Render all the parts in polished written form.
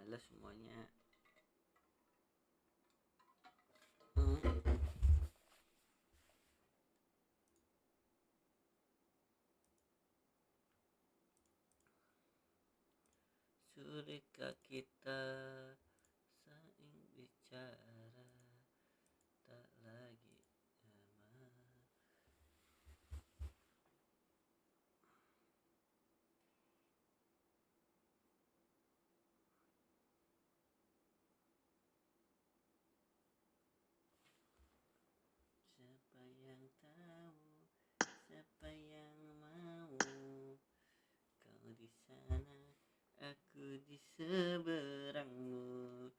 Halo semuanya. Sulika kita saing bicara, tak lagi lama. Siapa yang tahu, siapa yang mau, kau di sana, aku di seberangmu.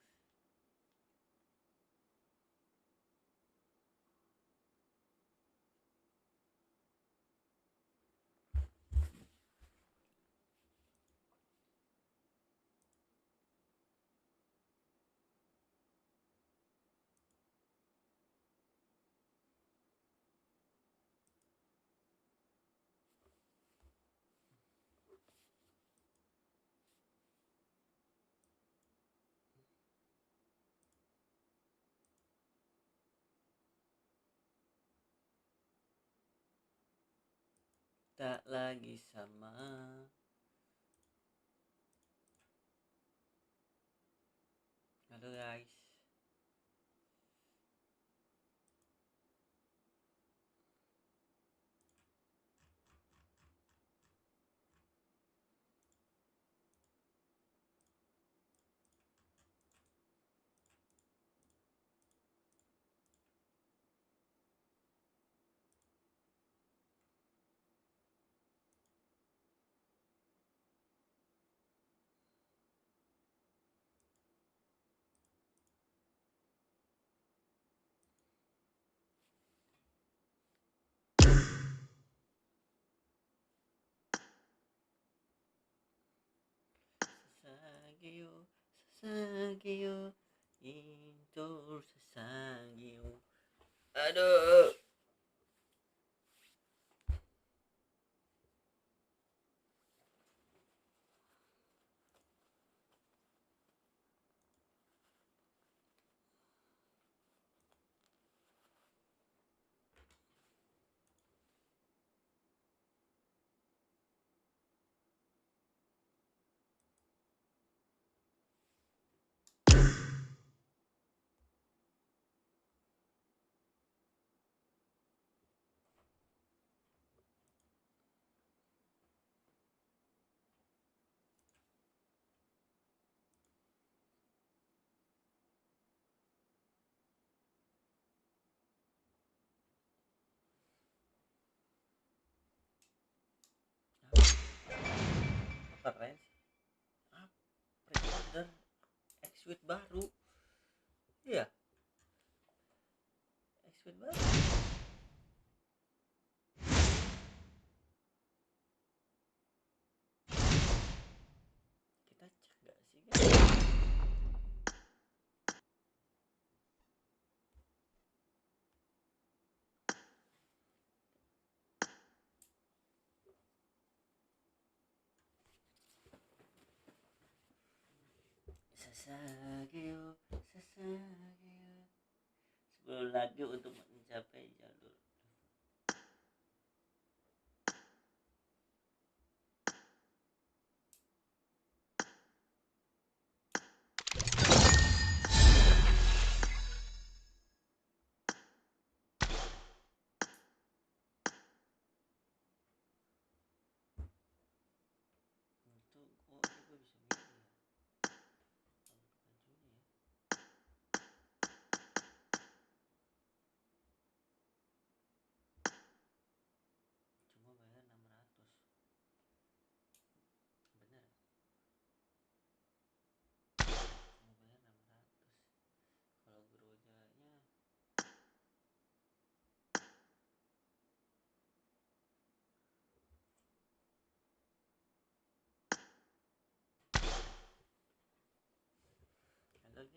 Tak lagi sama. Halo guys. Sasageo, sasageo, intor sasageo. Aduh. Keren sih. Pre-order X-Suite baru. Iya. X-Suite baru. Kita cek gak sih guys? Sasageo, sasageo. 10 lagi untuk mencapai jalur.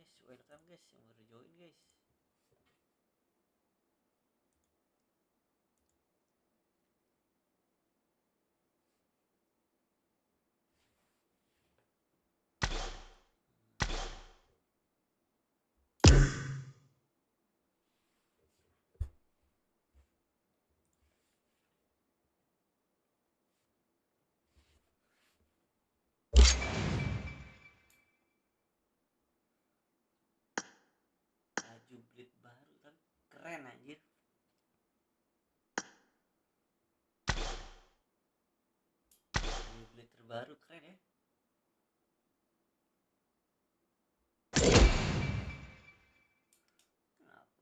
guys, welcome guys yang baru join guys. Baju blade baru tapi keren anjir. Baju blade terbaru keren ya. Kenapa?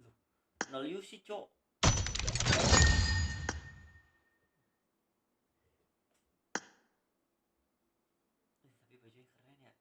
Loh, 0 UC cok. Tapi bajunya keren ya.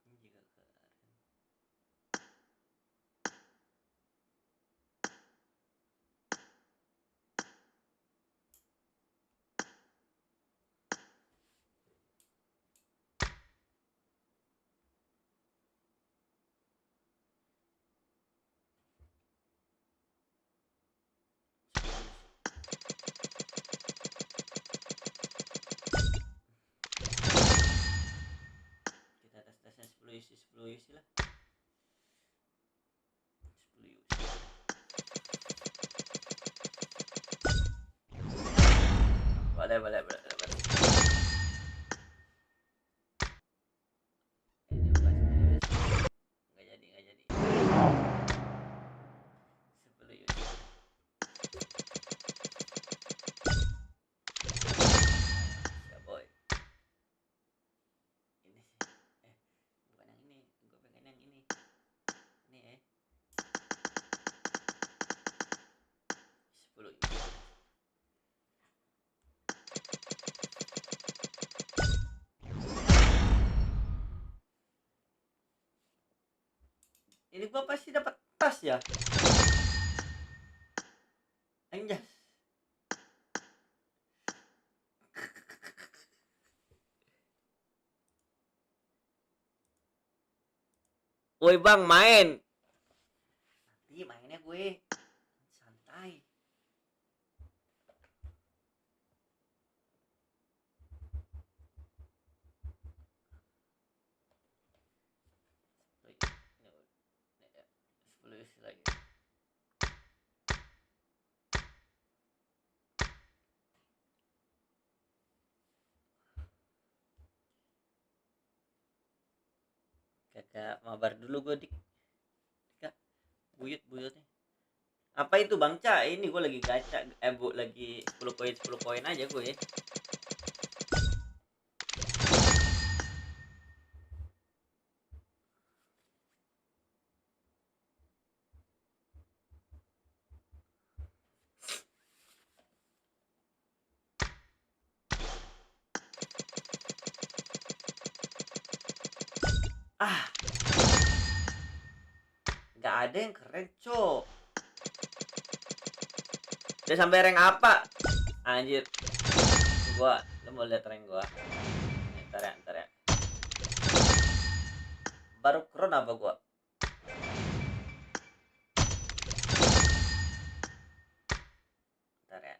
Ini juga keren. Kita tes-tesnya 10 UC lah. 10 UC. Boleh. Nggak jadi. 10 UC. Siap boy. Ini sih. Bukan yang ini. Gue pengen yang ini. Ini 10 UC. Ini gua pasti dapat tas ya. Anjas. Woi bang main. Nanti mainnya gue santai. Lagi. Kakak mabar dulu gue dik. Kak, buyut-buyutnya. Apa itu Bang Ca? Ini gue lagi gacha, bu lagi 10 koin aja gue ya. Nggak ada yang keren cok. Udah sampai rank apa? Anjir. Gua, lu mau lihat rank gua? Ntar ya. Baru kron apa gua? Ntar ya.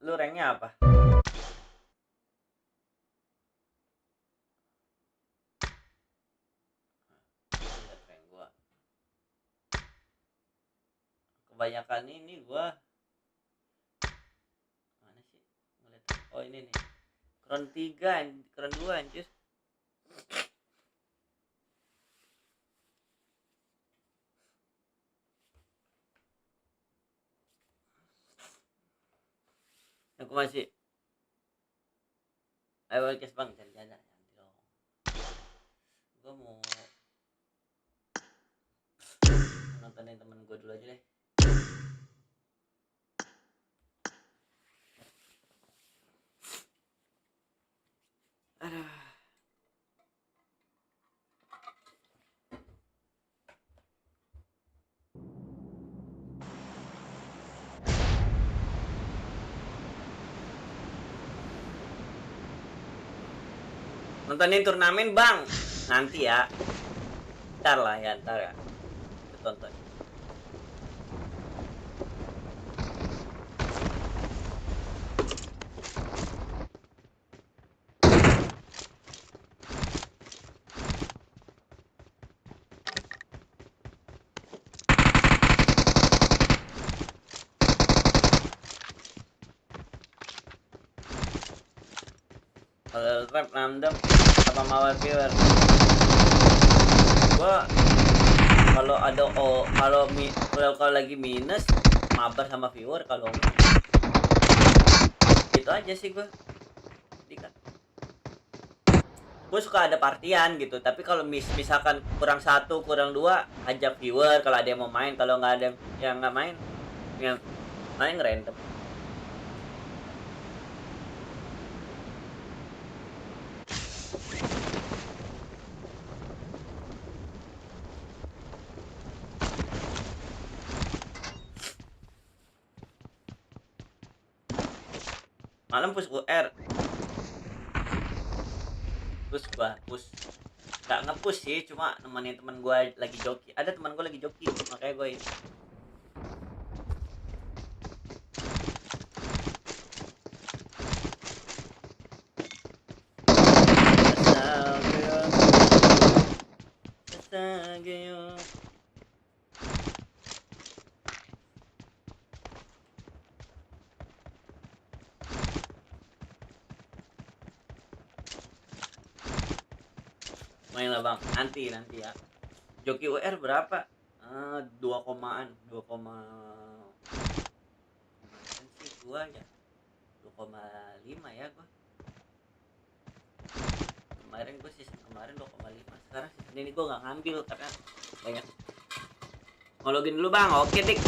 Lu ranknya apa? Lihat rank gua. Kebanyakan ini gua mana sih? Ngeliat. Oh ini nih. Kron 3, kron 2 anjir. Aku masih Ayo guys bang, cari jalan nanti dong. Gue mau nontonin temen gue dulu aja deh. Aduh. Nontonin turnamen bang, nanti ya. Ntar ya. Kita tonton. Kalau trap random apa mawar viewer, gua kalau ada kalau lagi minus mabar sama viewer, kalau enggak gitu aja sih gua. Gue suka ada partian gitu, tapi kalau misalkan kurang satu kurang dua ajak viewer kalau ada yang mau main, kalau nggak ada yang nggak main yang main random. Malam push UR. Push nggak ngepush sih, cuma nemenin teman gue lagi joki. Ada teman gue lagi joki, makanya gue ini. Main lah bang, nanti ya. Joki UR berapa? 2 komaan, 2, kemarin sih gua ya 2,5 ya gua. Kemarin gua season kemarin 2,5. Sekarang season ini gua nggak ngambil karena banyak. Mau login dulu bang, oke dik.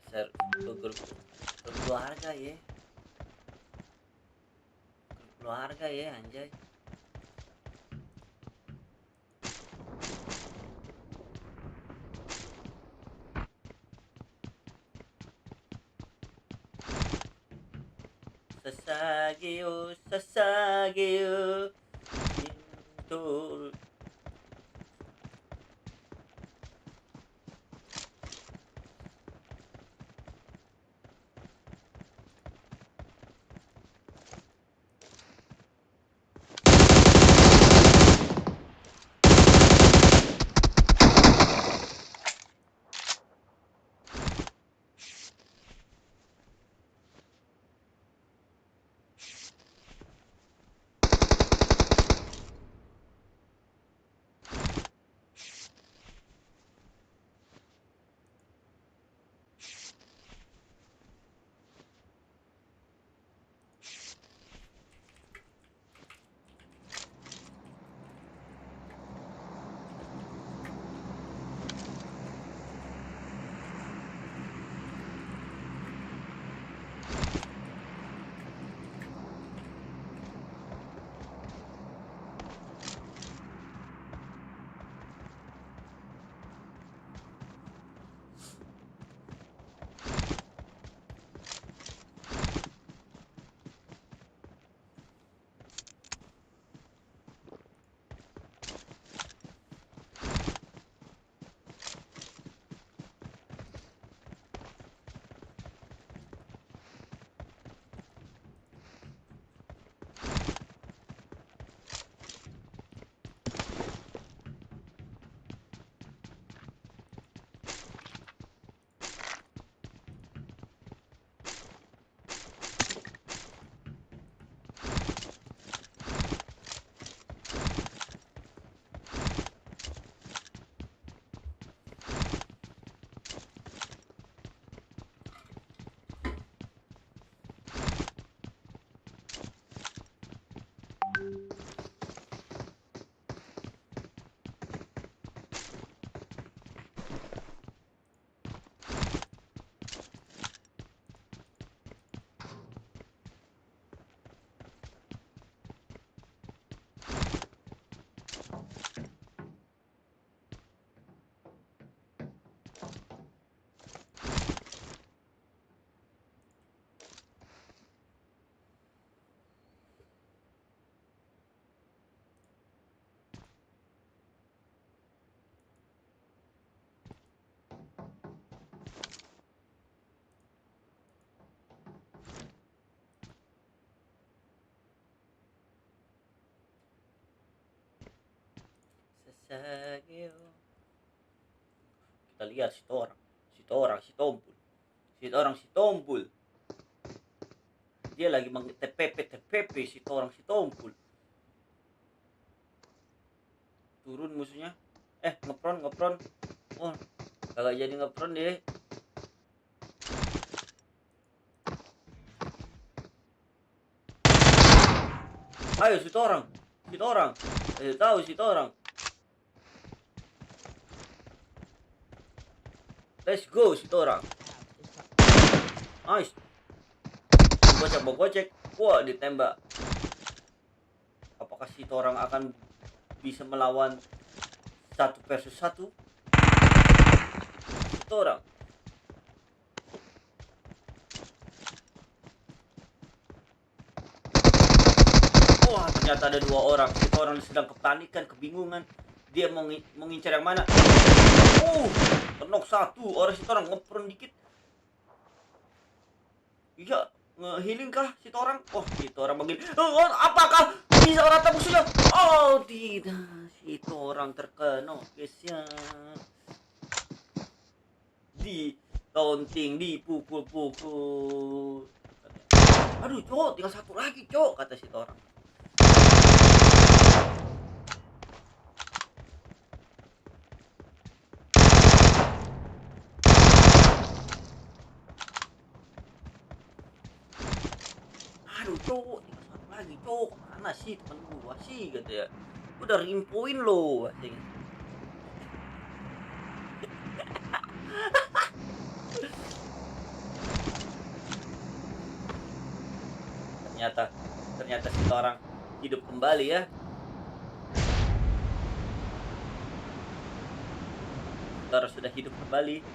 Share grup keluarga ya. Grup keluarga ya anjay. Sasageo Intul. Sageo. Kita lihat si orang, si tompul. Dia lagi TPP si tompul. Turun musuhnya. Ngepron. Oh, kagak jadi ngepron deh. Ayo si orang. Tahu si orang. Let's go si orang. Nice. Bocek. Wah, ditembak. Apakah si orang akan bisa melawan 1 versus 1? Si orang. Wah, ternyata ada 2 orang. Si orang sedang kepanikan, kebingungan. Dia mau ngincar yang mana? Knock 1. Orang si orang ngepron dikit. Iya, nge-healing kah si orang? Oh, si orang begini. Apakah bisa rata musuhnya? Oh, tidak. Si orang terkena guysnya. Di taunting, dipukul. Aduh, cok, tinggal 1 lagi, cok, kata si orang. Aduh, cok, tinggal 1 lagi, cok. Mana sih temen gua sih, gitu ya. Udah rimpoin lo, katanya. ternyata si orang hidup kembali ya. Orang sudah hidup kembali.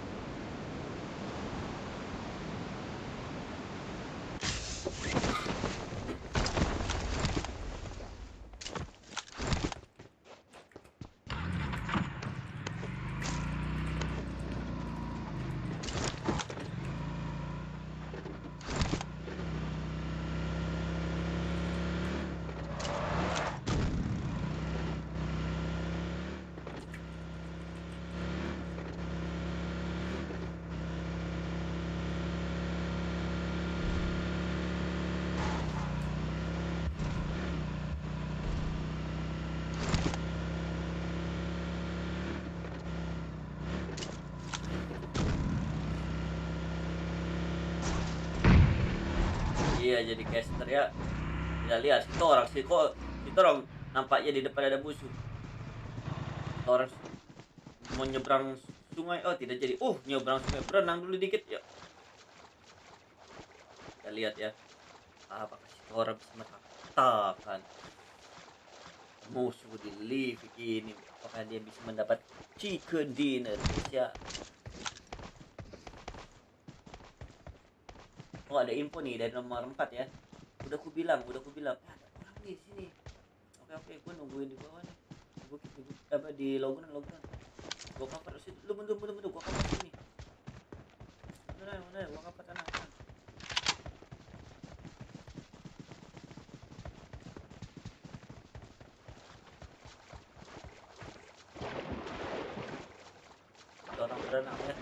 Iya, jadi caster ya. Kita lihat si orang nampaknya di depan ada musuh. Orang mau nyebrang sungai, oh tidak jadi. Nyebrang sungai, berenang dulu dikit ya. Kita lihat ya, apakah si orang bisa mengatakan musuh di live ini. Apakah dia bisa mendapat chicken dinner ya. Oh, ada info nih dari nomor 4 ya. Udah aku bilang ada orang nih di sini. Oke, gue nungguin di bawah nih. Di logan. Gua cover sih. Lu mundur, gua cover sini. Mana, gua cover tanah. Orang berenang ya.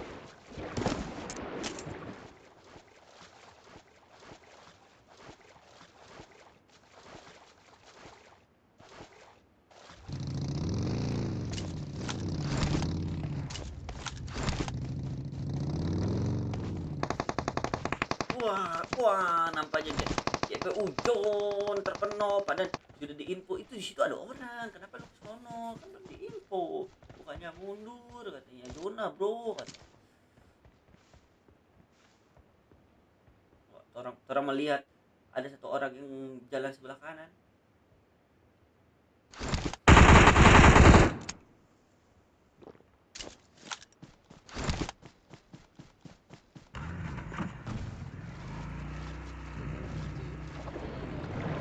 Wah, nampaknya dia ujung terkena, padahal sudah diinfo itu di situ ada orang. Kenapa lu kesono? Kan belum diinfo. Bukannya mundur katanya. Zona, bro. Orang melihat ada 1 orang yang jalan sebelah kanan.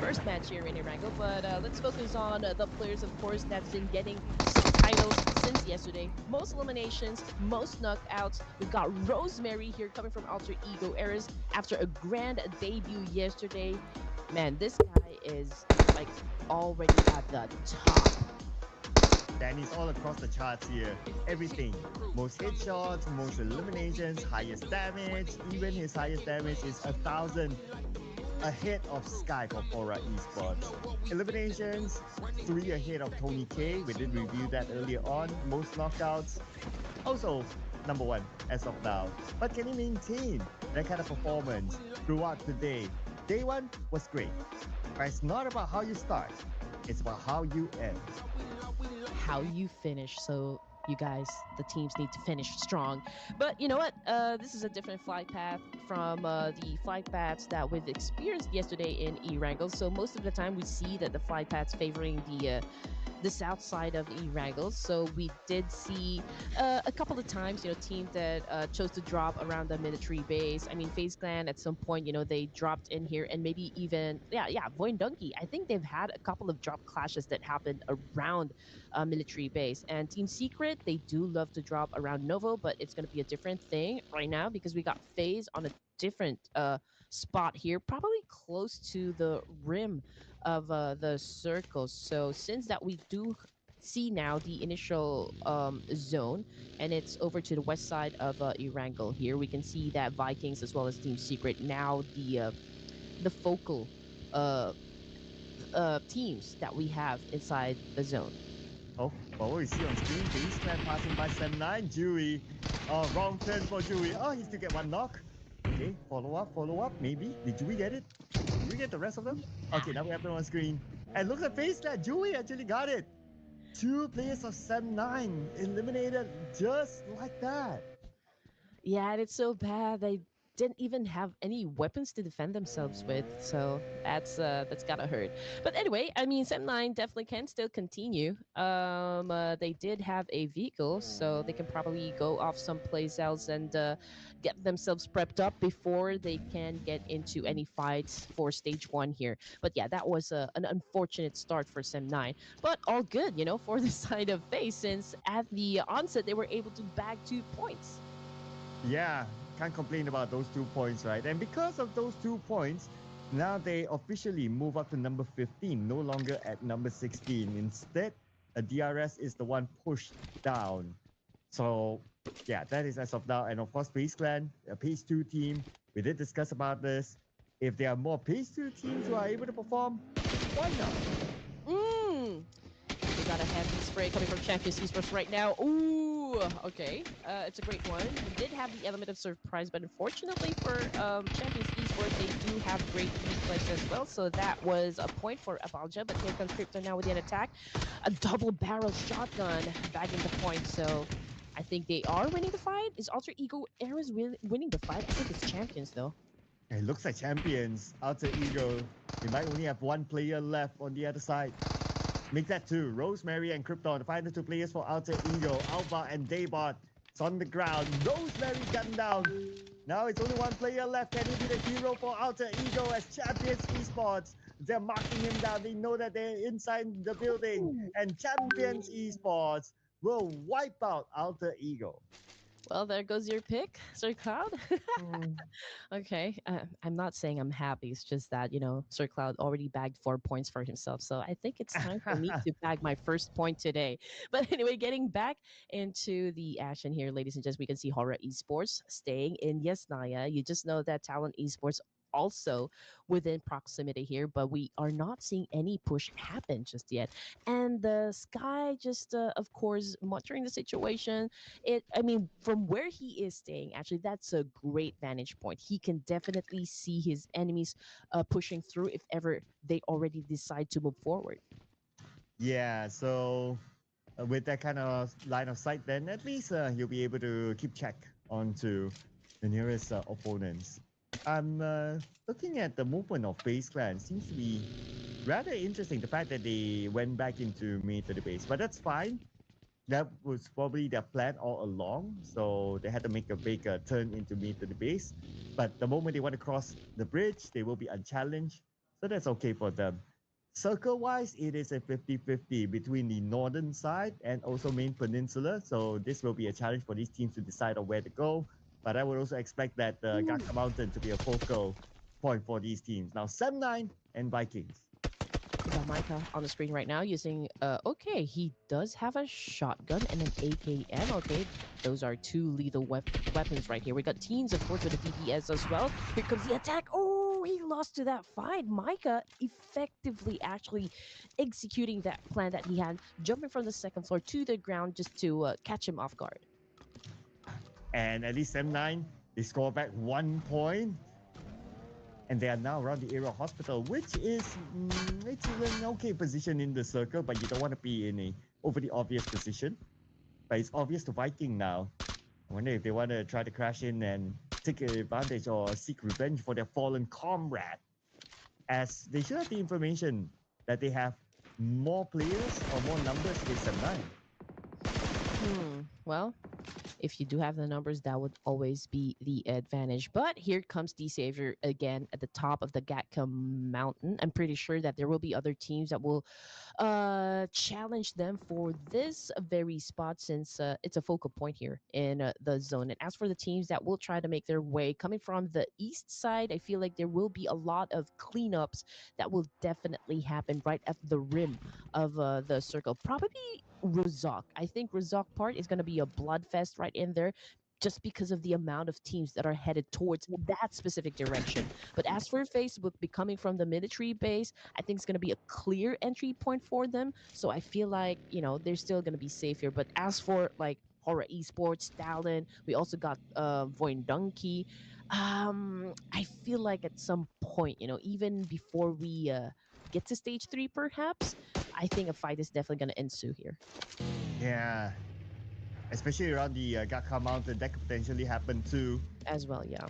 First match here in Irango, but let's focus on the players, of course, that's been getting some titles since yesterday. Most eliminations, most knockouts. We've got Rosemary here coming from Alter Ego Eras after a grand debut yesterday. Man, this guy is like already at the top. Danny's all across the charts here. Everything. Most headshots, most eliminations, highest damage. Even his highest damage is 1,000 ahead of Sky for Fora Esports. Eliminations, 3 ahead of Tony K. We did review that earlier on. Most knockouts, also number 1 as of now. But can he maintain that kind of performance throughout the day? Day 1 was great. But it's not about how you start. It's about how you end. How you finish. So you guys, the teams need to finish strong. But you know what? This is a different flight path from the flight paths that we've experienced yesterday in E-Wrangle. So most of the time we see that the flight paths favoring the south side of E-Wrangles. So we did see a couple of times, teams that chose to drop around the military base. I mean, FaZe Clan at some point, they dropped in here, and maybe even Void Donkey. I think they've had a couple of drop clashes that happened around military base. And Team Secret, they do love to drop around Novo, but it's going to be a different thing right now because we got FaZe on a different spot here, probably close to the rim of the circles. So since that we do see now the initial zone, and it's over to the west side of Erangel here, we can see that Vikings as well as Team Secret now the focal uh, teams that we have inside the zone. Oh, well, what we see on screen, FaZe Clan passing by Sam9, Dewey. Oh, wrong turn for Dewey. Oh, he still get one knock. Okay, follow up, maybe. Did Dewey get it? Did we get the rest of them? Okay, now we have them on screen. And look at FaZe Clan, Dewey actually got it. 2 players of Sam9 eliminated just like that. Yeah, and it's so bad. They didn't even have any weapons to defend themselves with, so that's gotta hurt. But anyway, I mean, Sem9 definitely can still continue. They did have a vehicle, so they can probably go off someplace else and get themselves prepped up before they can get into any fights for stage 1 here. But yeah, that was an unfortunate start for Sem9, but all good, for the side of FaZe, since at the onset they were able to bag 2 points. Yeah, can't complain about those 2 points, right? And because of those 2 points, now they officially move up to number 15, no longer at number 16. Instead, a DRS is the one pushed down. So, yeah, that is as of now. And of course, FaZe Clan, a Phase 2 team, we did discuss about this. If there are more Phase 2 teams who are able to perform, why not? We got a heavy spray coming from Champions Esports right now. Ooh, okay. It's a great one. We did have the element of surprise, but unfortunately for Champions Esports, they do have great reflex as well. So that was a point for Abalja, but here comes Crypto now with an attack. A double barrel shotgun bagging the point. So I think they are winning the fight. Is Alter Ego Ares winning the fight? I think it's Champions though. It looks like Champions. Alter Ego, they might only have one player left on the other side. Make that 2. Rosemary and Krypton, the final 2 players for Alter Ego. Alpha and Daybot. It's on the ground. Rosemary gunned down. Now it's only one player left. Can he be the hero for Alter Ego as Champions Esports? They're marking him down. They know that they're inside the building. And Champions Esports will wipe out Alter Ego. Well, there goes your pick, Sir Cloud. Okay, I'm not saying I'm happy. It's just that Sir Cloud already bagged 4 points for himself, so I think it's time for me to bag my first point today. But anyway, getting back into the action here, ladies and gents, we can see Horror Esports staying in Yasnaya. You just know that Talent Esports also within proximity here, but we are not seeing any push happen just yet. And the Sky just, of course, monitoring the situation. I mean, from where he is staying, actually, that's a great vantage point. He can definitely see his enemies pushing through if ever they already decide to move forward. Yeah, so with that kind of line of sight, then at least you'll be able to keep check onto the nearest opponents. I'm looking at the movement of FaZe Clan. Seems to be rather interesting. The fact that they went back into mid to the base, but that's fine. That was probably their plan all along. So they had to make a big turn into mid to the base. But the moment they want to cross the bridge, they will be unchallenged. So that's okay for them. Circle-wise, it is a 50-50 between the northern side and also main peninsula. So this will be a challenge for these teams to decide on where to go. But I would also expect that Gaka Mountain to be a focal point for these teams. Now, Sem9 and Vikings. We got Micah on the screen right now using, okay, he does have a shotgun and an AKM. Okay, those are two lethal weapons right here. We got teens, of course, with a DPS as well. Here comes the attack. Oh, he lost to that fight. Micah effectively actually executing that plan that he had, jumping from the second floor to the ground just to catch him off guard. And at least M9, they score back 1 point. And they are now around the area hospital, which is it's an okay position in the circle, but you don't want to be in a overly obvious position. But it's obvious to Viking now. I wonder if they want to try to crash in and take advantage or seek revenge for their fallen comrade. As they should have the information that they have more players or more numbers against M9. Well, if you do have the numbers, that would always be the advantage. But here comes the Savior again at the top of the Gatka Mountain. I'm pretty sure that there will be other teams that will challenge them for this very spot, since it's a focal point here in the zone. And as for the teams that will try to make their way coming from the east side, I feel like there will be a lot of cleanups that will definitely happen right at the rim of the circle. Probably Rozok. I think Rozok part is going to be a bloodfest right in there, just because of the amount of teams that are headed towards that specific direction. But as for Facebook becoming from the military base, I think it's going to be a clear entry point for them. So I feel like, they're still going to be safe here. But as for like Horror Esports, Stalin, we also got Voin Donkey. I feel like at some point, even before we get to stage 3, perhaps, I think a fight is definitely going to ensue here. Yeah, especially around the Gakha Mountain, that could potentially happen too. As well, yeah.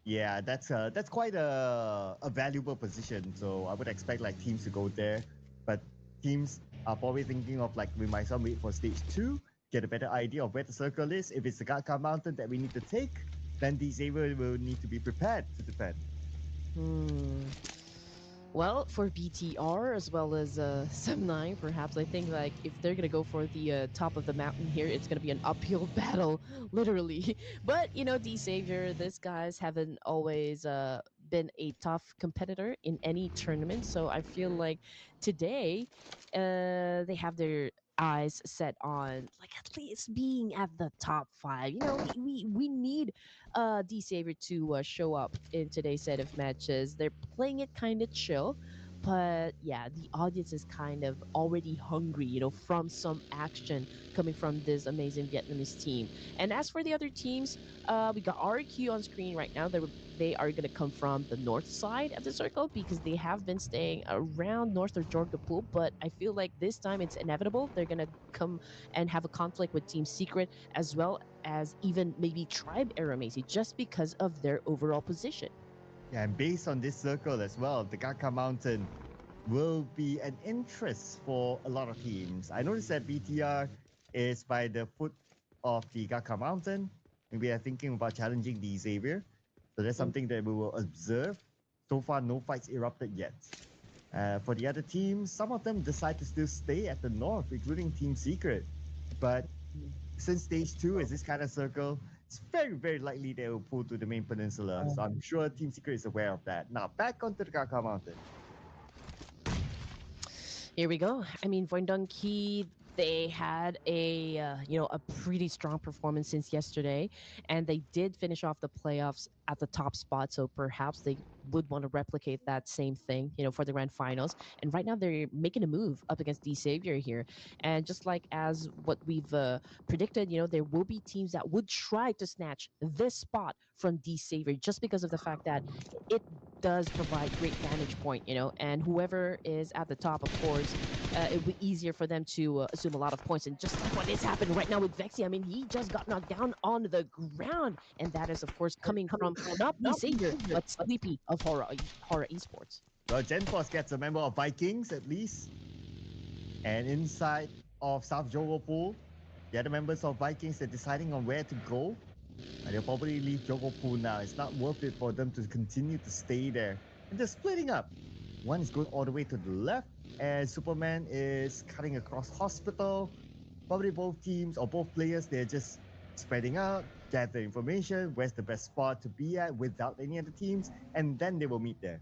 Yeah, that's quite a valuable position. So I would expect like teams to go there, but teams are probably thinking of like we might as well wait for stage 2, get a better idea of where the circle is. If it's the Gakha Mountain that we need to take, then these areas will need to be prepared to defend. Well, for BTR as well as Sem9, perhaps I think like if they're gonna go for the top of the mountain here, it's gonna be an uphill battle, literally. But D Savior, these guys haven't always been a tough competitor in any tournament, so I feel like today they have their eyes set on like at least being at the top 5. We need D Savior to show up in today's set of matches. They're playing it kind of chill, but yeah, the audience is kind of already hungry, from some action coming from this amazing Vietnamese team. And as for the other teams, we got RQ on screen right now. They are going to come from the north side of the circle because they have been staying around north of Jorgapool, but I feel like this time it's inevitable. They're going to come and have a conflict with Team Secret as well as even maybe Tribe Aramasi just because of their overall position. Yeah, and based on this circle as well, the Gakha Mountain will be an interest for a lot of teams. I noticed that BTR is by the foot of the Gakha Mountain, and we are thinking about challenging the Xavier. So that's something that we will observe. So far, no fights erupted yet. For the other teams, some of them decide to still stay at the north, including Team Secret. But since stage 2 is this kind of circle, it's very, very likely they will pull to the main peninsula. So I'm sure Team Secret is aware of that. Now, back onto the Gakha Mountain. Here we go. I mean, Voindonki, they had a pretty strong performance since yesterday, and they did finish off the playoffs at the top spot. So perhaps they would want to replicate that same thing, for the grand finals. And right now they're making a move up against D Savior here, and just like as what we've predicted, there will be teams that would try to snatch this spot from D Savior just because of the fact that it does provide great vantage point, and whoever is at the top, of course, it will be easier for them to assume a lot of points. And just like what is happening right now with Vexy, I mean, he just got knocked down on the ground, and that is, of course, coming from not the Savior, but Sleepy of Horror Esports. Well, GenForce gets a member of Vikings at least. And inside of South Jogopool, the other members of Vikings are deciding on where to go. And they'll probably leave Jogopool now. It's not worth it for them to continue to stay there. And they're splitting up. One is going all the way to the left, and Superman is cutting across Hospital. Probably both teams or both players, they're just spreading out, gather information, where's the best spot to be at without any other teams, and then they will meet there.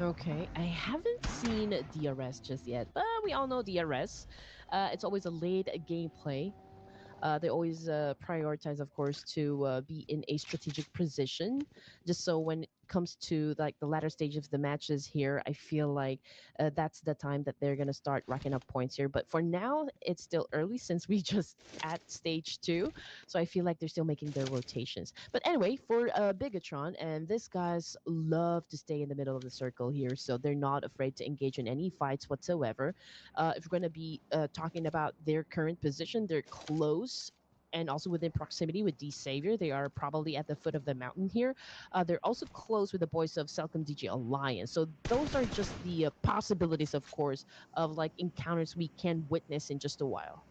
Okay, I haven't seen DRS just yet, but we all know DRS. It's always a late gameplay. They always prioritize, of course, to be in a strategic position, just so when it comes to like the latter stage of the matches here, I feel like that's the time that they're gonna start racking up points here. But for now, it's still early since we just at stage 2, so I feel like they're still making their rotations. But anyway, for Bigatron, and these guys love to stay in the middle of the circle here, so they're not afraid to engage in any fights whatsoever. If we're going to be talking about their current position, they're close and also within proximity with D Savior. They are probably at the foot of the mountain here. They're also close with the boys of Selcom DG Alliance. So those are just the possibilities, of course, of like encounters we can witness in just a while.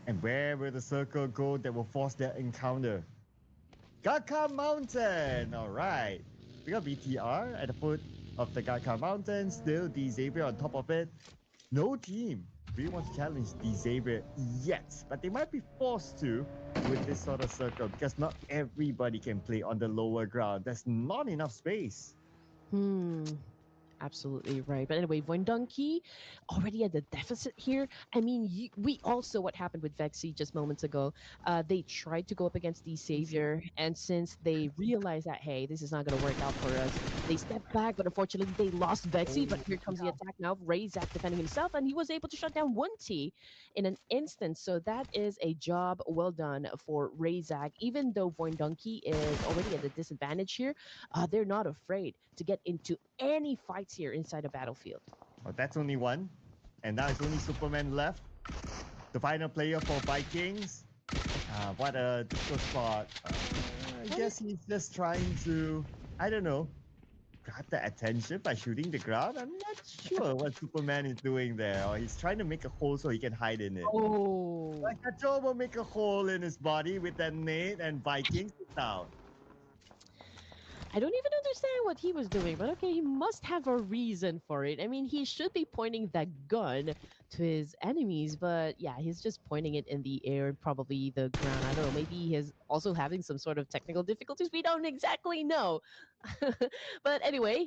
And where will the circle go that will force their encounter? Gaka Mountain! Alright. We got BTR at the foot of the Gaka Mountain. Still D Xavier on top of it. No team really wants to challenge D Xavier yet, but they might be forced to with this sort of circle because not everybody can play on the lower ground. There's not enough space. Hmm. Absolutely right. But anyway, Voindonki already at the deficit here. I mean, we also what happened with Vexi just moments ago. They tried to go up against the Savior, and since they realized that hey, this is not going to work out for us, they stepped back. But unfortunately, they lost Vexi. But here comes the attack now. Razak defending himself, and he was able to shut down 1T in an instant. So that is a job well done for Razak. Even though Voindonki is already at a disadvantage here, they're not afraid to get into any fights here inside a battlefield. Oh, that's only one. And now it's only Superman left. The final player for Vikings. What a difficult spot. I guess he's just trying to, I don't know, grab the attention by shooting the ground. I'm not sure what Superman is doing there. Or he's trying to make a hole so he can hide in it. Oh, Like Joe will make a hole in his body with that nade and Vikings is down. I don't even understand what he was doing, but okay, he must have a reason for it. I mean, he should be pointing that gun to his enemies, but yeah, he's just pointing it in the air, probably the ground. I don't know, maybe he's also having some sort of technical difficulties. We don't exactly know. But anyway,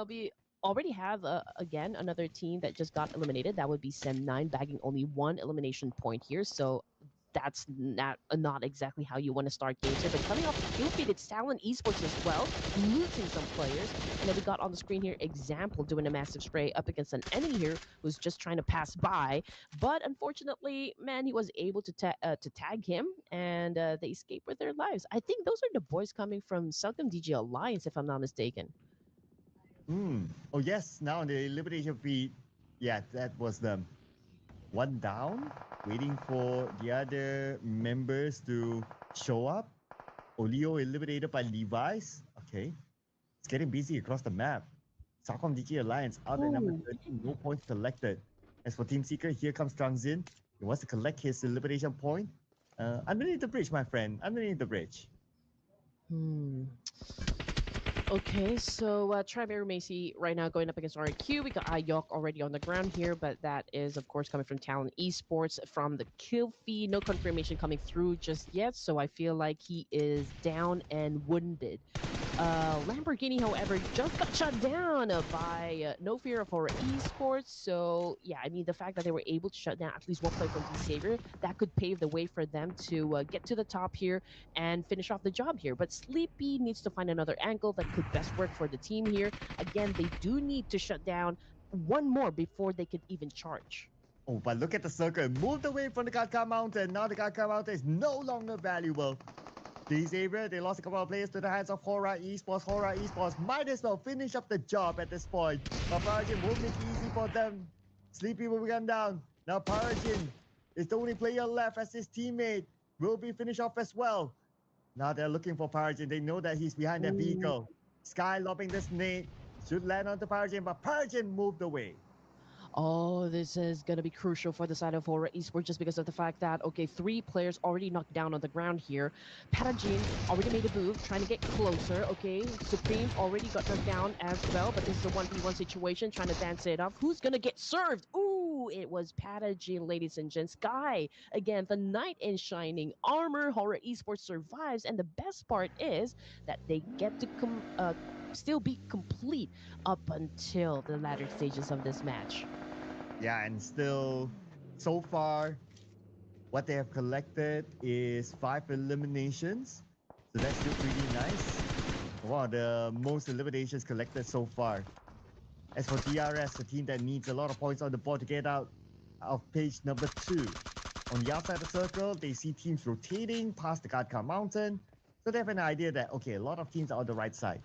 we already have again another team that just got eliminated. That would be Sem 9 bagging only one elimination point here. So that's not exactly how you want to start games here. But coming off the kill feed, it's Talon Esports as well, losing some players. And then we got on the screen here Example doing a massive spray up against an enemy here who's just trying to pass by. But unfortunately, man, he was able to tag him, and they escaped with their lives. I think those are the boys coming from Selcom DG Alliance, if I'm not mistaken. Oh yes, now on the elimination feed, yeah, that was them. One down, waiting for the other members to show up. Olio eliminated by Levi's. Okay, it's getting busy across the map. Salcom DG Alliance out at number Ooh. 13, no points collected. As for Team Seeker, here comes Trangzin. He wants to collect his elimination point. Underneath the bridge, my friend, underneath the bridge. Hmm. Okay, so Triberu Macy right now going up against RQ. We got Ayok already on the ground here, but that is, of course, coming from Talon Esports from the kill feed. No confirmation coming through just yet, so I feel like he is down and wounded. Lamborghini, however, just got shut down by No Fear of Horror Esports. So, yeah, I mean, the fact that they were able to shut down at least one player from D Savior, that could pave the way for them to get to the top here and finish off the job here. But Sleepy needs to find another angle that could best work for the team here. Again, they do need to shut down one more before they could even charge. Oh, but look at the circle. It moved away from the Gaka Mountain. Now the Gaka Mountain is no longer valuable. These area, they lost a couple of players to the hands of Horror Esports. Horror Esports might as well finish up the job at this point. But Parajin won't make it easy for them. Sleepy will be gunned down. Now Parajin is the only player left as his teammate will be finished off as well. Now they're looking for Parajin. They know that he's behind their vehicle. Sky lobbing this nade. Should land onto Parajin, but Parajin moved away. Oh, this is going to be crucial for the side of Horror Esports just because of the fact that, okay, 3 players already knocked down on the ground here. Parajin already made a move, trying to get closer, okay? Supreme already got knocked down as well, but this is a 1v1 situation, trying to dance it off. Who's going to get served? Ooh, it was Parajin, ladies and gents. Sky, again, the knight in shining armor. Horror Esports survives, and the best part is that they get to still be complete up until the latter stages of this match. Yeah, and still, so far, what they have collected is 5 eliminations. So that's still pretty nice. One of the most eliminations collected so far. As for DRS, a team that needs a lot of points on the board to get out of page number 2. On the outside of the circle, they see teams rotating past the Gadka Mountain. So they have an idea that, okay, a lot of teams are on the right side.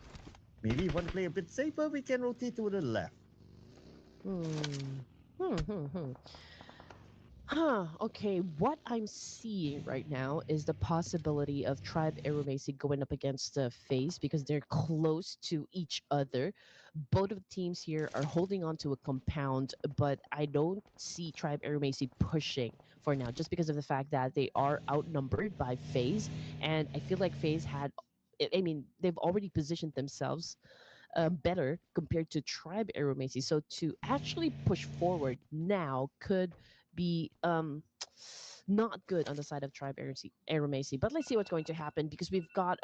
Maybe if you want to play a bit safer, we can rotate to the left. Hmm. Hmm. Huh, okay, what I'm seeing right now is the possibility of Tribe Aeromasi going up against FaZe because they're close to each other. Both of the teams here are holding on to a compound, but I don't see Tribe Aeromasi pushing for now just because of the fact that they are outnumbered by FaZe. And I feel like FaZe had, I mean, they've already positioned themselves better compared to Tribe Aeromasi. So to actually push forward now could be not good on the side of Tribe Aeromasi. But let's see what's going to happen because we've got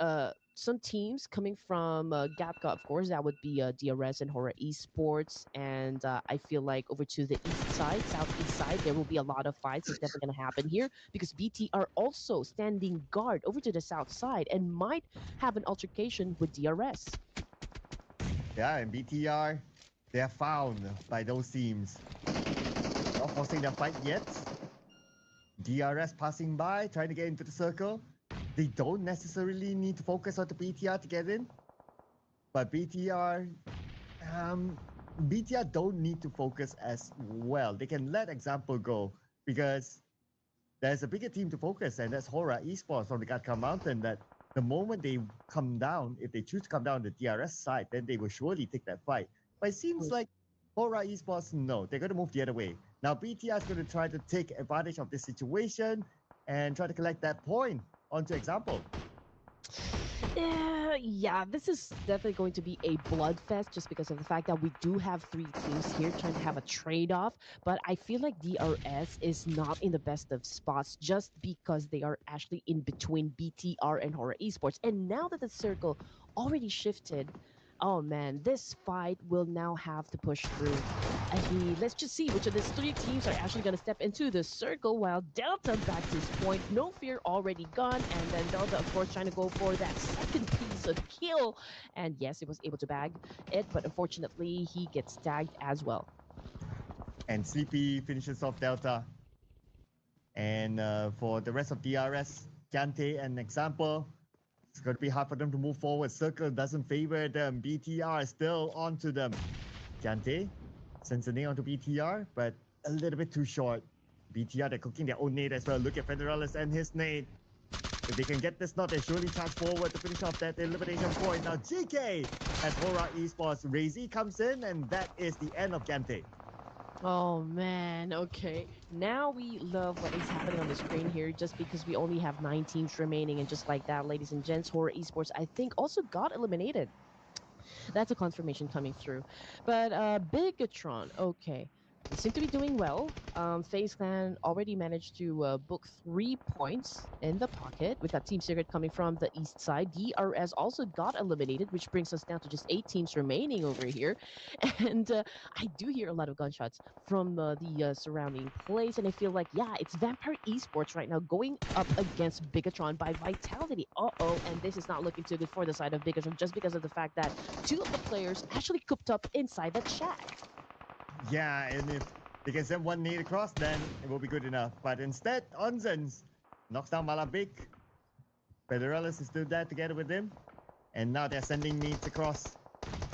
some teams coming from Gapka, of course. That would be DRS and Horror Esports. And I feel like over to the east side, southeast side, there will be a lot of fights that's definitely going to happen here because BT are also standing guard over to the south side and might have an altercation with DRS. Yeah, and BTR, they are found by those teams. Not forcing their fight yet. DRS passing by, trying to get into the circle. They don't necessarily need to focus on the BTR to get in. But um, BTR don't need to focus as well. They can let example go because there's a bigger team to focus, and that's Hora Esports from the Gatka Mountain. That the moment they come down, if they choose to come down the DRS side, then they will surely take that fight. But it seems like Hora Esports, no, they're going to move the other way. Now BTR is going to try to take advantage of this situation and try to collect that point onto example. Yeah, this is definitely going to be a bloodfest just because of the fact that we do have three teams here trying to have a trade off. But I feel like DRS is not in the best of spots just because they are actually in between BTR and Horror Esports. And now that the circle already shifted, oh man, this fight will now have to push through. I mean, let's just see which of these three teams are actually going to step into the circle while Delta back to his point. No Fear already gone. And then Delta, of course, trying to go for that second piece of kill. And yes, he was able to bag it, but unfortunately, he gets tagged as well. And Sleepy finishes off Delta. And for the rest of DRS, Kante and example, it's going to be hard for them to move forward. Circle doesn't favor them. BTR is still onto them. Kante sends a nade onto BTR, but a little bit too short. BTR, they're cooking their own nade as well. Look at Federalis and his nade. If they can get this knot, they surely charge forward to finish off that elimination point. Now GK as Hora Esports. Razy comes in, and that is the end of Kante. Oh man, okay. Now we love what is happening on the screen here just because we only have 9 teams remaining. And just like that, ladies and gents, Horror Esports, I think, also got eliminated. That's a confirmation coming through. But Bigatron, okay. They seem to be doing well. FaZe Clan already managed to book 3 points in the pocket. We got Team Secret coming from the east side. DRS also got eliminated, which brings us down to just 8 teams remaining over here. And I do hear a lot of gunshots from the surrounding place, and I feel like, yeah, it's Vampire Esports right now going up against Bigatron by Vitality. Uh-oh, and this is not looking too good for the side of Bigatron just because of the fact that 2 of the players actually cooped up inside that shack. Yeah, and if they can send one nade across, then it will be good enough. But instead, Onzens knocks down Malabik. Federalis is still there together with him. And now they're sending nades across.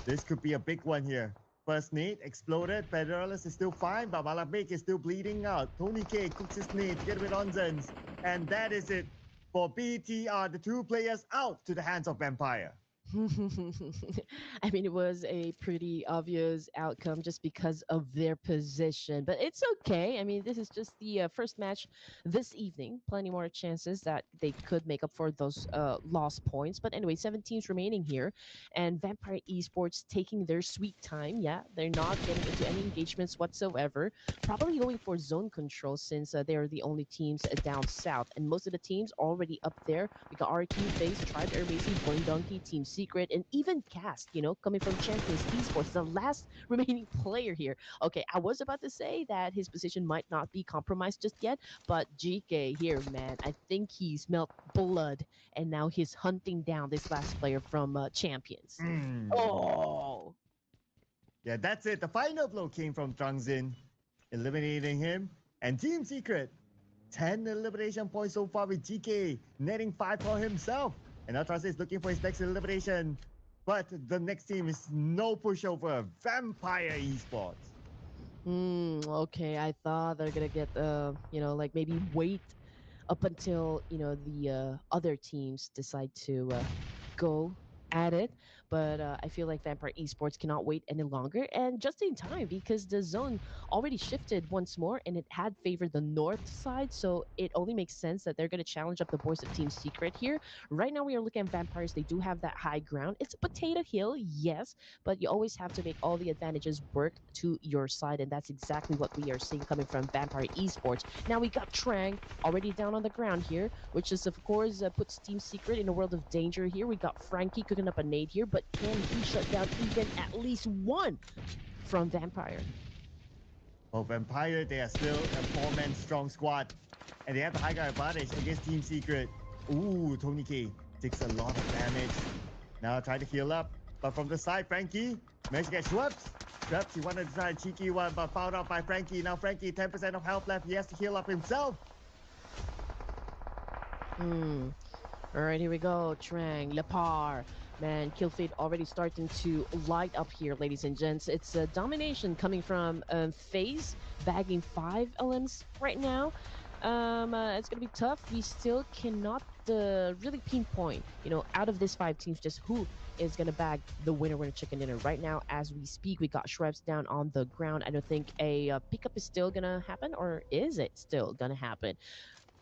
This could be a big one here. First nade exploded. Federalis is still fine, but Malabik is still bleeding out. Tony K cooks his nade together with Onzens. And that is it for BTR, the 2 players out to the hands of Vampire. I mean, it was a pretty obvious outcome just because of their position, but it's okay. I mean, this is just the first match this evening. Plenty more chances that they could make up for those lost points. But anyway, 7 teams remaining here, and Vampire Esports taking their sweet time. Yeah, they're not getting into any engagements whatsoever. Probably going for zone control since they're the only teams down south, and most of the teams already up there. We got RQ, FaZe, Tribe, Airbase, Burn Donkey, Team Secret. Secret, and even Cast, coming from Champions Esports, the last remaining player here. Okay, I was about to say that his position might not be compromised just yet, but GK here, man, I think he smelled blood, and now he's hunting down this last player from Champions. Mm. Oh, Yeah, that's it. The final blow came from Trangzin, eliminating him. And Team Secret, 10 elimination points so far with GK, netting 5 for himself. And now Trangzin is looking for his next elimination. But the next team is no pushover, Vampire Esports. okay. I thought they're gonna get, like maybe wait up until the other teams decide to go at it. But I feel like Vampire Esports cannot wait any longer, and just in time because the zone already shifted once more, and it had favored the north side. So it only makes sense that they're going to challenge up the boys of Team Secret here. Right now, we are looking at Vampires. They do have that high ground. It's a potato hill, yes, but you always have to make all the advantages work to your side, and that's exactly what we are seeing coming from Vampire Esports. Now we got Trang already down on the ground here, which is, of course, puts Team Secret in a world of danger here. We got Frankie cooking up a nade here, but can he shut down even at least one from Vampire? For Vampire, they are still a 4-man strong squad. And they have the high ground advantage against Team Secret. Ooh, Tony K takes a lot of damage. Now try to heal up. But from the side, Frankie managed to get Schweppes. Schweppes, he wanted to try a cheeky one, but found out by Frankie. Now Frankie, 10% of health left. He has to heal up himself. All right, here we go. Trang, Lepar. Man, kill feed already starting to light up here, ladies and gents. It's a domination coming from FaZe, bagging 5 LMs right now. It's going to be tough. We still cannot really pinpoint, out of these 5 teams, just who is going to bag the winner chicken dinner. Right now, as we speak, we got Shrebs down on the ground. I don't think a pickup is still going to happen, or is it still going to happen?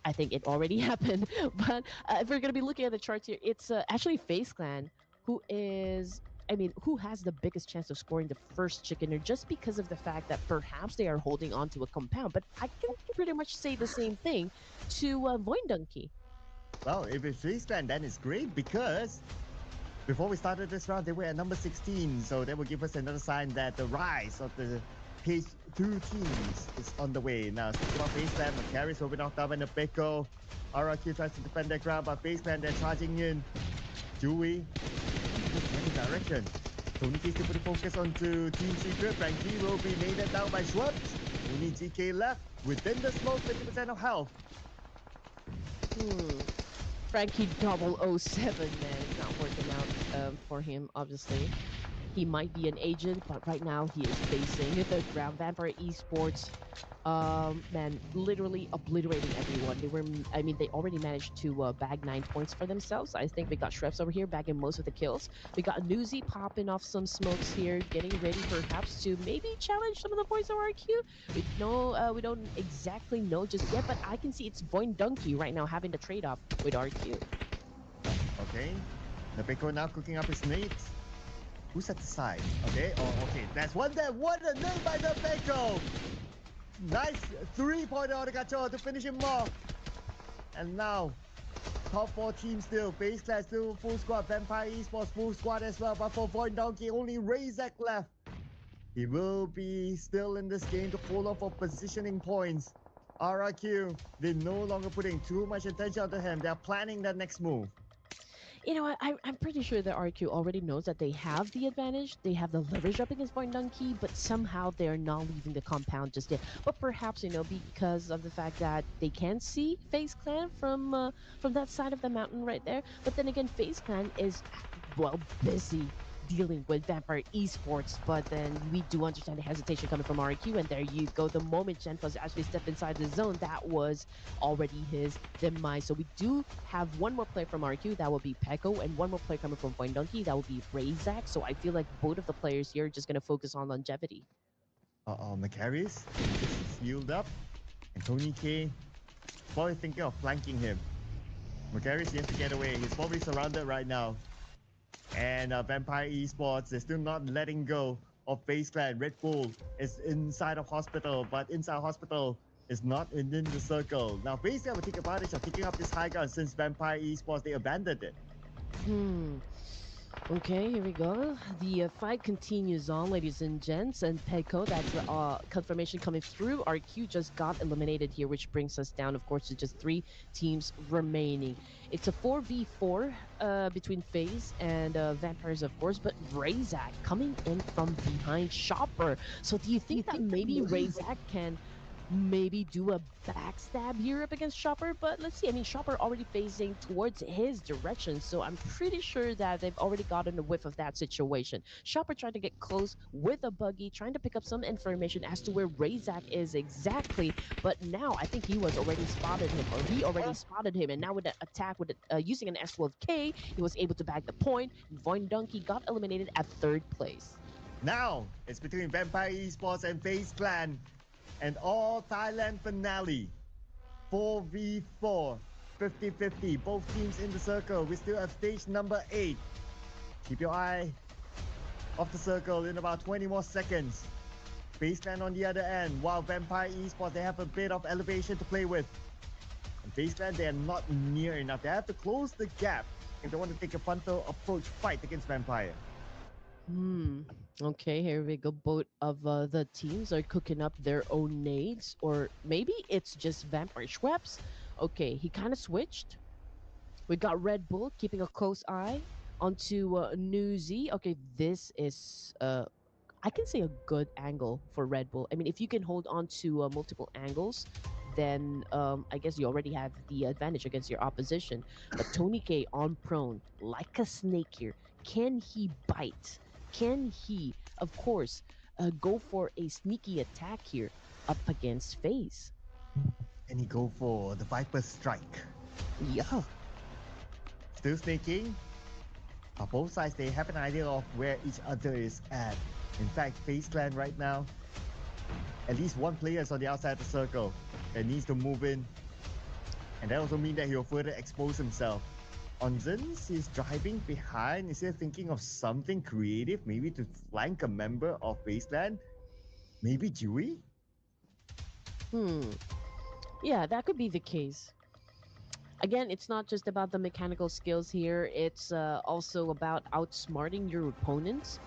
I think it already happened. But if we're going to be looking at the charts here, it's actually FaZe Clan who is. I mean, who has the biggest chance of scoring the first chickener just because of the fact that perhaps they are holding on to a compound. But I can pretty much say the same thing to Void Donkey. Well, if it's FaZe Clan, then it's great because before we started this round, they were at number 16. So that will give us another sign that the rise of the Page 2 teams is on the way. Now, speaking about FaZe Clan, Macarius will be knocked down by the Peko. RRQ tries to defend their ground, but FaZe Clan, they're charging in. Dewey, in the direction. Tony K still putting focus onto Team Secret. Frankie will be naded down by Schwartz. Only GK left within the smoke, 50% of health. Frankie 007, man, it's not working out for him, obviously. He might be an agent, but right now he is facing the ground. Vampire Esports, man, literally obliterating everyone. They already managed to bag 9 points for themselves. I think we got Shreps over here bagging most of the kills. We got Newsy popping off some smokes here, getting ready perhaps to maybe challenge some of the boys of RQ. We don't exactly know just yet, but I can see it's Void Donkey right now having the trade-off with RQ. Okay, the Peko now cooking up his nades. Who's at the side? Okay, okay, that's one there. What a nade by the Peko! Nice 3-pointer on the Gacho to finish him off. And now, top 4 teams still. FaZe Clan still full squad. Vampire Esports full squad as well. But for Void Donkey, only Razak left. He will be still in this game to hold on for positioning points. RRQ, they're no longer putting too much attention to him. They're planning their next move. You know what? I'm pretty sure that RQ already knows that they have the advantage. They have the leverage up against Void Donkey, but somehow they're not leaving the compound just yet. But perhaps, because of the fact that they can see FaZe Clan from that side of the mountain right there. But then again, FaZe Clan is, well, busy dealing with Vampire Esports, but then we do understand the hesitation coming from RQ, and there you go. The moment Genfuz actually stepped inside the zone, that was already his demise. So we do have one more player from RQ, that will be Peko, and one more player coming from Void Donkey, that will be Razak. So I feel like both of the players here are just going to focus on longevity. Macarius is healed up, and Tony K probably thinking of flanking him. Macarius, he has to get away. He's probably surrounded right now. And Vampire Esports is still not letting go of FaZe Clan. Red Bull is inside of hospital, but inside hospital is not within the circle. Now FaZe Clan will take advantage of taking up this high ground since Vampire Esports, they abandoned it. Okay, here we go. The fight continues on, ladies and gents. And Pegco, that's the confirmation coming through. Our Q just got eliminated here, which brings us down, of course, to just three teams remaining. It's a 4v4 between FaZe and Vampires, of course, but Razak coming in from behind Chopper. So do you think that maybe Razak can maybe do a backstab here up against Chopper? But let's see. I mean, Chopper already facing towards his direction, so I'm pretty sure that they've already gotten a whiff of that situation. Chopper trying to get close with a buggy, trying to pick up some information as to where Razak is exactly. But now I think he was already spotted him, or he already spotted him, and now with the attack with using an S12K, he was able to bag the point. Voin Donkey got eliminated at third place. Now it's between Vampire Esports and FaZe Clan, and all Thailand finale. 4v4, 50-50, both teams in the circle. We still have stage number 8. Keep your eye off the circle in about 20 more seconds. FaZe Clan on the other end, while Vampire Esports, they have a bit of elevation to play with. And FaZe Clan, they are not near enough. They have to close the gap if they want to take a frontal approach fight against Vampire. Okay, here we go. Both of the teams are cooking up their own nades, or maybe it's just Vampire Schweppes. Okay, he kind of switched. We got Red Bull keeping a close eye onto Newsy. Okay, this is I can say a good angle for Red Bull. I mean, if you can hold on to multiple angles, then I guess you already have the advantage against your opposition. But Tony K on prone, like a snake here. Can he bite? Can he, of course, go for a sneaky attack here up against FaZe? And he go for the Viper Strike. Yeah. Still snaking. Both sides, they have an idea of where each other is at. In fact, FaZe Clan right now, at least one player is on the outside of the circle that needs to move in. And that also means that he'll further expose himself. Onzens is driving behind. Is he thinking of something creative? Maybe to flank a member of FaZe Clan? Maybe Dewey? Yeah, that could be the case. Again, it's not just about the mechanical skills here, it's also about outsmarting your opponents.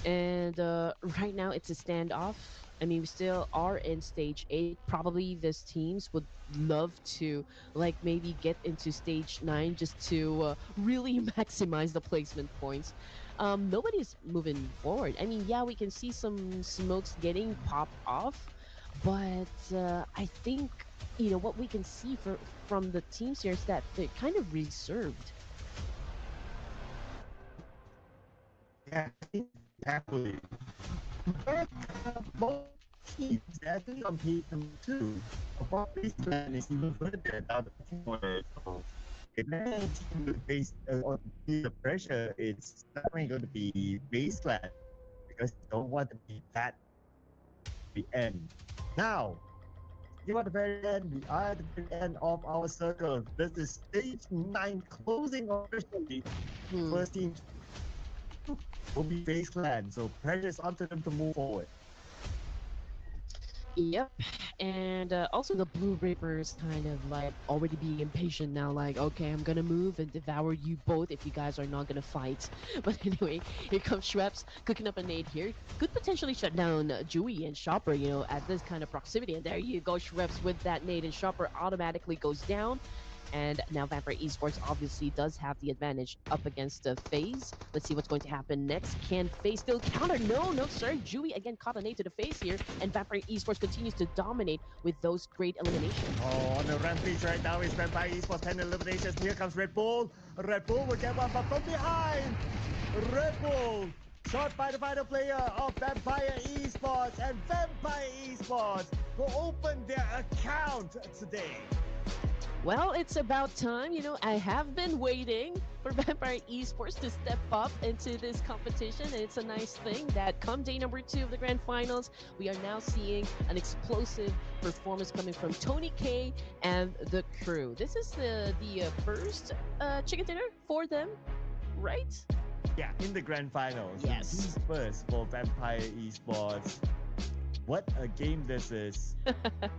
And right now, it's a standoff. I mean, we still are in stage 8. Probably these teams would love to, like, maybe get into stage 9 just to really maximize the placement points. Nobody's moving forward. I mean, yeah, we can see some smokes getting popped off, but I think what we can see from the teams here is that they're kind of reserved. Yeah, exactly. But both teams, they're actually on page number 2. Of course, FaZe Clan is even further down the pecking order. So if any team will face or feel the pressure, it's definitely going to be FaZe Clan because they don't want to be that at the end. Now, you are at the very end. We are at the very end of our circle. This is stage 9 closing officially. First team will be FaZe Clan, so pressure is onto them to move forward. Yep, and also the Blue Reapers kind of like already being impatient now, like, okay, I'm gonna move and devour you both if you guys are not gonna fight. But anyway, here comes Schweppes cooking up a nade here. Could potentially shut down Dewey and Chopper, at this kind of proximity. And there you go, Schweppes with that nade, and Chopper automatically goes down. And now Vampire Esports obviously does have the advantage up against FaZe. Let's see what's going to happen next. Can FaZe still counter? No, sir. Dewey again caught a nade to the face here, and Vampire Esports continues to dominate with those great eliminations. Oh, on the rampage right now is Vampire Esports 10 eliminations. Here comes Red Bull. Red Bull will get one, but from behind, Red Bull shot by the final player of Vampire Esports, and Vampire Esports will open their account today. Well, it's about time. I have been waiting for Vampire Esports to step up into this competition, and it's a nice thing that come day number 2 of the grand finals, we are now seeing an explosive performance coming from Tony K and the crew. This is the first chicken dinner for them, right? Yeah, in the grand finals. Yes. These first for Vampire Esports. What a game this is.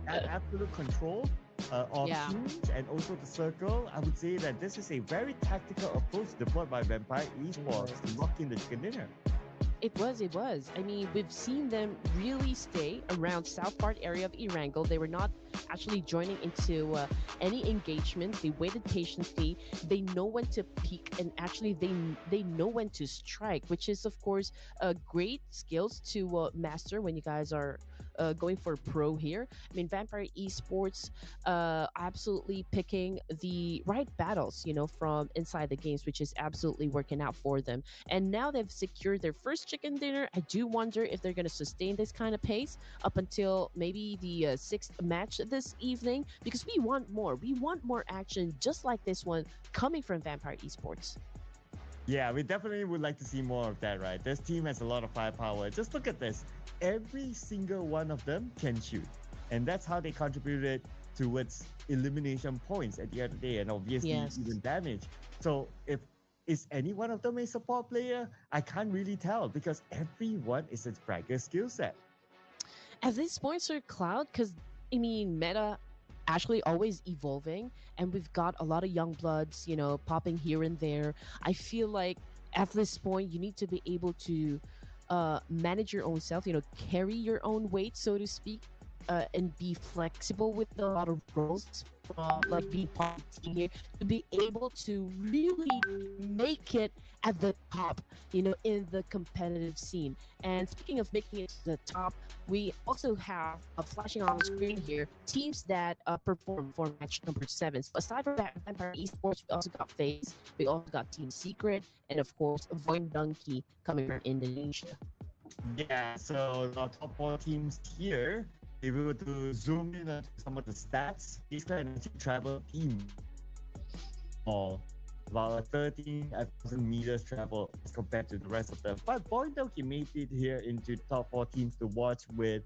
At absolute control, of Yeah. teams and also the circle, I would say that this is a very tactical approach deployed by Vampire Esports to lock in the chicken dinner. It was, it was. I mean, we've seen them really stay around south part area of Erangel. They were not actually joining into any engagement. They waited patiently. They know when to peek, and actually they know when to strike, which is of course great skills to master when you guys are going for pro here. I mean, Vampire Esports absolutely picking the right battles, you know, from inside the games, which is absolutely working out for them. And now they've secured their first chicken dinner. I do wonder if they're going to sustain this kind of pace up until maybe the sixth match this evening, because we want more. We want more action just like this one coming from Vampire Esports. Yeah, we definitely would like to see more of that, right? This team has a lot of firepower. Just look at this. Every single one of them can shoot. And that's how they contributed towards elimination points at the end of the day, and obviously Yes. even damage. So if is any one of them a support player? I can't really tell because everyone is a fragger skill set. At this point, Sir Cloud, because I mean, meta actually always evolving, and we've got a lot of young bloods, you know, popping here and there. I feel like at this point, you need to be able to manage your own self, you know, carry your own weight, so to speak, and be flexible with a lot of roles from like being part of the team here to be able to really make it at the top, you know, in the competitive scene. And speaking of making it to the top, we also have flashing on the screen here teams that perform for match number 7. So aside from that, Vampire Esports, we also got FaZe, we also got Team Secret, and of course, Void Donkey coming from Indonesia. Yeah, so our top four teams here, if we were to zoom in on some of the stats, these kind of travel team or about 13,000 meters travel as compared to the rest of them. But Boindoki made it here into top four teams to watch with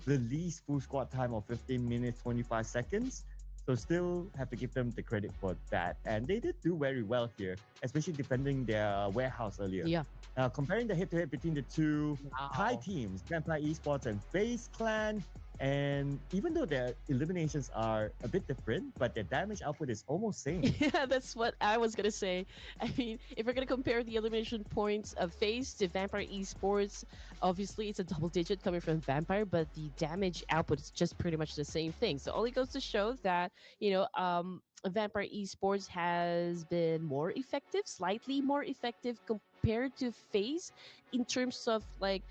the least full squad time of 15 minutes 25 seconds. So still have to give them the credit for that. And they did do very well here, especially defending their warehouse earlier. Yeah. Now comparing the head-to-head between the two Thai Wow. teams, Vampire Esports and FaZe Clan, and even though their eliminations are a bit different, but their damage output is almost same. Yeah, that's what I was gonna say. I mean, if we're gonna compare the elimination points of FaZe to Vampire Esports, obviously it's a double digit coming from Vampire, but the damage output is just pretty much the same thing. So only goes to show that, you know, Vampire Esports has been more effective, slightly more effective compared to FaZe in terms of like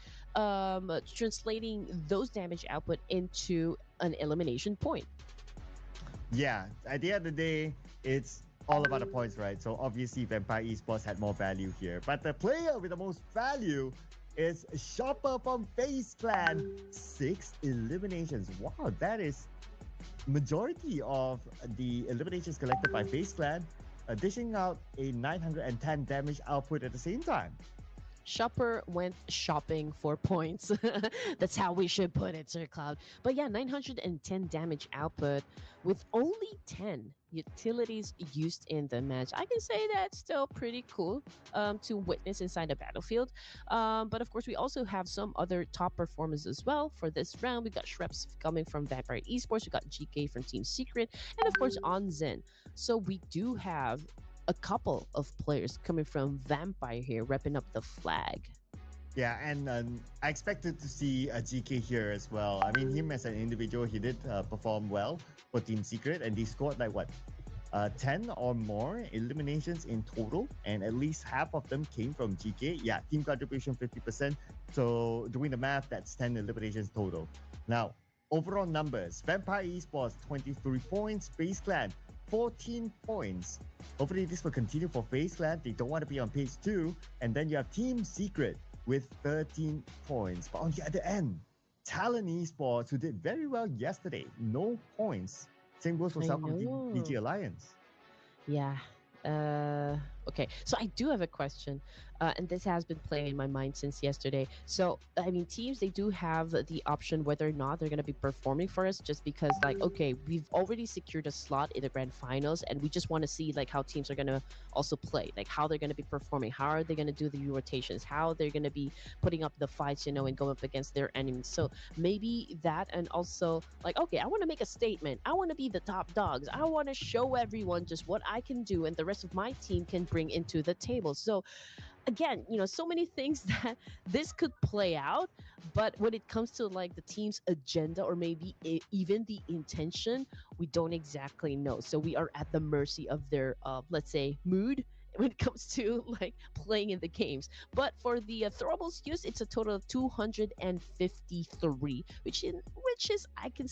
translating those damage output into an elimination point. Yeah, at the end of the day, it's all about the points, right? So obviously Vampire Esports had more value here. But the player with the most value is Shopper from FaZe Clan. 6 eliminations. Wow, that is majority of the eliminations collected by FaZe Clan, dishing out a 910 damage output at the same time. Shopper went shopping for points. That's how we should put it, Sir Cloud. But yeah, 910 damage output with only 10 utilities used in the match. I can say that's still pretty cool to witness inside the battlefield. But of course, we also have some other top performers as well for this round. We got Shreps coming from Vampire Esports, we got GK from Team Secret, and of course, Onzen. So we do have a couple of players coming from Vampire here, repping up the flag. Yeah, and I expected to see a GK here as well. I mean, him as an individual, he did perform well for Team Secret, and they scored like what, 10 or more eliminations in total, and at least half of them came from GK. Yeah, team contribution 50%. So doing the math, that's 10 eliminations total. Now, overall numbers: Vampire Esports 23 points, FaZe Clan 14 points. Hopefully this will continue for FaZe Clan. They don't want to be on page 2. And then you have Team Secret with 13 points. But on the other end, Talon Esports, who did very well yesterday, no points. Same goes for I South know. PG Alliance. Yeah. Okay, so I do have a question, and this has been playing in my mind since yesterday. So, I mean, teams they do have the option whether or not they're going to be performing for us, just because, like, okay, we've already secured a slot in the grand finals, and we just want to see like how teams are going to also play, like how they're going to be performing, how are they going to do the rotations, how they're going to be putting up the fights, and going up against their enemies. So maybe that, and also like, okay, I want to make a statement. I want to be the top dogs. I want to show everyone just what I can do, and the rest of my team can bring into the table. So again, so many things that this could play out, but when it comes to like the team's agenda, or maybe even the intention, we don't exactly know. So we are at the mercy of their let's say mood when it comes to like playing in the games. But for the throwables used, it's a total of 253, which is I can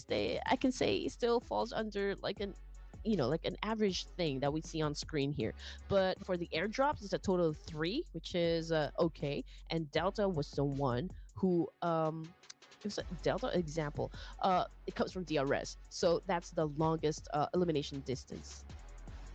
say still falls under like an like an average thing that we see on screen here. But for the airdrops, it's a total of 3, which is okay. And Delta was the one who it was a Delta example. It comes from DRS, so that's the longest elimination distance.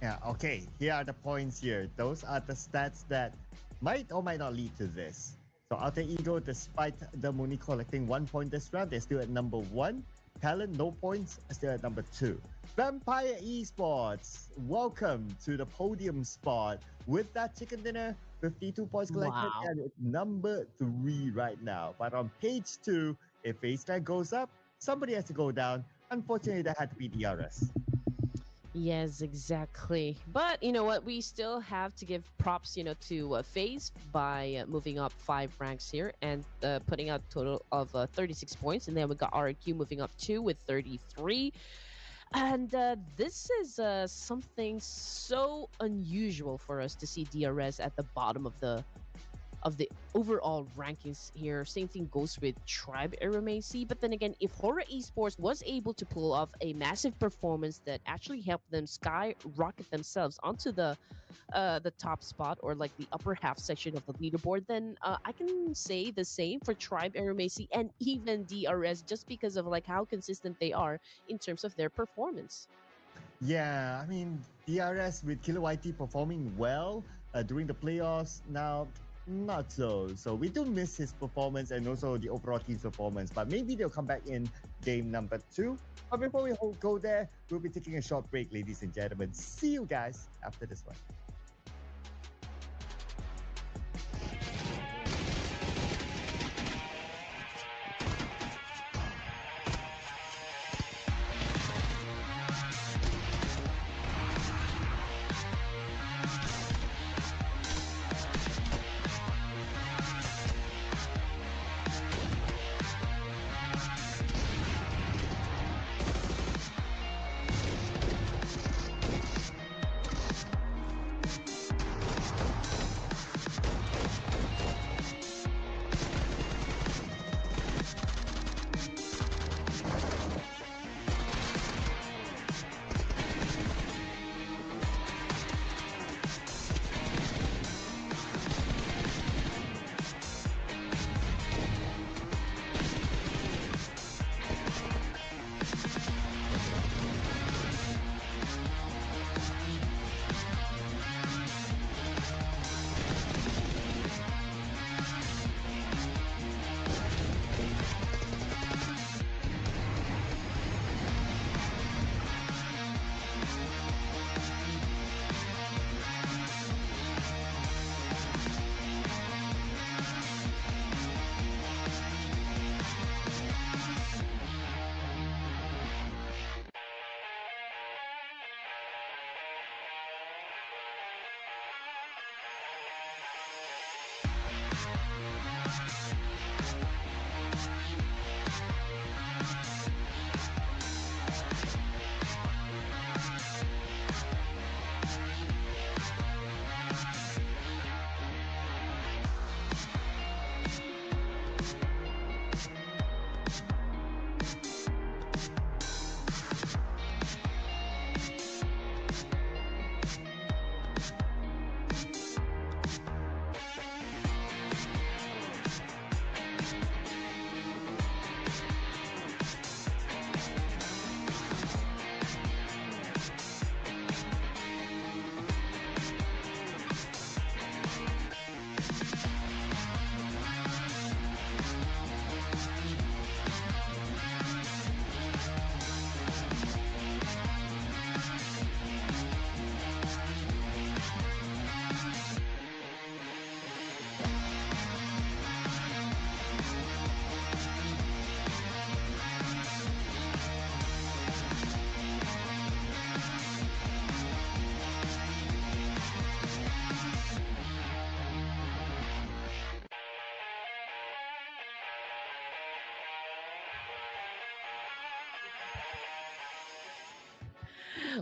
Yeah, okay. Here are the points here. Those are the stats that might or might not lead to this. So Alter Ego, despite the Muni collecting 1 point this round, they're still at number 1. Talent, no points, still at number 2. Vampire Esports, welcome to the podium spot. With that chicken dinner, 52 points collected, Wow. and it's number 3 right now. But on page 2, if FaceTime goes up, somebody has to go down. Unfortunately, that had to be DRS. Yes, exactly. But you know what? We still have to give props, to FaZe by moving up 5 ranks here and putting out a total of 36 points. And then we got RQ moving up 2 with 33. And this is something so unusual for us to see DRS at the bottom of the overall rankings here. Same thing goes with Tribe Aeromacy. But then again, if Horror Esports was able to pull off a massive performance that actually helped them skyrocket themselves onto the top spot, or like the upper half section of the leaderboard, then I can say the same for Tribe Aeromacy and even DRS, just because of like how consistent they are in terms of their performance. Yeah, I mean, DRS with Killer YT performing well during the playoffs. Now, not so. So we do miss his performance and also the overall team's performance, but maybe they'll come back in game number 2. But before we go there, we'll be taking a short break, ladies and gentlemen. See you guys after this one.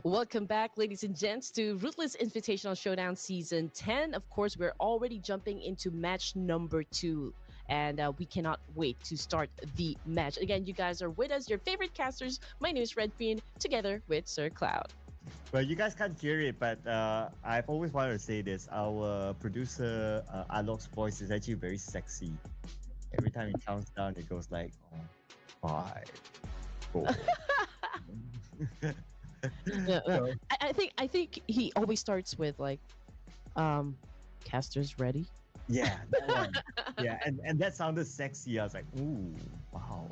Welcome back, ladies and gents, to Ruthless Invitational Showdown Season 10. Of course, we're already jumping into match number 2, and we cannot wait to start the match. Again, you guys are with us, your favorite casters. My name is Red Queen, together with Sir Cloud. Well, you guys can't hear it, but I've always wanted to say this. Our producer, Alok's voice is actually very sexy. Every time he counts down, it goes like, oh, 5, 4. Yeah, So, I think he always starts with like, casters ready. yeah, that one. Yeah, and that sounded sexy. I was like, ooh, wow.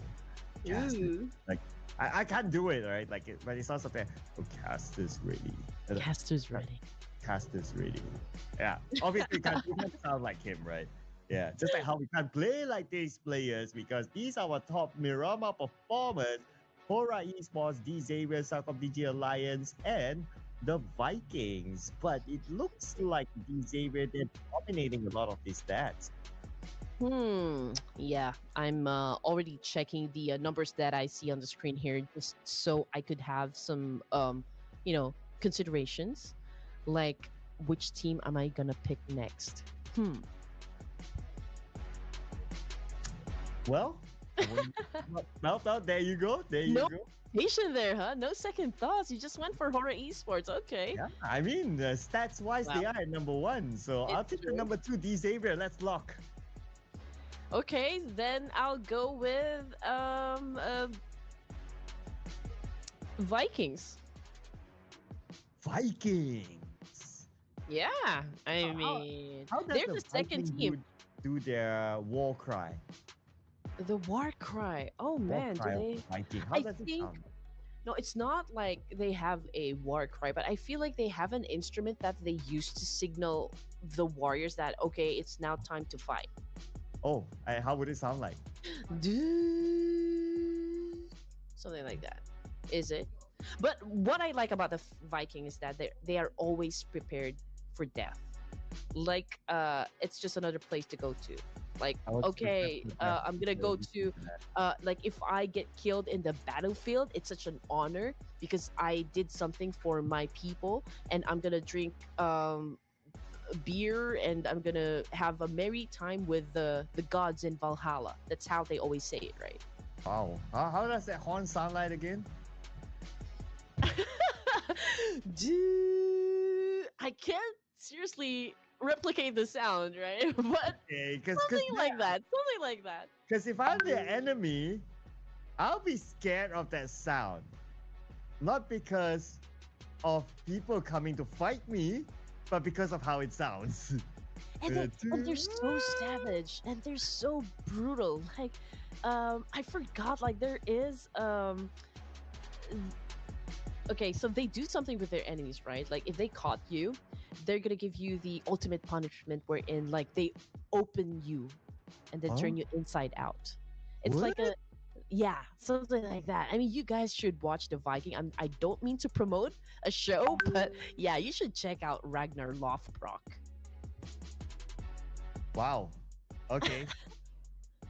Cast is, Ooh. like, I can't do it, right? Like, when it sounds something, oh, cast is ready. Casters ready. Cast is ready. Yeah, obviously, we can't sound like him, right? Yeah, just like how we can't play like these players because these are our top Miramar performers. Hora Esports, D Xavier, Southcom DG Alliance, and the Vikings. But it looks like D Xavier, they're dominating a lot of these stats. Yeah, I'm already checking the numbers that I see on the screen here, just so I could have some, considerations, like which team am I gonna pick next? Well, well, there you go. There you No go. patient there, huh? No second thoughts. You just went for Horror Esports. Okay. Yeah, I mean, stats-wise, they are at number 1. So I'll It's take the true. number 2, D Xavier. Let's lock. Okay, then I'll go with Vikings. Vikings. Yeah, I How- mean, How does they're the the second Vikings team. do their war cry? The War Cry. Oh War man, do cry of they? the Viking. How I does it think sound? no, it's not like they have a war cry, but I feel like they have an instrument that they use to signal the warriors that okay, it's now time to fight. Oh, how would it sound like? Something like that. Is it? But what I like about the Viking is that they are always prepared for death. Like it's just another place to go to. Like I was okay, prepared for death I'm gonna before go we to do that. like if I get killed in the battlefield, it's such an honor because I did something for my people, and I'm gonna drink beer and I'm gonna have a merry time with the gods in Valhalla. That's how they always say it, right? Wow. How does that horn sound like again? Dude, I can't seriously replicate the sound, right? But Okay, something like that. Something like that. if I'm the enemy, I'll be scared of that sound. Not because of people coming to fight me, but because of how it sounds. And they're so savage and they're so brutal. Like, I forgot. Like, there is okay, so they do something with their enemies, right? Like, if they caught you, they're gonna give you the ultimate punishment, wherein like they open you and then Huh? turn you inside out. It's like What? a yeah, something like that. I mean, you guys should watch The Viking. I don't mean to promote a show, but yeah, you should check out Ragnar Lothbrok. Wow. Okay.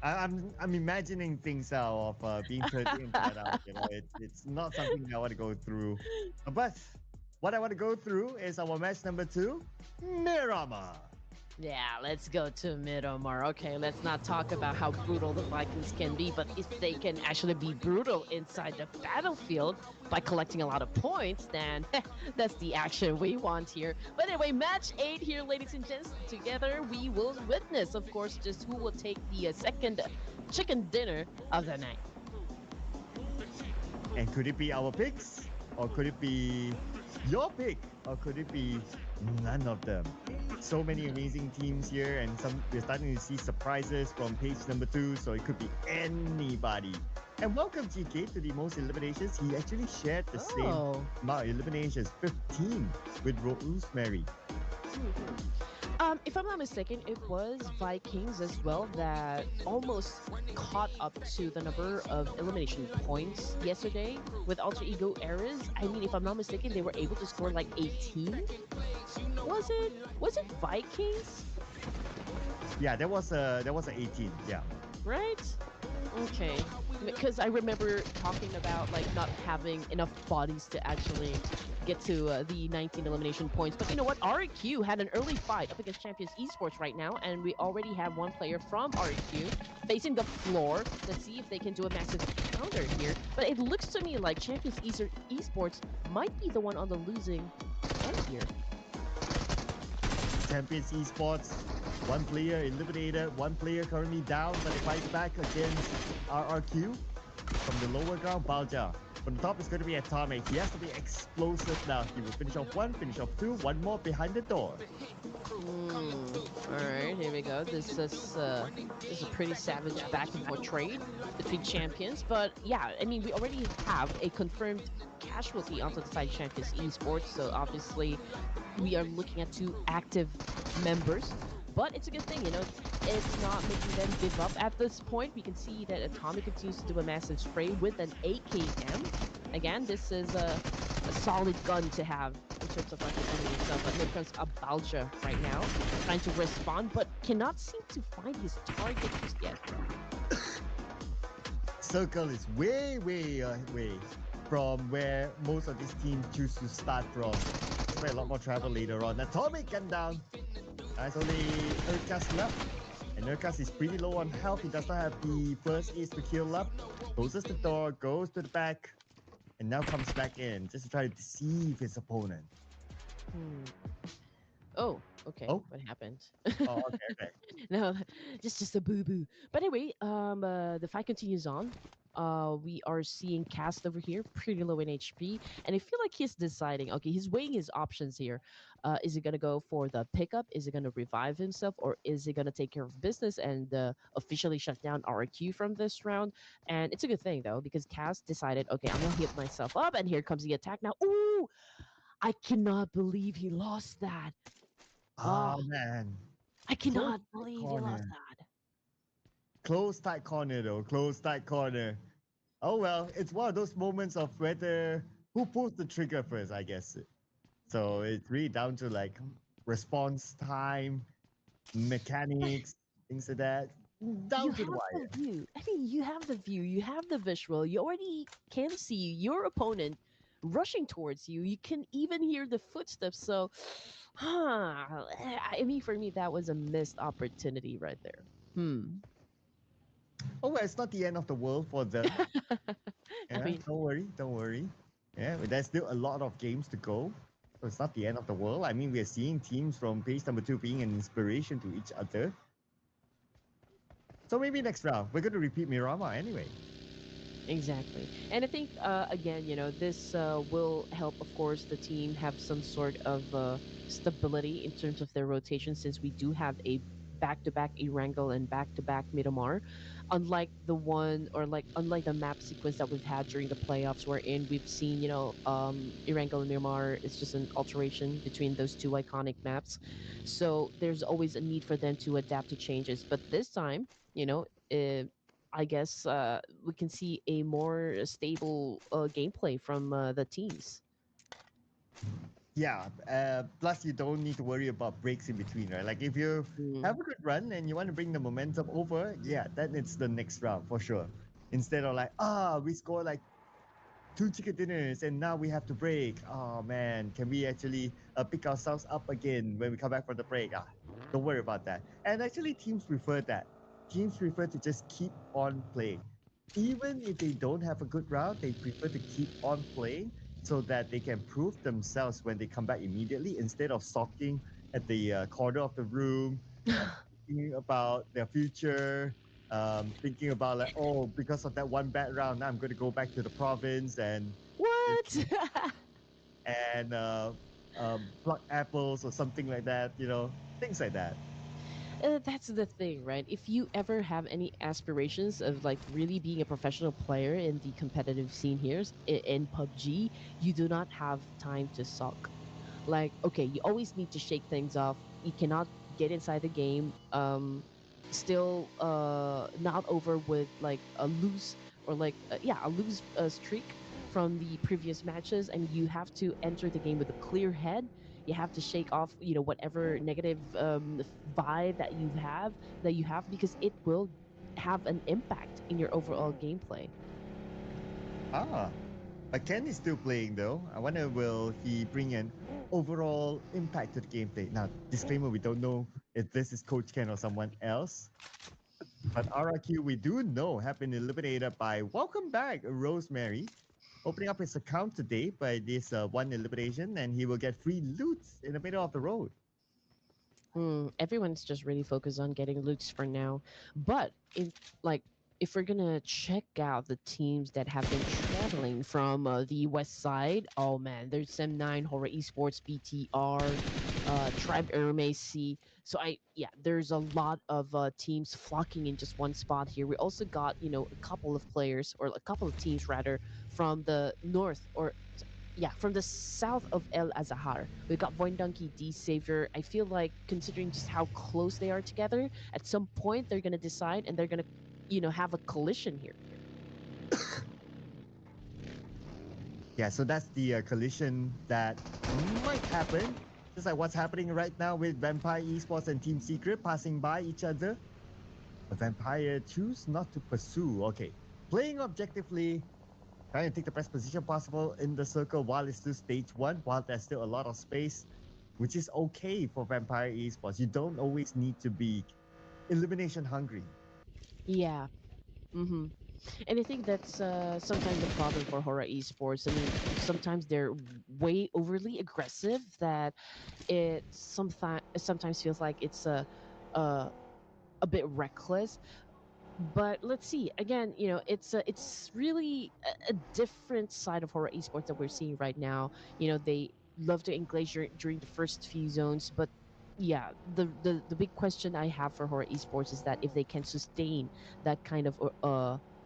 I'm imagining things now of being turned inside out. You know, it's not something I want to go through. But what I want to go through is our match number 2, Miramar. Yeah, let's go to Miramar. Okay, let's not talk about how brutal the Vikings can be, but if they can actually be brutal inside the battlefield by collecting a lot of points, then that's the action we want here. But anyway, match 8 here, ladies and gents. Together we will witness, of course, just who will take the second chicken dinner of the night. And could it be our picks? Or could it be your pick? Or could it be none of them? So many amazing teams here, and we're starting to see surprises from page number 2, so it could be anybody. And welcome GK to the most eliminations. He actually shared the same amount of eliminations, 15 with Rosemary. If I'm not mistaken, it was Vikings as well that almost caught up to the number of elimination points yesterday with Alter Ego Eras. I mean, if I'm not mistaken, they were able to score like 18. Was it Vikings? Yeah, there was a 18. Yeah. Right? Okay. Because I remember talking about like not having enough bodies to actually get to the 19 elimination points. But you know what? RQ had an early fight up against Champions Esports right now, and we already have one player from RQ facing the floor. Let's see if they can do a massive counter here. But it looks to me like Champions Esports might be the one on the losing end here. Champions Esports, one player eliminated, one player currently down, but it fights back against RRQ from the lower ground, Pagii. From the top, it's going to be Atomic. He has to be explosive now. He will finish off one, finish off two, one more behind the door. All right, here we go. This is a pretty savage back and forth trade between champions. But yeah, I mean, we already have a confirmed casualty onto the side of Champions Esports. So obviously, we are looking at two active members. But it's a good thing, you know. It's not making them give up at this point. We can see that Atomic continues to do a massive spray with an AKM. Again, this is a solid gun to have in terms of like defending yourself. But here comes Abalja right now, trying to respond, but cannot seem to find his target just yet. Circle is way, way from where most of these teams choose to start from. Expect a lot more travel later on. Atomic gun down. There's only Urkas left. And Urkas is pretty low on health. He does not have the first ace to kill up. Closes the door, goes to the back, and now comes back in just to try to deceive his opponent. Hmm. Oh, okay. Oh. What happened? Oh, okay. No, just a boo boo. But anyway, the fight continues on. We are seeing Cast over here, pretty low in HP, and I feel like he's deciding. Okay, he's weighing his options here. Is he gonna go for the pickup? Is he gonna revive himself, or is he gonna take care of business and officially shut down RQ from this round? And it's a good thing though, because Cast decided, okay, I'm gonna heal myself up, and here comes the attack now. Ooh, I cannot believe he lost that. Ah, Oh, man. I Close cannot tight believe he lost corner. that. Close tight corner, though. Close tight corner. Oh, well, it's one of those moments of whether who pulls the trigger first, I guess. So it's really down to like response time, mechanics, things like that. You Down to the have the wire. view. I mean, you have the view, you have the visual. You already can see your opponent rushing towards you. You can even hear the footsteps. So, I mean, for me, that was a missed opportunity right there. Hmm. Oh, well, it's not the end of the world for them. I Yeah, mean, don't worry, don't worry. Yeah, but there's still a lot of games to go. So it's not the end of the world. I mean, we're seeing teams from page number two being an inspiration to each other. So maybe next round, we're going to repeat Mirama anyway. exactly. And I think, again, you know, this will help, of course, the team have some sort of stability in terms of their rotation since we do have a back-to-back Erangel and back-to-back Miramar. Unlike the one, or like, unlike the map sequence that we've had during the playoffs, wherein we've seen, you know, Erangel and Miramar, it's just an alteration between those two iconic maps. So there's always a need for them to adapt to changes. But this time, you know, I guess we can see a more stable gameplay from the teams. Yeah, plus you don't need to worry about breaks in between, right? Like if you Mm. have a good run and you want to bring the momentum over, yeah, then it's the next round for sure. Instead of like, we score like two chicken dinners and now we have to break. Oh man, can we actually pick ourselves up again when we come back from the break? Don't worry about that. And actually, teams prefer that. Teams prefer to just keep on playing. Even if they don't have a good round, they prefer to keep on playing so that they can prove themselves when they come back immediately instead of sulking at the corner of the room, thinking about their future, thinking about like, oh, because of that one bad round, now I'm going to go back to the province and What? and pluck apples or something like that. Things like that. That's the thing, right? If you ever have any aspirations of like really being a professional player in the competitive scene here in PUBG, you do not have time to sulk. Like, okay, you always need to shake things off. You cannot get inside the game, still not over with like a loose, or like yeah, a loose streak from the previous matches, and you have to enter the game with a clear head. You have to shake off, whatever negative vibe that you have, because it will have an impact in your overall gameplay. Ah, but Ken is still playing though. I wonder will he bring an overall impact to the gameplay? Now, disclaimer: we don't know if this is Coach Ken or someone else. But RRQ, we do know, have been eliminated by welcome back Rosemary, opening up his account today by this one elimination, and he will get free loot in the middle of the road. Everyone's just really focused on getting loots for now. But like if we're gonna check out the teams that have been traveling from the west side, oh man, there's Sem9, Horror Esports, BTR, Tribe RMAC. So there's a lot of teams flocking in just one spot here. We also got a couple of players or a couple of teams rather from the north or from the south of El Azahar. We've got Void Donkey, D Savior. I feel like considering just how close they are together, at some point they're gonna decide and they're gonna, have a collision here. Yeah, so that's the collision that might happen. Just like what's happening right now with Vampire Esports and Team Secret passing by each other. The Vampire choose not to pursue. Okay, playing objectively, trying to take the best position possible in the circle while it's still stage 1, while there's still a lot of space, which is okay for Vampire Esports. You don't always need to be elimination hungry. Yeah. Mm-hmm. And I think that's sometimes a problem for horror esports. I mean, sometimes they're way overly aggressive that it sometimes feels like it's a, a bit reckless. But let's see again, it's really a different side of horror esports that we're seeing right now. They love to engage during the first few zones, but yeah, the big question I have for horror esports is that if they can sustain that kind of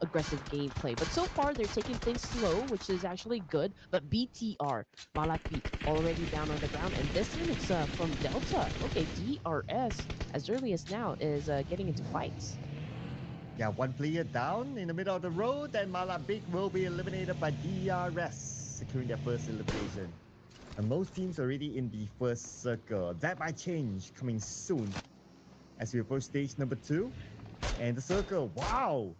aggressive gameplay. But so far they're taking things slow, which is actually good. But BTR Malapi already down on the ground, and this time it's from Delta. Okay, DRS as early as now is getting into fights. Yeah, one player down in the middle of the road, and Malabik will be eliminated by DRS, securing their first elimination. And most teams already in the first circle. That might change coming soon as we approach stage number 2. And the circle, wow!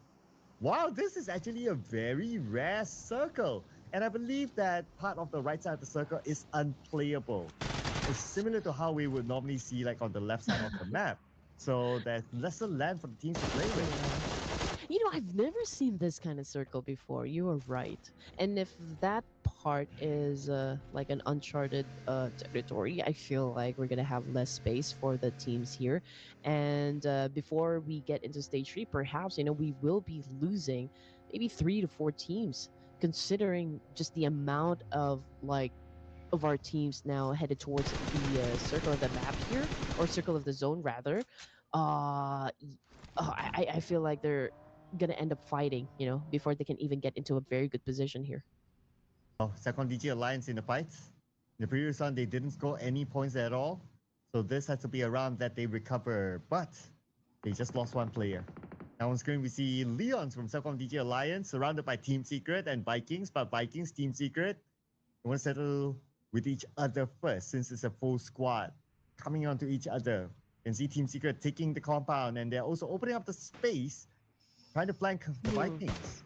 Wow, this is actually a very rare circle. And I believe that part of the right side of the circle is unplayable. It's similar to how we would normally see like on the left side of the map. So there's lesser land for the teams to play with. I've never seen this kind of circle before. You are right. And if that part is like an uncharted territory, I feel like we're gonna have less space for the teams here. And before we get into stage 3, perhaps we will be losing maybe 3 to 4 teams, considering just the amount of of our teams now headed towards the circle of the map here, or circle of the zone rather. I feel like they're gonna end up fighting, before they can even get into a very good position here. Oh, Second DG Alliance in the fight. In the previous round, they didn't score any points at all. So this has to be a round that they recover. But they just lost one player. Now on screen, we see Leons from Second DG Alliance surrounded by Team Secret and Vikings. But Vikings, Team Secret, they want to settle with each other first since it's a full squad coming onto each other. You can see Team Secret taking the compound, and they're also opening up the space, trying to flank the Vikings.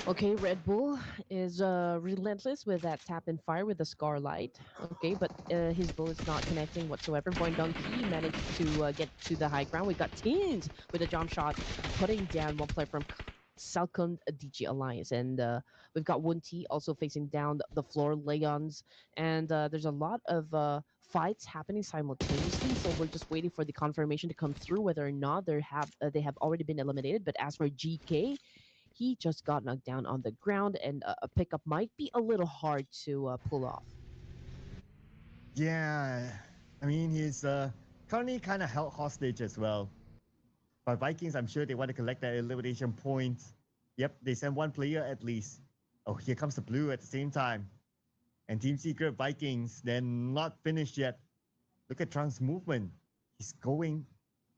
Okay, Red Bull is relentless with that tap and fire with the Scar Light. Okay, but his bullet's not connecting whatsoever. Void Donkey managed to get to the high ground. We got Teens with a jump shot, putting down one player from Salcon DG Alliance. And we've got Wunti also facing down the floor, Leons. And there's a lot of fights happening simultaneously. So we're just waiting for the confirmation to come through whether or not they have already been eliminated. But as for GK, he just got knocked down on the ground, and a pickup might be a little hard to pull off. Yeah, I mean, he's currently kind of held hostage as well. But Vikings, I'm sure they want to collect that elimination point. Yep, they send one player at least. Oh, here comes the blue at the same time. And Team Secret Vikings, they're not finished yet. Look at Trunk's movement. He's going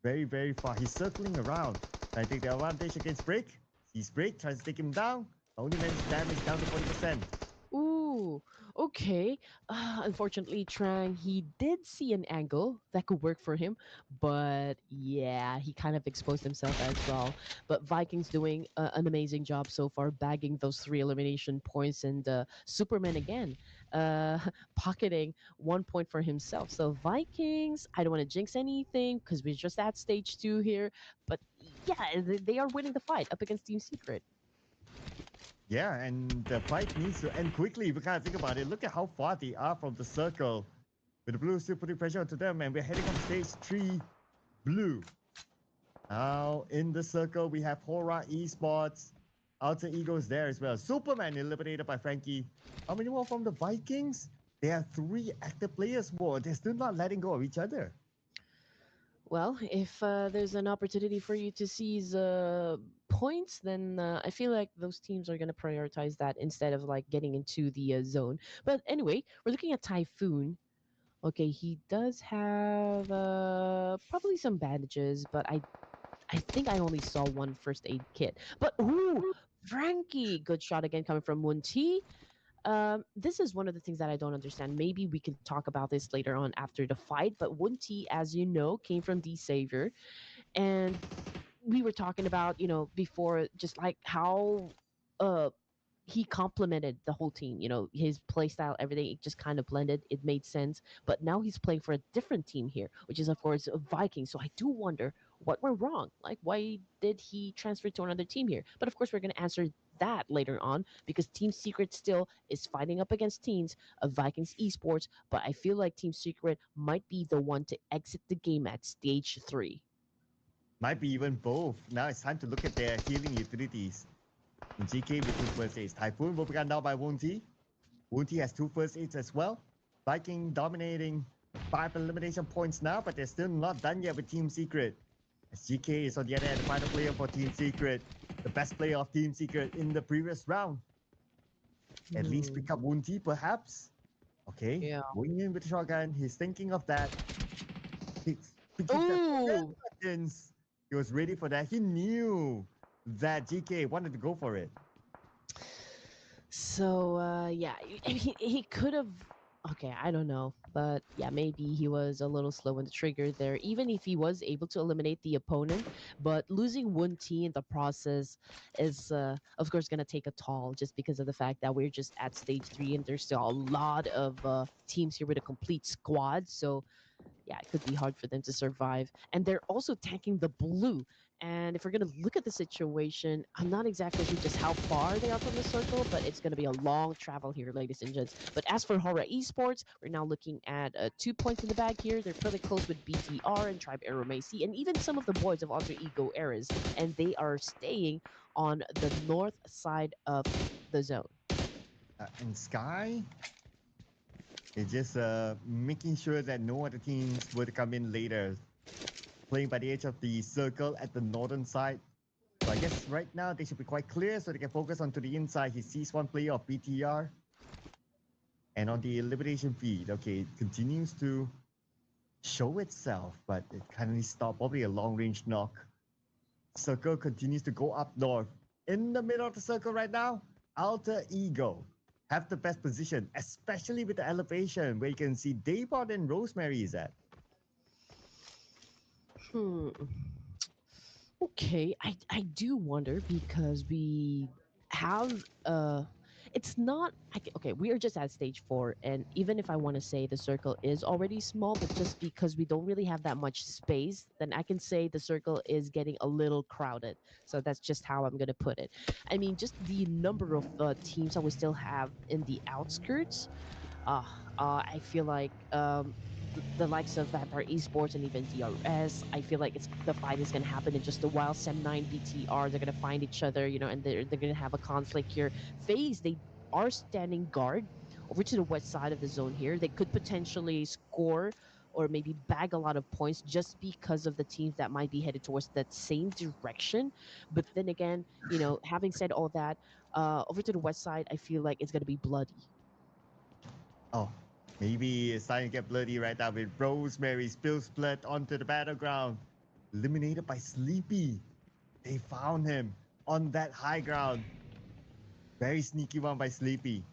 very, very far. He's circling around. Trying to take the advantage against Break. Sees Break, tries to take him down. Only managed damage down to 40%. Ooh, Oh, okay. Unfortunately, Trang, he did see an angle that could work for him, but yeah, he kind of exposed himself as well. But Vikings doing an amazing job so far, bagging those 3 elimination points, and Superman again, uh, pocketing 1 point for himself. So Vikings, I don't want to jinx anything because we're just at stage 2 here, but yeah, they are winning the fight up against Team Secret. Yeah, and the fight needs to end quickly. We gotta think about it. Look at how far they are from the circle. With the blue still putting pressure onto them, and we're heading on stage 3. Blue. Now in the circle, we have Hora Esports. Alter Ego's there as well. Superman eliminated by Frankie. How many more from the Vikings? There are 3 active players more. They're still not letting go of each other. Well, if there's an opportunity for you to seize points, then I feel like those teams are going to prioritize that instead of like getting into the zone. But anyway, we're looking at Typhoon. Okay, he does have probably some bandages, but I think I only saw one first aid kit. But ooh, Frankie, good shot again coming from Munti. This is one of the things that I don't understand. Maybe we can talk about this later on after the fight. But Wunti, as you know, came from D Savior, and we were talking about before just like how uh he complemented the whole team. His play style, everything, it just kind of blended. It made sense. But now he's playing for a different team here, which is of course a Viking. So I do wonder what went wrong. Like, why did he transfer to another team here? But of course, we're going to answer that later on because Team Secret still is fighting up against teams of Vikings Esports. But I feel like Team Secret might be the one to exit the game at stage 3. Might be even both. Now it's time to look at their healing utilities. In GK with 2 first aids. Typhoon will be gunned down by Wunti. Wunti has 2 first aids as well. Viking dominating 5 elimination points now, but they're still not done yet with Team Secret. As GK is on the other end, the final player for Team Secret. The best player of Team Secret in the previous round. At least pick up Wunti, perhaps. Okay, Yeah. going in with the shotgun. He's thinking of that. He's picking that Ooh. seconds. He was ready for that. He knew that GK wanted to go for it. So yeah, he could have. Okay, I don't know, but yeah, maybe he was a little slow on the trigger there. Even if he was able to eliminate the opponent, but losing one T in the process is, of course, gonna take a toll just because of the fact that we're just at stage 3 and there's still a lot of teams here with a complete squad. So yeah, it could be hard for them to survive. And they're also tanking the blue. And if we're going to look at the situation, I'm not exactly sure just how far they are from the circle, but it's going to be a long travel here, ladies and gents. But as for Hora Esports, we're now looking at 2 points in the bag here. They're pretty close with BTR and Tribe Aero Macy, and even some of the boys of Alter Ego Eras. And they are staying on the north side of the zone. And Sky is just making sure that no other teams would come in later. Playing by the edge of the circle at the northern side. So I guess right now they should be quite clear so they can focus onto the inside. He sees one player of BTR. And on the elimination feed, okay, it continues to show itself, but it kindly stopped. Probably a long range knock. Circle continues to go up north. In the middle of the circle right now, Alter Ego have the best position, especially with the elevation where you can see Daybot and Rosemary is at. Hmm. Okay, I do wonder because we have it's not okay, we are just at stage 4, and even if I want to say the circle is already small, but just because we don't really have that much space, then I can say the circle is getting a little crowded. So that's just how I'm gonna put it. I mean, just the number of teams that we still have in the outskirts. I feel like the likes of Vampire Esports and even DRS, I feel like the fight is gonna happen in just a while. Sem9 BTR, they're gonna find each other, and they're gonna have a conflict here. FaZe, they are standing guard over to the west side of the zone here. They could potentially score or maybe bag a lot of points just because of the teams that might be headed towards that same direction. But then again, having said all that, over to the west side, I feel like it's gonna be bloody. Oh, maybe it's starting to get bloody right now with Rosemary spills blood onto the battleground. Eliminated by Sleepy. They found him on that high ground. Very sneaky one by Sleepy.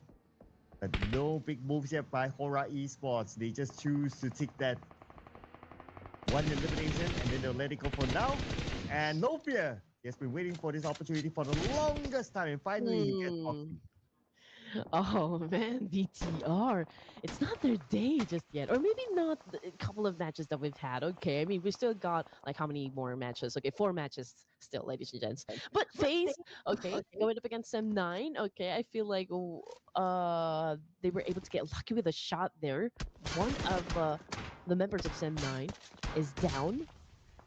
But no big moves yet by Hora Esports. They just choose to take that one elimination and then they'll let it go for now. And no fear. He has been waiting for this opportunity for the longest time and finally he gets off. Hmm. Oh man, BTR. It's not their day just yet. Or maybe not a couple of matches that we've had. Okay. I mean, we still got like how many more matches? Okay, 4 matches still, ladies and gents. But FaZe, okay, going up against M9. Okay, I feel like they were able to get lucky with a shot there. One of the members of Sem9 is down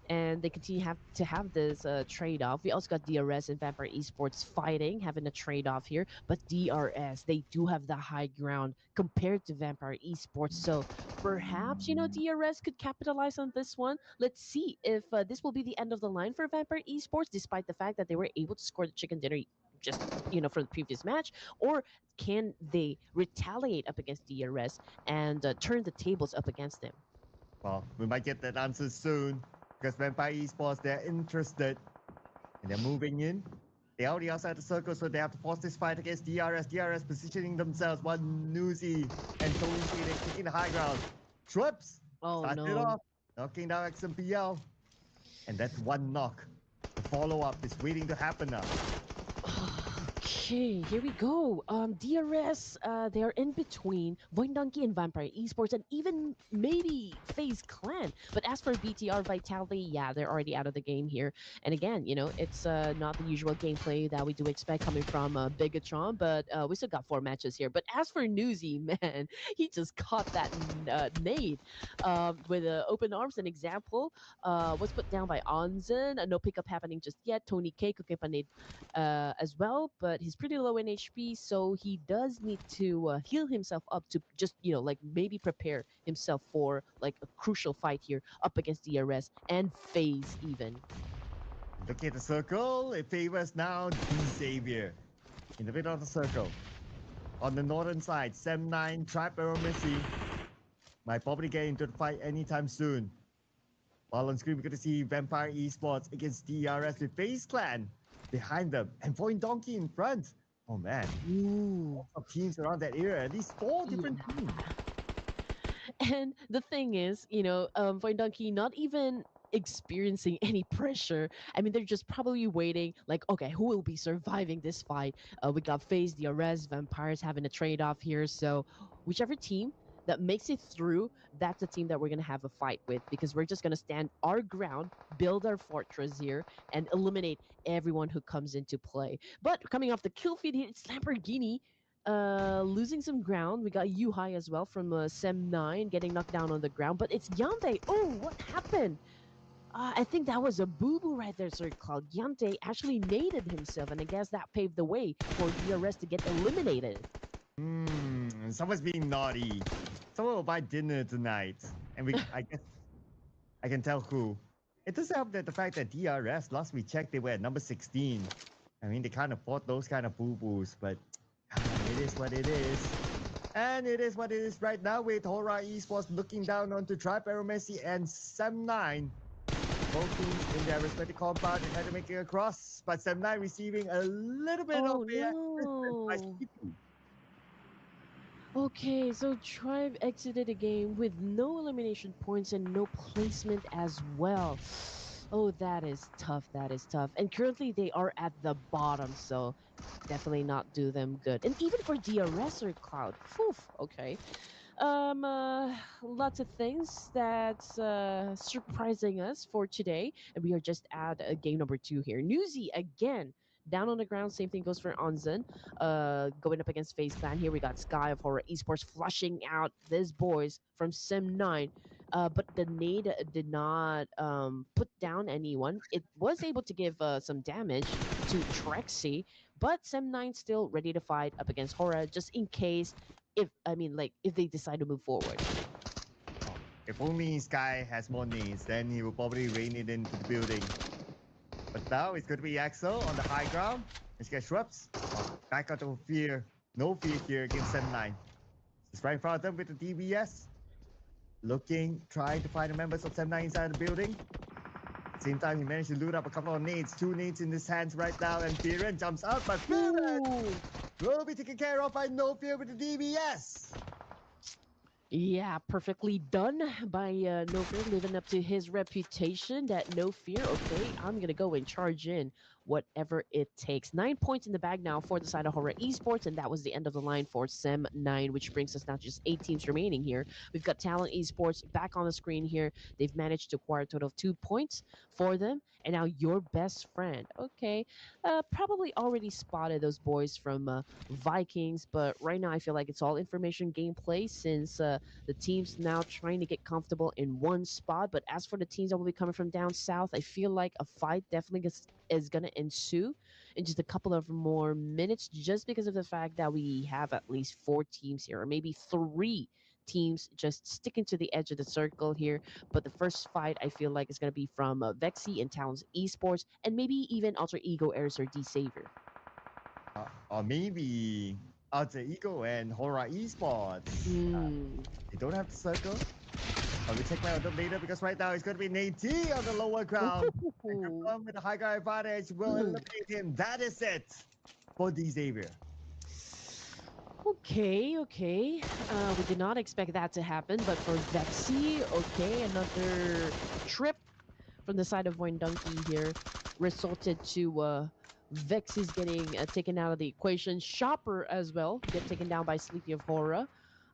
and they continue to have this trade-off. We also got DRS and Vampire Esports fighting, having a trade-off here. But DRS, they do have the high ground compared to Vampire Esports. So perhaps, DRS could capitalize on this one. Let's see if this will be the end of the line for Vampire Esports, despite the fact that they were able to score the chicken dinner just, for the previous match. Or can they retaliate up against DRS and turn the tables up against them? Well, we might get that answer soon because Vampire Esports, they're interested and they're moving in. They're already outside the circle, so they have to force this fight against DRS. DRS positioning themselves. One Nuzi and Tony they're taking the high ground. Schweppes starts it off, knocking down XMPL. And that's one knock. The follow-up is waiting to happen now. Okay, here we go. DRS, they're in between Void Donkey and Vampire Esports, and even maybe FaZe Clan. But as for BTR Vitality, yeah, they're already out of the game here. And again, it's not the usual gameplay that we do expect coming from Bigatron, but we still got 4 matches here. But as for Newsy, man, he just caught that nade with open arms. An example was put down by Onzen. No pickup happening just yet. Tony K could keep a nade as well, but he's pretty low in HP, so he does need to heal himself up to just like maybe prepare himself for like a crucial fight here up against DRS and FaZe even. Looking at the circle, it favors now D Xavier in the middle of the circle. On the northern side, Sem9, Tribe Messi might probably get into the fight anytime soon. While on screen, we're going to see Vampire Esports against DRS with FaZe Clan behind them and Void Donkey in front. Oh man, lots of teams around that area, at least 4 different teams. And the thing is, Void Donkey not even experiencing any pressure. I mean, they're just probably waiting, like, okay, who will be surviving this fight? We got FaZe, DRS, Vampires having a trade-off here. So whichever team that makes it through, that's the team that we're going to have a fight with, because we're just going to stand our ground, build our fortress here, and eliminate everyone who comes into play. But coming off the kill feed here, it's Lamborghini losing some ground. We got Yuhai as well from Sem9 getting knocked down on the ground, but it's Yante. Oh, what happened? I think that was a boo-boo right there, Sir Cloud. Yante actually naded himself, and I guess that paved the way for DRS to get eliminated. Someone's being naughty. Someone will buy dinner tonight. And I guess I can tell who. It does help that the fact that DRS, last we checked, they were at number 16. I mean, they can't afford those kind of boo-boos, but it is what it is. And it is what it is right now with Hora Esports looking down onto Tribe Messi and Sem9. Both teams in their respective compound and had to make it across, but Sem9 receiving a little bit of by Sleepy. Okay, so Tribe exited the game with no elimination points and no placement as well. Oh, that is tough. That is tough. And currently they are at the bottom, so definitely not do them good. And even for DRS or Cloud, okay. Lots of things that's surprising us for today, and we are just at game number 2 here. Newsy again down on the ground. Same thing goes for Onzen. Going up against FaZe Clan here, we got Sky of Horror Esports flushing out these boys from Sim9. But the nade did not put down anyone. It was able to give some damage to Trexie, but Sim9 still ready to fight up against Horror just in case if they decide to move forward. If only Sky has more needs, then he will probably rain it into the building. But now it's going to be Axel on the high ground. Let's get Schweppes. Back out of fear. No fear here against Sem9. He's right in front of them with the DBS. Looking, trying to find the members of Sem9 inside the building. Same time, he managed to loot up a couple of nades, 2 nades in his hands right now, and Fearon jumps out, but Fearon Ooh. will be taken care of by No Fear with the DBS. Yeah, perfectly done by No Fear, living up to his reputation that No Fear, okay, I'm going to go and charge in whatever it takes. 9 points in the bag now for the side of Horror Esports, and that was the end of the line for Sem 9, which brings us now just 8 teams remaining here. We've got Talent Esports back on the screen here. They've managed to acquire a total of 2 points for them, and now your best friend, okay, probably already spotted those boys from Vikings, but right now I feel like it's all information gameplay since the teams now trying to get comfortable in one spot. But as for the teams that will be coming from down south, I feel like a fight definitely is going to ensue in just a couple of more minutes, just because of the fact that we have at least 4 teams here, or maybe 3 teams just sticking to the edge of the circle here. But the first fight, I feel like, is going to be from Vexi and Talons Esports, and maybe even Alter Ego Eris or D Savior. Or maybe Alter Ego and Horror Esports. Hmm. They don't have the circle. But we check that out later because right now it's going to be Nate T on the lower ground. And confirm with the high ground advantage will eliminate him. That is it for D Xavier. Okay, okay. We did not expect that to happen, but for Vexi, okay, another trip from the side of Donkey here resulted to Vexi's getting taken out of the equation. Shopper as well get taken down by Sleepy of Horror.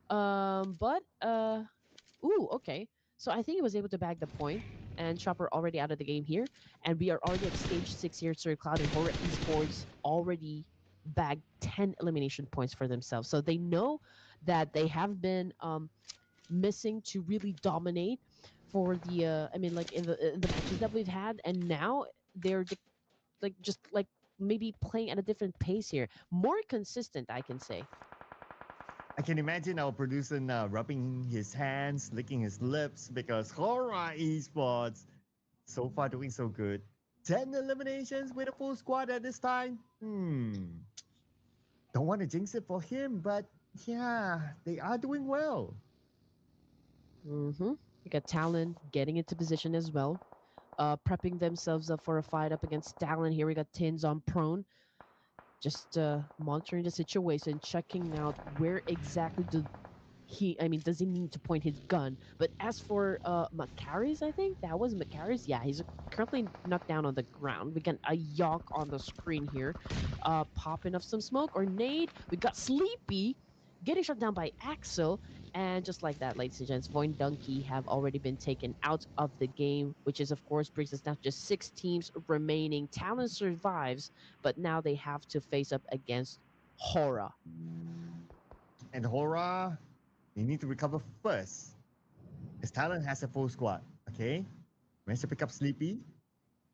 But ooh, okay. So I think he was able to bag the point, and Chopper already out of the game here, and we are already at stage 6 here. Sir Cloud and Horror Esports already bagged 10 elimination points for themselves, so they know that they have been missing to really dominate for the I mean, like in the matches that we've had, and now they're like just like maybe playing at a different pace here, more consistent, I can say. I can imagine our producer now rubbing his hands, licking his lips because Horror Esports so far doing so good. 10 eliminations with a full squad at this time. Don't want to jinx it for him, but yeah, they are doing well. Mm-hmm. You got Talon getting into position as well, prepping themselves up for a fight up against Talon. Here we got Tins on prone, just monitoring the situation, checking out where exactly does he need to point his gun? But as for Macarius, I think that was Macarius. Yeah, he's currently knocked down on the ground. We got a Yawk on the screen here, popping up some smoke or nade. We got Sleepy getting shot down by Axel. And just like that, ladies and gents, Void Donkey have already been taken out of the game, which is, of course, brings us down to just 6 teams remaining. Talon survives, but now they have to face up against Horror. And Horror, they need to recover first. His talent has a full squad, okay? Managed to pick up Sleepy.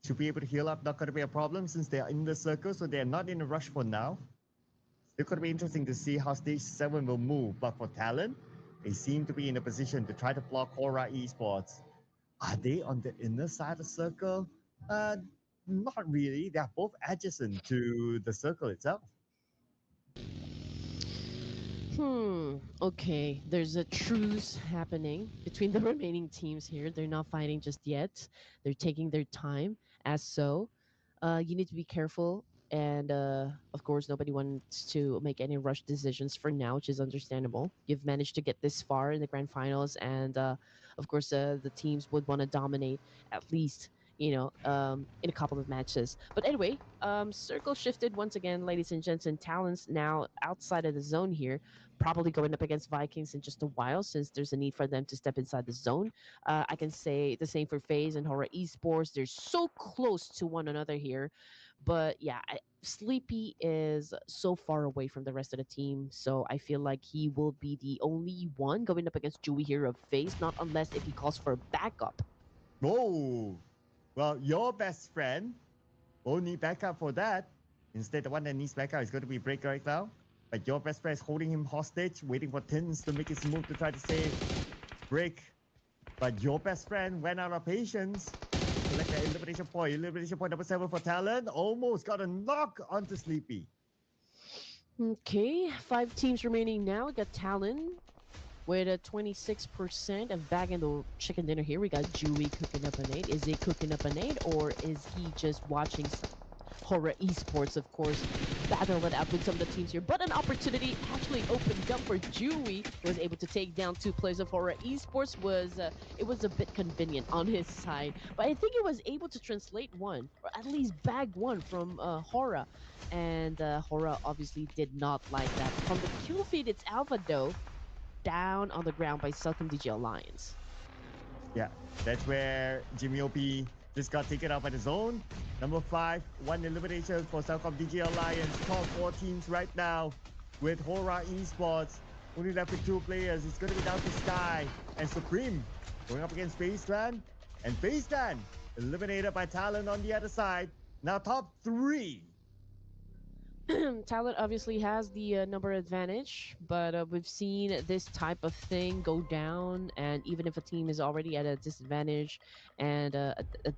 Should be able to heal up, not going to be a problem since they are in the circle, so they are not in a rush for now. Still going to be interesting to see how stage 7 will move, but for Talent, they seem to be in a position to try to block Horror Esports. Are they on the inner side of the circle? Not really. They are both adjacent to the circle itself. Okay, there's a truce happening between the remaining teams here. They're not fighting just yet. They're taking their time. As so, you need to be careful. And of course, nobody wants to make any rush decisions for now, which is understandable. You've managed to get this far in the grand finals, and of course, the teams would want to dominate at least, in a couple of matches. But anyway, circle shifted once again, ladies and gents, and Talons now outside of the zone here, probably going up against Vikings in just a while since there's a need for them to step inside the zone. I can say the same for FaZe and Horror Esports. They're so close to one another here. But yeah, Sleepy is so far away from the rest of the team, so I feel like he will be the only one going up against Dewey here of FaZe, not unless if he calls for backup. Whoa! Well, your best friend won't need backup for that. Instead, the one that needs backup is going to be Break right now. But your best friend is holding him hostage, waiting for Tins to make his move to try to save Break. But your best friend went out of patience. Select the elimination point. Elimination point number 7 for Talon. Almost got a knock onto Sleepy. Okay, 5 teams remaining now. We got Talon with a 26% of bagging the chicken dinner here. We got Dewey cooking up a nade. Is it cooking up a nade, or is he just watching Horror Esports, of course, battle it out with some of the teams here? But an opportunity actually opened up for Dewey. He was able to take down two players of Horror Esports. It was a bit convenient on his side, but I think he was able to translate one, or at least bag one from Horror. And Horror obviously did not like that. From the kill feed, it's Alpha though, down on the ground by Southern DG Alliance. Yeah, that's where Jimmy OP just got taken out by the zone. Number 5, 1 elimination for Southcom DG Alliance. Top 4 teams right now with Hora Esports. Only left with 2 players. It's going to be down to Sky and Supreme going up against Faceland. And Faceland eliminated by Talon on the other side. Now top 3. Talent obviously has the number advantage, but we've seen this type of thing go down. And even if a team is already at a disadvantage and a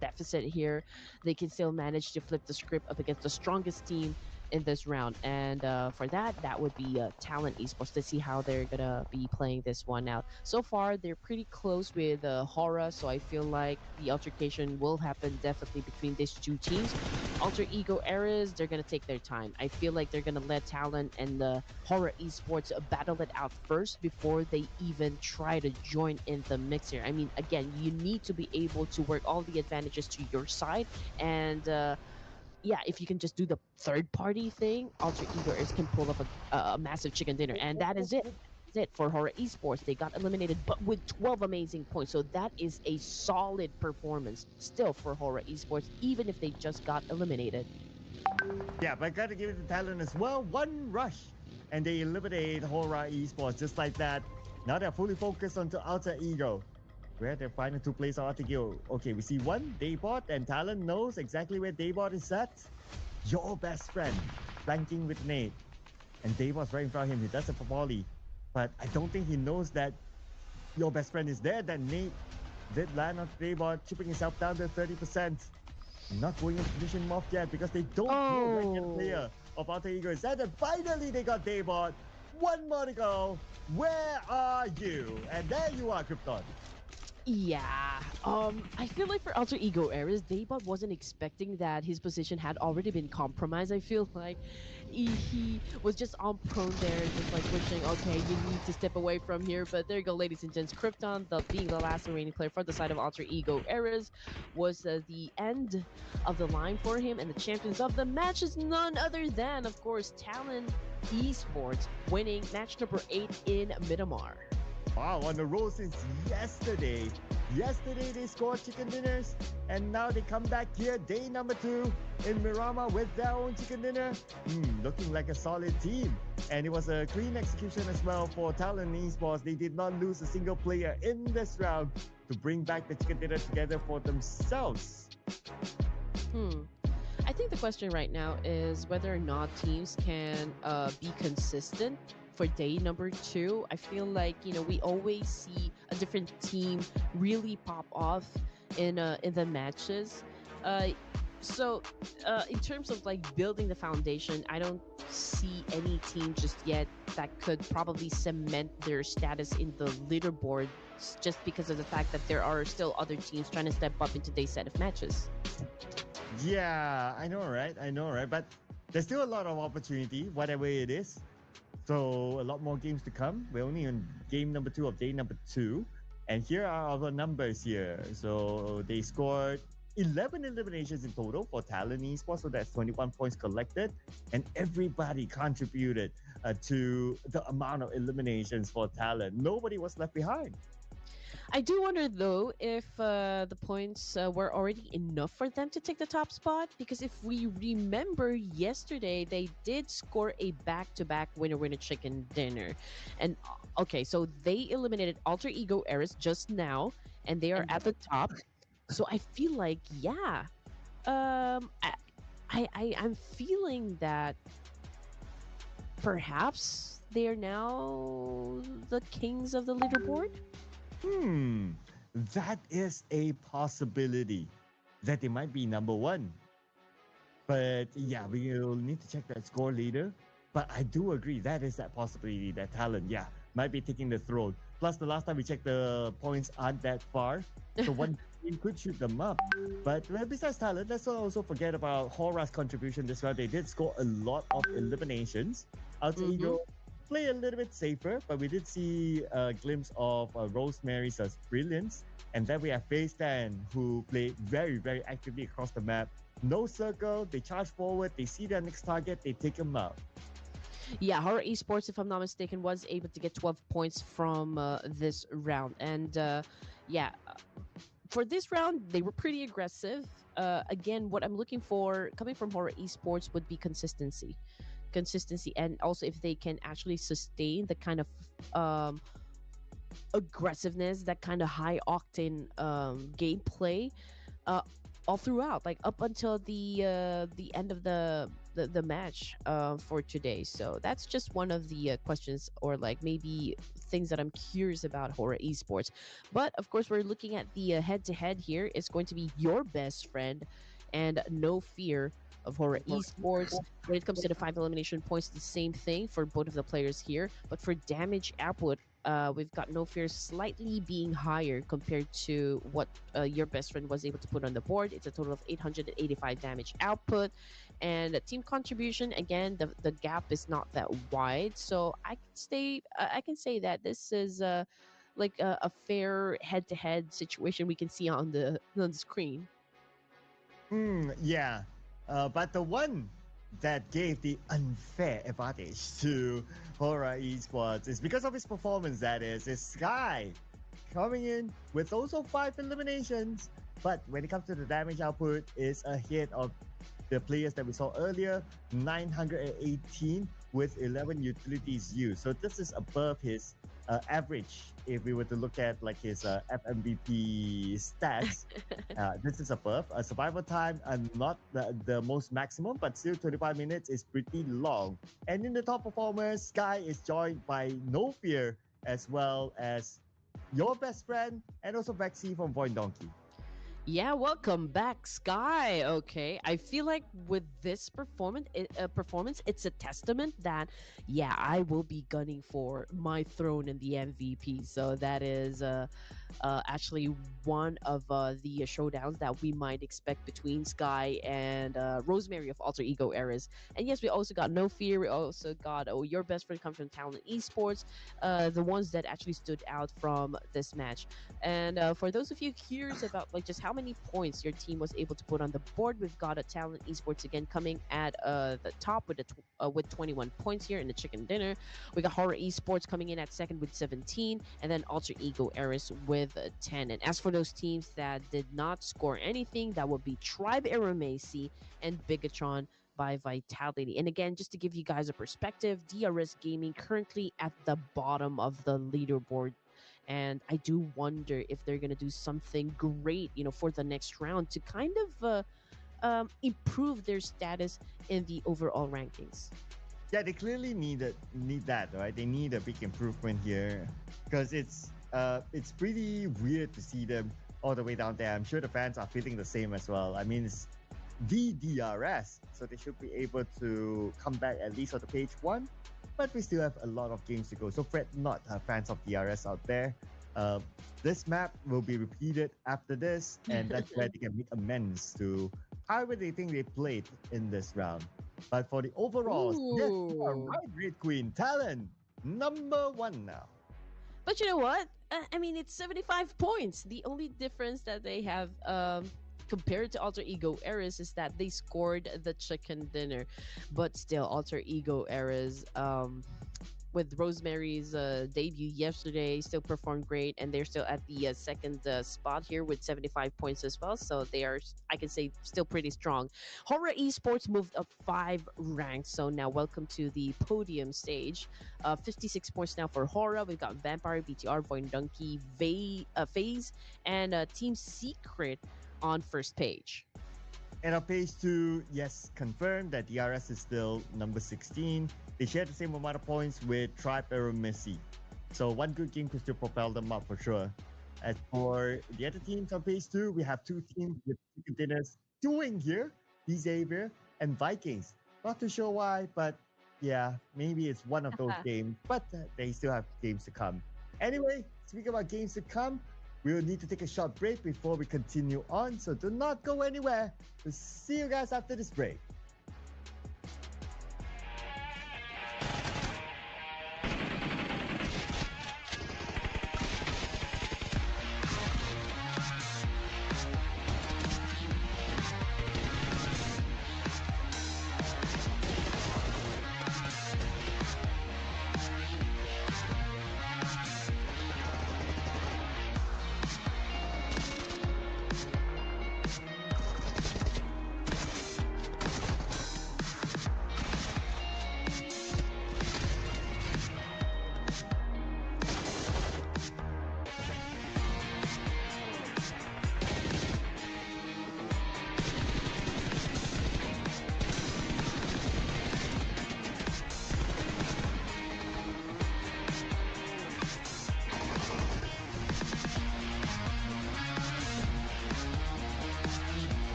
deficit here, they can still manage to flip the script up against the strongest team in this round. And for that, that would be Talent Esports to see how they're gonna be playing this one out. So far, they're pretty close with Hora, so I feel like the altercation will happen definitely between these two teams. Alter Ego Eras, they're gonna take their time. I feel like they're gonna let Talent and the Horror Esports battle it out first before they even try to join in the mix here. I mean, again, you need to be able to work all the advantages to your side, and yeah, if you can just do the third party thing, Alter Ego Eras can pull up a massive chicken dinner, and that is it. That's it for Horror Esports. They got eliminated, but with 12 amazing points. So that is a solid performance still for Horror Esports, even if they just got eliminated. Yeah, but I got to give it to Talon as well. 1 rush, and they eliminate Hora Esports just like that. Now they're fully focused onto Alter Ego. Where their final 2 plays are to go. Okay, we see 1, Daybot, and Talon knows exactly where Daybot is at. Your best friend, flanking with Nate. And Daybot's right in front of him. He does it for volley. But I don't think he knows that your best friend is there. That Nate did land on Daybot, chipping himself down to 30%. Not going into mission morph yet because they don't know where the player of Alter Ego is at. And finally they got Daybot. 1 more to go. Where are you? And there you are, Krypton. Yeah, I feel like for Alter Ego Eras, Daybot wasn't expecting that his position had already been compromised. I feel like he was just on prone there, just like wishing, okay, you need to step away from here. But there you go, ladies and gents. Krypton, being the last remaining player for the side of Alter Ego Eras, was the end of the line for him. And the champions of the match is none other than, of course, Talon Esports, winning match number 8 in Miramar. Wow, on the road since yesterday. Yesterday they scored chicken dinners, and now they come back here, day number 2 in Miramar with their own chicken dinner. Looking like a solid team. And it was a clean execution as well for Talon Esports. They did not lose a single player in this round to bring back the chicken dinner together for themselves. I think the question right now is whether or not teams can be consistent for day number 2. I feel like, you know, we always see a different team really pop off in the matches. So in terms of like building the foundation, I don't see any team just yet that could probably cement their status in the leaderboard just because of the fact that there are still other teams trying to step up into their set of matches. Yeah, I know, right? But there's still a lot of opportunity, whatever it is. So a lot more games to come. We're only on game number 2 of day number 2. And here are our numbers here. So they scored 11 eliminations in total for Talon Esports. So that's 21 points collected. And everybody contributed to the amount of eliminations for Talon. Nobody was left behind. I do wonder though if the points were already enough for them to take the top spot, because if we remember yesterday, they did score a back-to-back winner-winner chicken dinner. And okay, so they eliminated Alter Ego Eras just now, and they are at the top. So I feel like, yeah, I'm feeling that perhaps they are now the kings of the leaderboard. That is a possibility that they might be number 1. But yeah, we'll need to check that score later. But I do agree that is that possibility that Talon, yeah, might be taking the throne. Plus, the last time we checked, the points aren't that far. So one team could shoot them up. But well, besides talent, let's not also forget about Hora's contribution this round. They did score a lot of eliminations. Alter Mm-hmm. Ego play a little bit safer, but we did see a glimpse of Rosemary's brilliance. And then we have Phase 10, who played very, very actively across the map. No circle, they charge forward, they see their next target, they take them out. Yeah, Horror Esports, if I'm not mistaken, was able to get 12 points from this round. And yeah, for this round, they were pretty aggressive. Again, what I'm looking for coming from Horror Esports would be consistency. Consistency, and also if they can actually sustain the kind of um, aggressiveness, that kind of high octane gameplay uh, all throughout, like up until the end of the match for today. So that's just one of the questions, or like maybe things that I'm curious about Horror Esports. But of course, we're looking at the head to head here. It's going to be your best friend and No Fear of Horror Esports. When it comes to the 5 elimination points, the same thing for both of the players here. But for damage output, we've got No Fear slightly being higher compared to what your best friend was able to put on the board. It's a total of 885 damage output. And team contribution, again, the gap is not that wide. So I can say that this is like a fair head-to-head situation we can see on the screen. Yeah. But the one that gave the unfair advantage to Hora Esports is because of his performance, that is Sky coming in with also 5 eliminations. But when it comes to the damage output, is ahead of the players that we saw earlier, 918 with 11 utilities used. So this is above his average if we were to look at like his FMVP stats. This is above. Survival time, not the most maximum, but still 25 minutes is pretty long. And in the top performers, Sky is joined by No Fear as well as your best friend and also Vexi from Void Donkey. Yeah, welcome back, Sky. Okay, I feel like with this performance, it's a testament that yeah, I will be gunning for my throne in the MVP. So that is actually one of the showdowns that we might expect between Sky and Rosemary of Alter Ego Eras. And yes, we also got No Fear. We also got your best friend comes from Talent Esports. The ones that actually stood out from this match. And for those of you curious about like just how many points your team was able to put on the board, we've got a Talent Esports again coming at the top with 21 points here in the chicken dinner. We got Horror Esports coming in at second with 17, and then Alter Ego Eris with 10. And as for those teams that did not score anything, that would be Tribe Aramasi and Bigatron by Vitality. And again, just to give you guys a perspective, DRS Gaming currently at the bottom of the leaderboard, and I do wonder if they're gonna do something great, for the next round to kind of improve their status in the overall rankings. Yeah, they clearly need that, right? They need a big improvement here because it's pretty weird to see them all the way down there. I'm sure the fans are feeling the same as well. I mean, it's the DRS, so they should be able to come back at least on the page one. But we still have a lot of games to go, so fret not, fans of DRS out there. Uh, this map will be repeated after this, and that's where they can make amends to however they think they played in this round. But for the overalls, yes, you are Ooh. right, Red Queen. Talent number one now. But you know what? I mean, it's 75 points. The only difference that they have compared to Alter Ego Eras is that they scored the chicken dinner. But still, Alter Ego Eras, with Rosemary's debut yesterday, still performed great, and they're still at the second spot here with 75 points as well. So they are, I can say, still pretty strong. Horror Esports moved up 5 ranks, so now welcome to the podium stage. 56 points now for Horror. We've got Vampire, BTR, Void Donkey, Phase, and Team Secret on first page. And on page two, yes, confirmed that DRS is still number 16. They share the same amount of points with Tribe Aramasi. So one good game could still propel them up for sure. As for the other teams on page two, we have two teams with chicken dinners doing here, Xavier and Vikings. Not too sure why, but yeah, maybe it's one of those games, but they still have games to come. Anyway, speaking about games to come, we will need to take a short break before we continue on. So do not go anywhere. We'll see you guys after this break.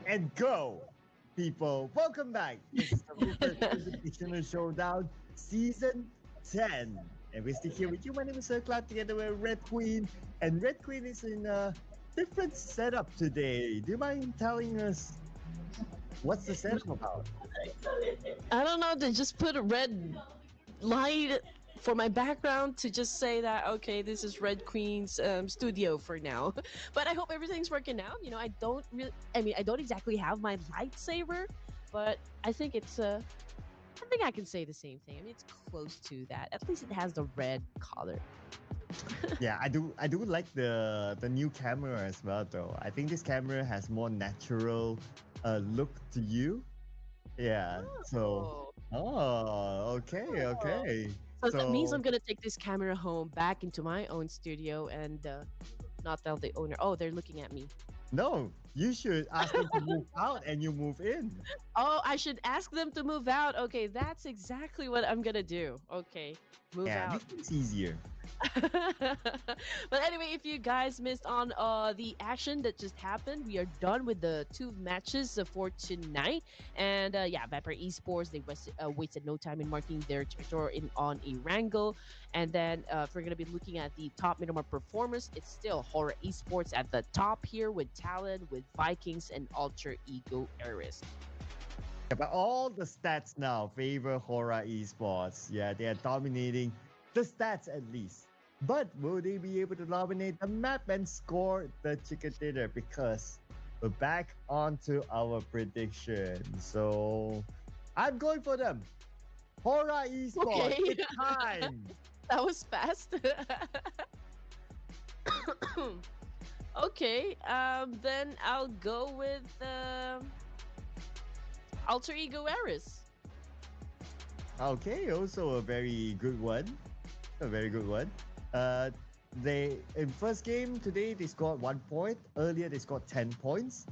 And go, people. Welcome back. This is the Rupert Invitational Showdown, Season 10. And we're still here with you. My name is Sir Cloud, together with Red Queen. And Red Queen is in a different setup today. Do you mind telling us what's the setup about? I don't know. They just put a red light for my background to just say that okay, this is Red Queen's studio for now. But I hope everything's working out. You know, I don't really. I mean, I don't exactly have my lightsaber, but I think it's I think I can say the same thing. I mean, it's close to that. At least it has the red color. Yeah, I do like the new camera as well though. I think this camera has more natural look to you. Yeah. So okay, Oh. okay. So that means So I'm gonna take this camera home back into my own studio and not tell the owner. Oh, they're looking at me. no, you should ask them to move out and you move in. Oh, I should ask them to move out. Okay, that's exactly what I'm gonna do. Okay, move Yeah, out. make things easier. But anyway, if you guys missed on the action that just happened, we are done with the two matches for tonight. And yeah, Vapor Esports, they wasted no time in marking their territory on a wrangle. And then if we're going to be looking at the top minimum performers, it's still Horror Esports at the top here with Talon, with Vikings, and Alter Ego Aris. Yeah, but all the stats now favor Hora Esports. Yeah, they are dominating the stats at least. But will they be able to dominate the map and score the chicken dinner? Because we're back onto our prediction. So I'm going for them. Hora Esports, Okay, it's time. that was fast. Okay, then I'll go with Alter Ego Eris. Okay, also a very good one. A very good one. Uh, they in first game today they scored 1 point. Earlier they scored 10 points.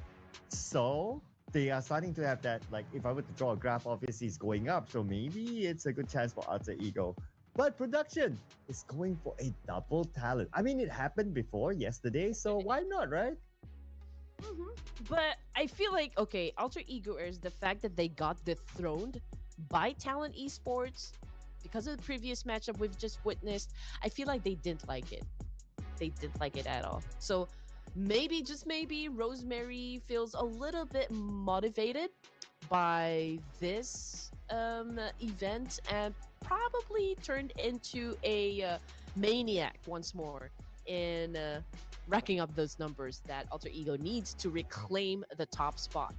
So they are starting to have that. Like if I were to draw a graph, obviously it's going up. So maybe it's a good chance for Alter Ego. But production is going for a double talent. I mean, it happened before yesterday, so why not, right? Hmm. But I feel like, okay, Alter Ego is the fact that they got dethroned by Talent Esports because of the previous matchup we've just witnessed. I feel like they didn't like it. They didn't like it at all. So maybe, just maybe, Rosemary feels a little bit motivated by this event and probably turned into a maniac once more in racking up those numbers that Alter Ego needs to reclaim the top spot.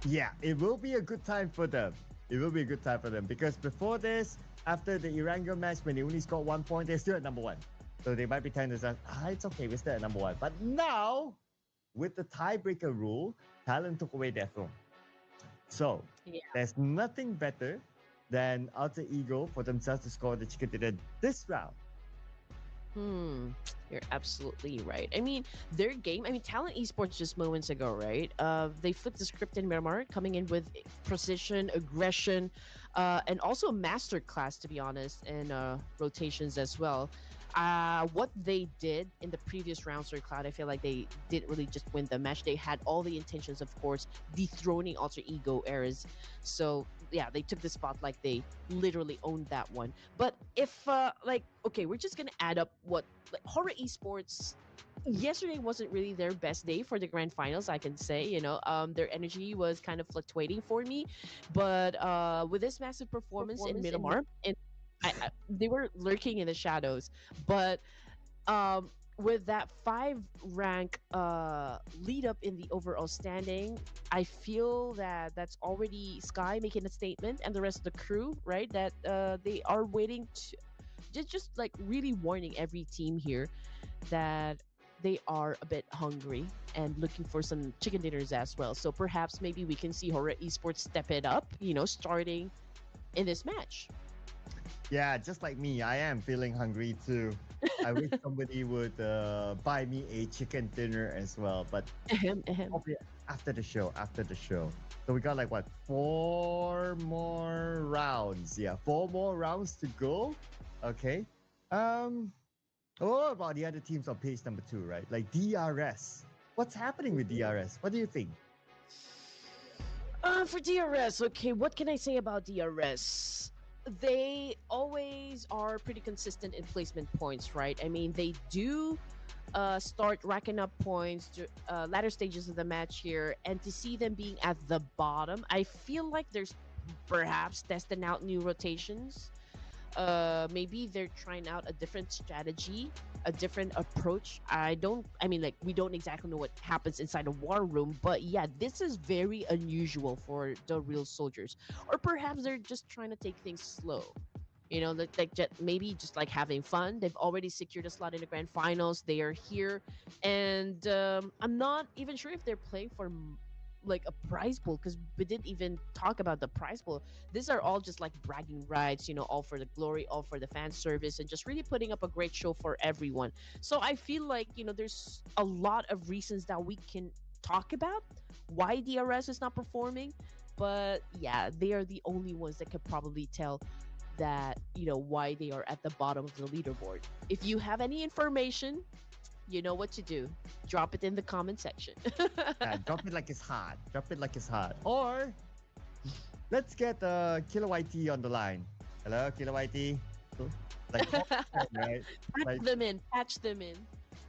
Yeah, it will be a good time for them. It will be a good time for them because before this, after the Irango match, when they only scored 1 point, they're still at number one. So they might be telling themselves, it's okay, we're still at number one. But now, with the tiebreaker rule, Talon took away their throne. So Yeah. there's nothing better than Alter Ego for themselves to score the chicken dinner this round. Hmm, you're absolutely right. I mean, their game, I mean, Talent Esports just moments ago, right? They flipped the script in Miramar, coming in with precision, aggression, and also masterclass, to be honest, and rotations as well. What they did in the previous round, Sir Cloud, I feel like they didn't really just win the match. They had all the intentions, of course, dethroning Alter Ego eras. So yeah, they took the spot like they literally owned that one. But if like, okay, we're just gonna add up what like horror esports. Yesterday wasn't really their best day for the grand finals, I can say. Their energy was kind of fluctuating for me, but with this massive performance in Miramar, and they were lurking in the shadows, but um with that 5 rank lead up in the overall standing, I feel that that's already Sky making a statement and the rest of the crew, right? That they are waiting to just like really warning every team here that they are a bit hungry and looking for some chicken dinners as well. So perhaps maybe we can see Horror Esports step it up, starting in this match. Yeah, just like me, I am feeling hungry too. I wish somebody would buy me a chicken dinner as well, but Ahem, ahem. probably after the show. After the show. So we got like what 4 more rounds? Yeah, 4 more rounds to go. Okay. Um. What about the other teams on page number 2? Right, like DRS. What's happening with DRS? What do you think? For DRS, okay, what can I say about DRS? They always are pretty consistent in placement points, right? I mean, they do start racking up points to latter stages of the match here, and to see them being at the bottom, I feel like there's perhaps testing out new rotations. Maybe they're trying out a different strategy, a different approach. I mean, like, we don't exactly know what happens inside a war room, but yeah, this is very unusual for the real soldiers. Or perhaps they're just trying to take things slow, like maybe just like having fun. They've already secured a slot in the grand finals. They are here, and I'm not even sure if they're playing for like a prize pool, because we didn't even talk about the prize pool. These are all just like bragging rights, all for the glory, all for the fan service, and just really putting up a great show for everyone. So I feel like, there's a lot of reasons that we can talk about why DRS is not performing. But yeah, they are the only ones that could probably tell that, why they are at the bottom of the leaderboard. If you have any information, you know what to do. Drop it in the comment section. Yeah, drop it like it's hot. Drop it like it's hot. Or let's get Killer YT on the line. Hello, Killer YT. Like, right? Patch Like, them in. Patch them in.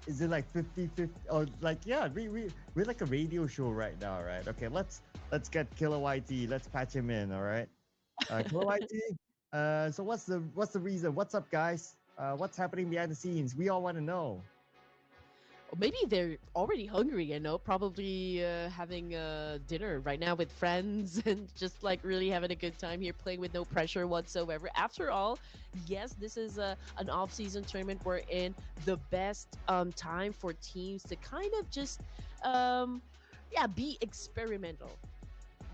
is it like 50-50? Or like, yeah, we're like a radio show right now, right? Okay, let's get Killer YT. Let's patch him in, all right? Killer YT. So what's the reason? What's up, guys? What's happening behind the scenes? We all want to know. Or maybe they're already hungry, probably having dinner right now with friends and just like really having a good time here playing with no pressure whatsoever. After all, yes, this is an off-season tournament. We're in the best time for teams to kind of just, yeah, be experimental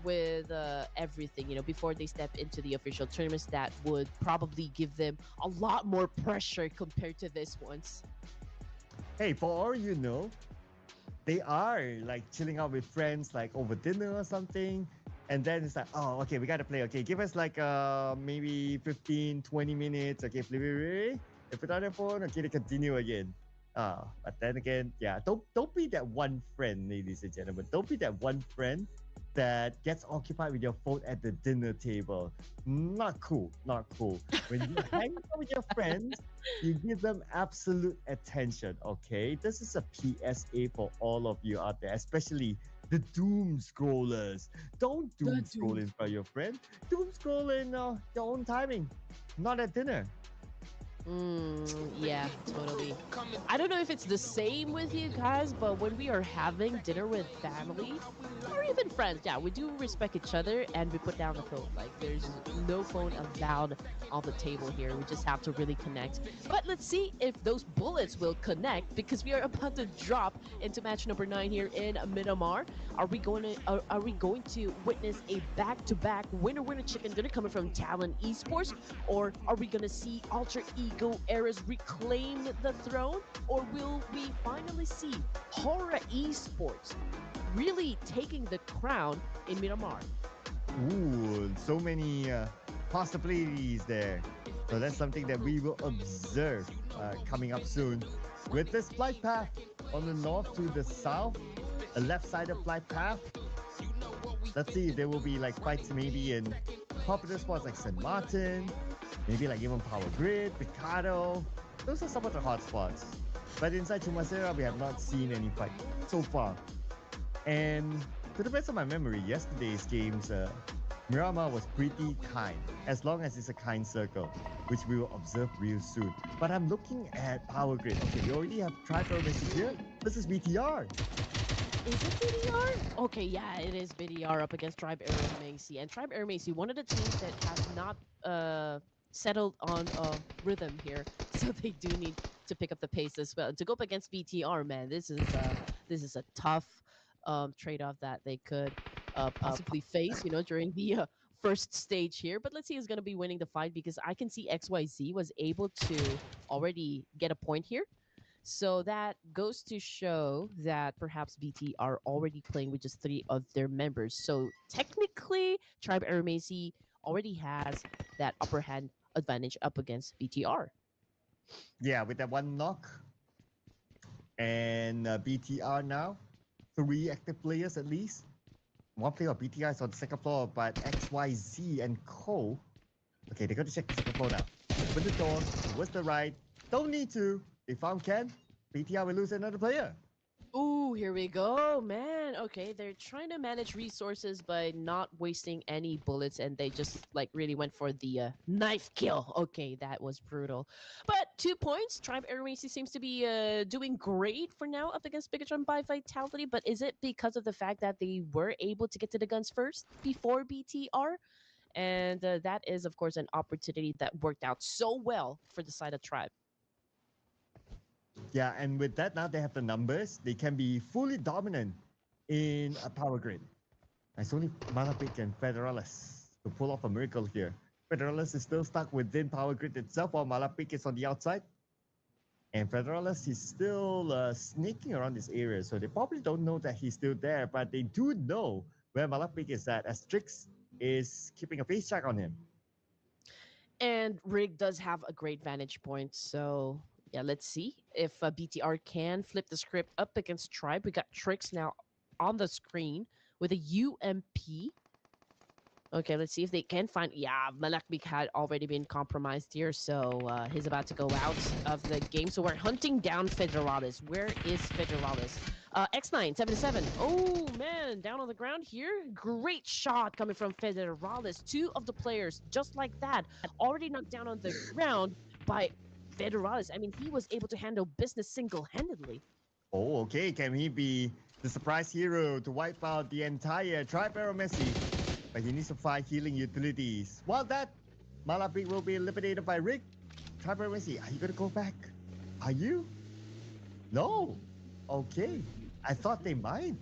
with everything, before they step into the official tournaments that would probably give them a lot more pressure compared to this one's. Hey, for all you know, they are like chilling out with friends, like over dinner or something. And then it's like, oh, okay, we got to play. Okay, give us like maybe 15, 20 minutes. Okay, play. They put on their phone. Okay, they continue again. But then again, yeah, don't be that one friend, ladies and gentlemen. Don't be that one friend that gets occupied with your phone at the dinner table. Not cool. Not cool. When you hang out with your friends, you give them absolute attention. Okay, this is a PSA for all of you out there, especially the doom scrollers. Don't doom scroll in front of your friend. Doom scroll in your own timing, not at dinner. Yeah, totally. I don't know if it's the same with you guys, but when we are having dinner with family or even friends, yeah, we do respect each other and we put down the phone. Like, there's no phone allowed on the table here. We just have to really connect. But let's see if those bullets will connect because we are about to drop into match number 9 here in Myanmar. Are we going to witness a back-to-back winner chicken dinner coming from Talon Esports, or are we going to see Alter Ego Eras reclaim the throne, or will we finally see Horror Esports really taking the crown in Myanmar? Ooh, so many possibilities there. So that's something that we will observe coming up soon. With this flight path on the north to the south, a left-sided flight path. Let's see if there will be like fights maybe in popular spots like St. Martin, maybe like even Power Grid, Picado. Those are some of the hot spots. But inside Chumasera, we have not seen any fight so far. And to the best of my memory, yesterday's games, Miramar was pretty kind, as long as it's a kind circle, which we will observe real soon. But I'm looking at Power Grid. Okay, we already have Tribe Message here. This is BTR. Is it BDR? Okay, yeah, it is BDR up against Tribe Air Macy. And Tribe Air Macy, one of the teams that has not settled on rhythm here, so they do need to pick up the pace as well. To go up against BTR, man, this is a tough trade-off that they could possibly face, during the first stage here. But let's see who's going to be winning the fight, because I can see XYZ was able to already get a point here. So that goes to show that perhaps BT are already playing with just 3 of their members. So technically, Tribe Aramasi already has that upper hand advantage up against BTR. Yeah, with that one knock. And BTR now, 3 active players at least. One player of BTR is on the second floor, but XYZ and Co. Okay, they got to check the second floor now. Open the door, towards the right. Don't need to. They found Ken. BTR will lose another player. Ooh, here we go, man. Okay, they're trying to manage resources by not wasting any bullets, and they just like really went for the knife kill. Okay, that was brutal. But 2 points. Tribe Airways seems to be doing great for now up against Bigatron by Vitality. But is it because of the fact that they were able to get to the guns first before BTR? And that is, of course, an opportunity that worked out so well for the side of Tribe. Yeah, and with that, now they have the numbers. They can be fully dominant in a power grid. It's only Malapik and Federalis to pull off a miracle here. Federalis is still stuck within power grid itself, while Malapik is on the outside. And Federalis is still sneaking around this area, so they probably don't know that he's still there, but they do know where Malapik is at, as Strix is keeping a face check on him. And Rig does have a great vantage point, so yeah, let's see if BTR can flip the script up against Tribe. We got Trix now on the screen with a UMP. Okay, let's see if they can find. Yeah, Malakbik had already been compromised here, so he's about to go out of the game. So we're hunting down Federalis. Where is Federalis? X977. Oh man, down on the ground here. Great shot coming from Federalis. 2 of the players, just like that, already knocked down on the ground by Federalis. I mean, he was able to handle business single-handedly. Oh, okay. Can he be the surprise hero to wipe out the entire Tribe Arrow Messi? But he needs to find healing utilities. While that, Malapik will be eliminated by Rick. Tribe Arrow Messi, are you going to go back? Are you? No. Okay. I thought they might.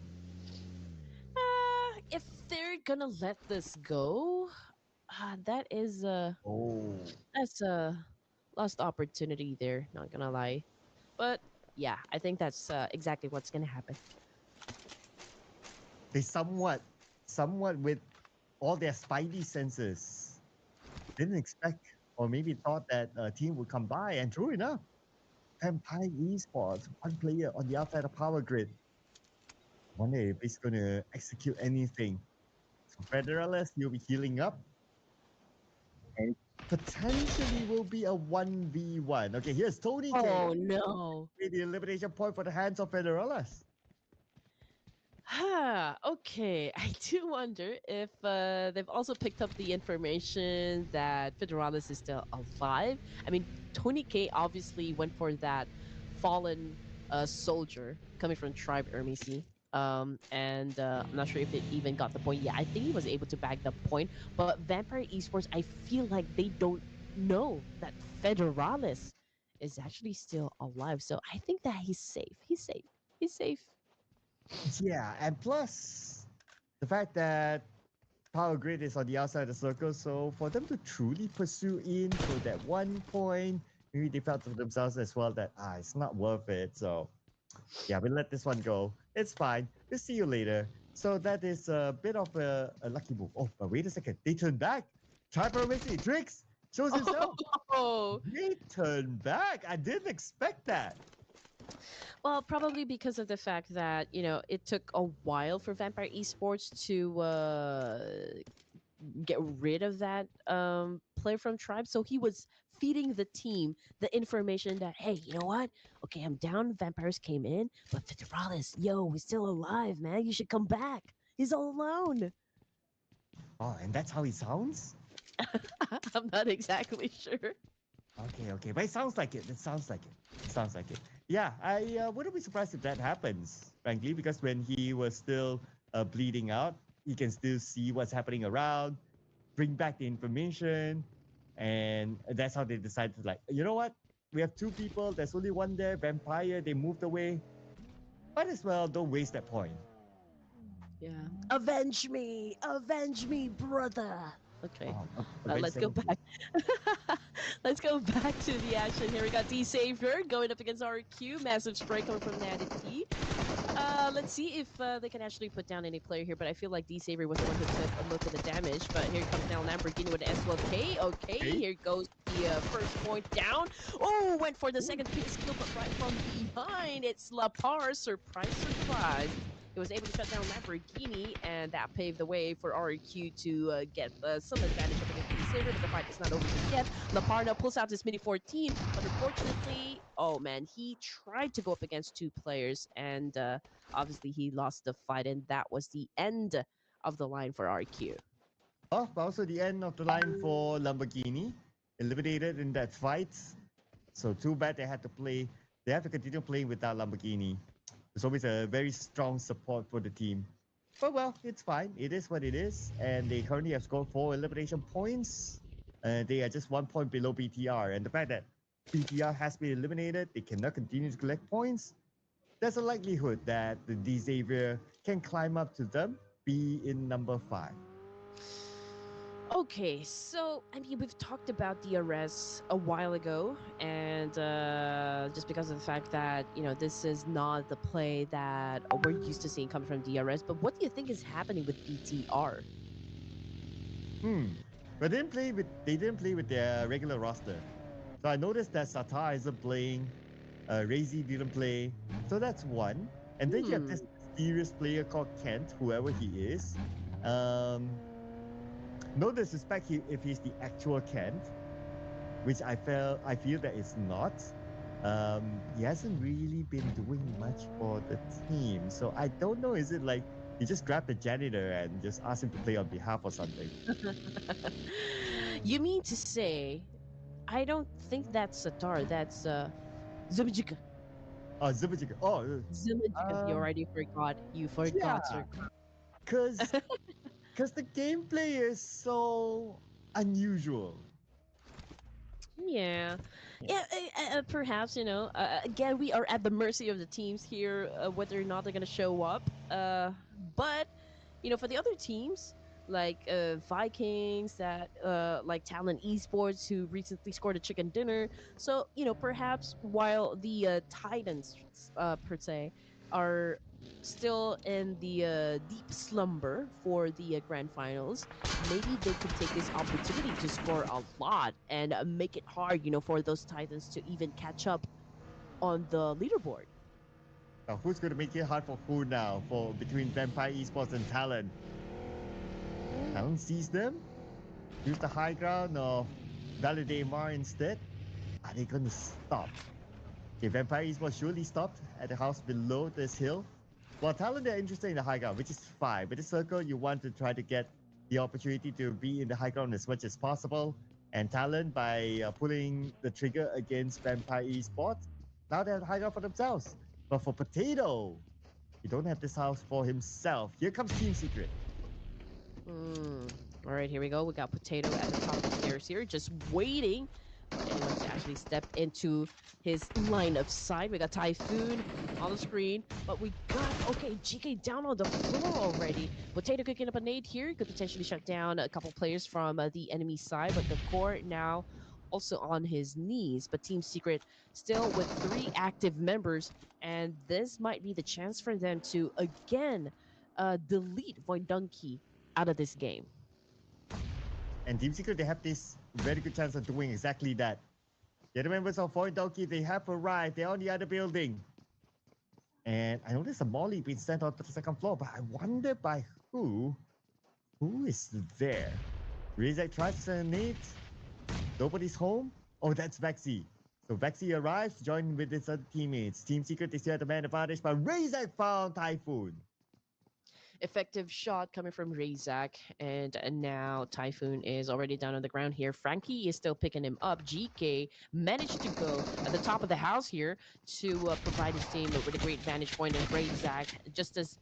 If they're gonna let this go, that is Oh. that's a lost opportunity there. Not gonna lie, but yeah, I think that's exactly what's gonna happen. They somewhat with all their spidey senses didn't expect or maybe thought that a team would come by, and true enough, Vampire Esports, one player on the outside of power grid. Wonder if he's gonna execute anything. So Federalis, he'll be healing up, and potentially will be a 1v1. Okay, here's Tony K. Oh no. The elimination point for the hands of Federalis. Okay. I do wonder if they've also picked up the information that Federalis is still alive. I mean, Tony K obviously went for that fallen soldier coming from Tribe Ermisi. And I'm not sure if it even got the point. Yeah, I think he was able to bag the point. But Vampire Esports, I feel like they don't know that Federalis is actually still alive. So I think that he's safe. He's safe. He's safe. Yeah, and plus the fact that Power Grid is on the outside of the circle, so for them to truly pursue in for that 1 point, maybe they felt to themselves as well that it's not worth it. So yeah, we let this one go. It's fine. We'll see you later. So that is a bit of a lucky move. Oh, but wait a second. They turn back. Triper Messi, Drix shows himself. Oh, They turn back. I didn't expect that. well, probably because of the fact that, it took a while for Vampire Esports to get rid of that player from Tribe. So he was feeding the team the information that, hey, you know what? Okay, I'm down. Vampires came in, but Federalis, yo, he's still alive, man. You should come back. He's all alone. Oh, and that's how he sounds? I'm not exactly sure. Okay. But it sounds like it. It sounds like it. It sounds like it. Yeah, I wouldn't be surprised if that happens, frankly, because when he was still bleeding out, he can still see what's happening around, bring back the information, and that's how they decided to, like, you know what? We have two people. There's only one there. Vampire. They moved away. Might as well don't waste that point. Yeah. Avenge me, brother. Okay. Let's go Eventually. back. Let's go back to the action here. We got D Savior going up against RQ. Massive spray coming from Natty T. Let's see if they can actually put down any player here, but I feel like D Savior was the one who took a look at the damage. But here comes now Lamborghini with the S12K. Okay, here goes the first point down. Oh, went for the second pick skill, but right from behind, it's La Par. Surprise, surprise. He was able to shut down Lamborghini, and that paved the way for RQ to get some advantage up against the Savior, but the fight is not over yet. Laparna pulls out his Mini 14, but unfortunately, oh man, he tried to go up against two players, and obviously he lost the fight, and that was the end of the line for RQ. Oh, but also the end of the line for Lamborghini, eliminated in that fight. So too bad they had to play. They have to continue playing without Lamborghini. It's always a very strong support for the team. But well, it's fine. It is what it is. And they currently have scored 4 elimination points. They are just 1 point below BTR. And the fact that BTR has been eliminated, they cannot continue to collect points. There's a likelihood that the D Xavier can climb up to them, be in number 5. Okay, so I mean, we've talked about DRS a while ago, and just because of the fact that this is not the play that we're used to seeing coming from DRS. But what do you think is happening with BTR? But they didn't play with their regular roster. So I noticed that Satar isn't playing, Razy didn't play. So that's one. And then you have this mysterious player called Kent, whoever he is. No disrespect if he's the actual Kent, which I feel that it's not. He hasn't really been doing much for the team. So I don't know, is it like you just grab the janitor and just ask him to play on behalf or something? You mean to say, I don't think that's Satar. That's Zumajika. Oh, Zubachika. Oh, Zumajika. You um, already forgot. You yeah, forgot, sir. cause the gameplay is so unusual. Yeah, Yeah. yeah. Perhaps again, we are at the mercy of the teams here, whether or not they're gonna show up. But for the other teams like Vikings, that like Talent Esports, who recently scored a chicken dinner. So perhaps while the Titans, per se, are still in the deep slumber for the grand finals, maybe they could take this opportunity to score a lot and make it hard, for those Titans to even catch up on the leaderboard. Now, who's going to make it hard for who now? For between Vampire Esports and Talent. Talent sees them, use the high ground, or validate Mar instead. Are they going to stop? Okay, Vampire Esports surely stopped at the house below this hill. Well, Talent, they're interested in the high ground, which is fine. With the circle, you want to try to get the opportunity to be in the high ground as much as possible. And Talent, by pulling the trigger against Vampire Esports, now they have the high ground for themselves. But for Potato, he don't have this house for himself. Here comes Team Secret. All right, here we go. We got Potato at the top of the stairs here, just waiting for anyone to actually step into his line of sight. We got Typhoon on the screen, but we got, okay, GK down on the floor already. Potato cooking up a nade here, could potentially shut down a couple players from the enemy side, but the core now also on his knees. But Team Secret still with 3 active members, and this might be the chance for them to again delete Void Donkey out of this game. And Team Secret, they have this very good chance of doing exactly that. The other members of Void Donkey, they have arrived. They're on the other building. And I noticed a molly being sent onto the second floor, but I wonder by who? Who is there? Rizak tries to send a nade. Nobody's home. Oh, that's Vexy. So Vexy arrives, joined with his other teammates. Team Secret is here at the man advantage, but Rizak found Typhoon. Effective shot coming from Razak, and now Typhoon is already down on the ground here. Frankie is still picking him up. GK managed to go at the top of the house here to provide his team with a great vantage point, and Razak just as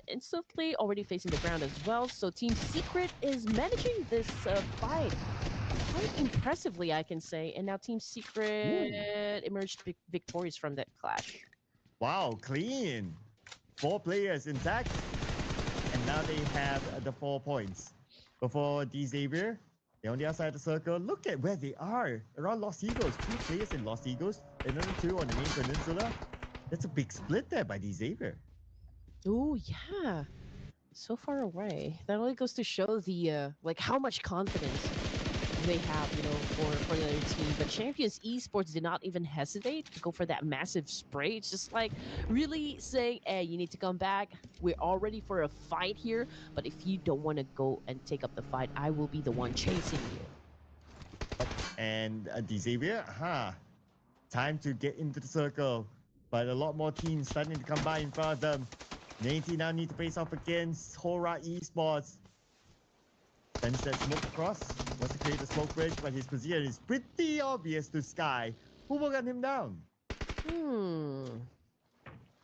instantly already facing the ground as well. So Team Secret is managing this fight quite impressively, I can say. And now Team Secret emerged victorious from that clash. Wow, clean. 4 players intact. And now they have the 4 points. Before D Xavier, they're on the outside of the circle. Look at where they are. Around Lost Eagles. 2 players in Lost Eagles. Another 2 on the main peninsula. That's a big split there by D Xavier. Oh yeah, so far away. That only goes to show the like how much confidence they have, for their team. But Champions Esports did not even hesitate to go for that massive spray. It's just like really saying, "Hey, you need to come back. We're all ready for a fight here. But if you don't want to go and take up the fight, I will be the one chasing you." And D Xavier, time to get into the circle. But a lot more teams starting to come by in front of them. Nancy now need to face off against Hora Esports. Sends that smoke across. Wants to create a smoke bridge, but his position is pretty obvious to Sky. Who will gun him down? Hmm.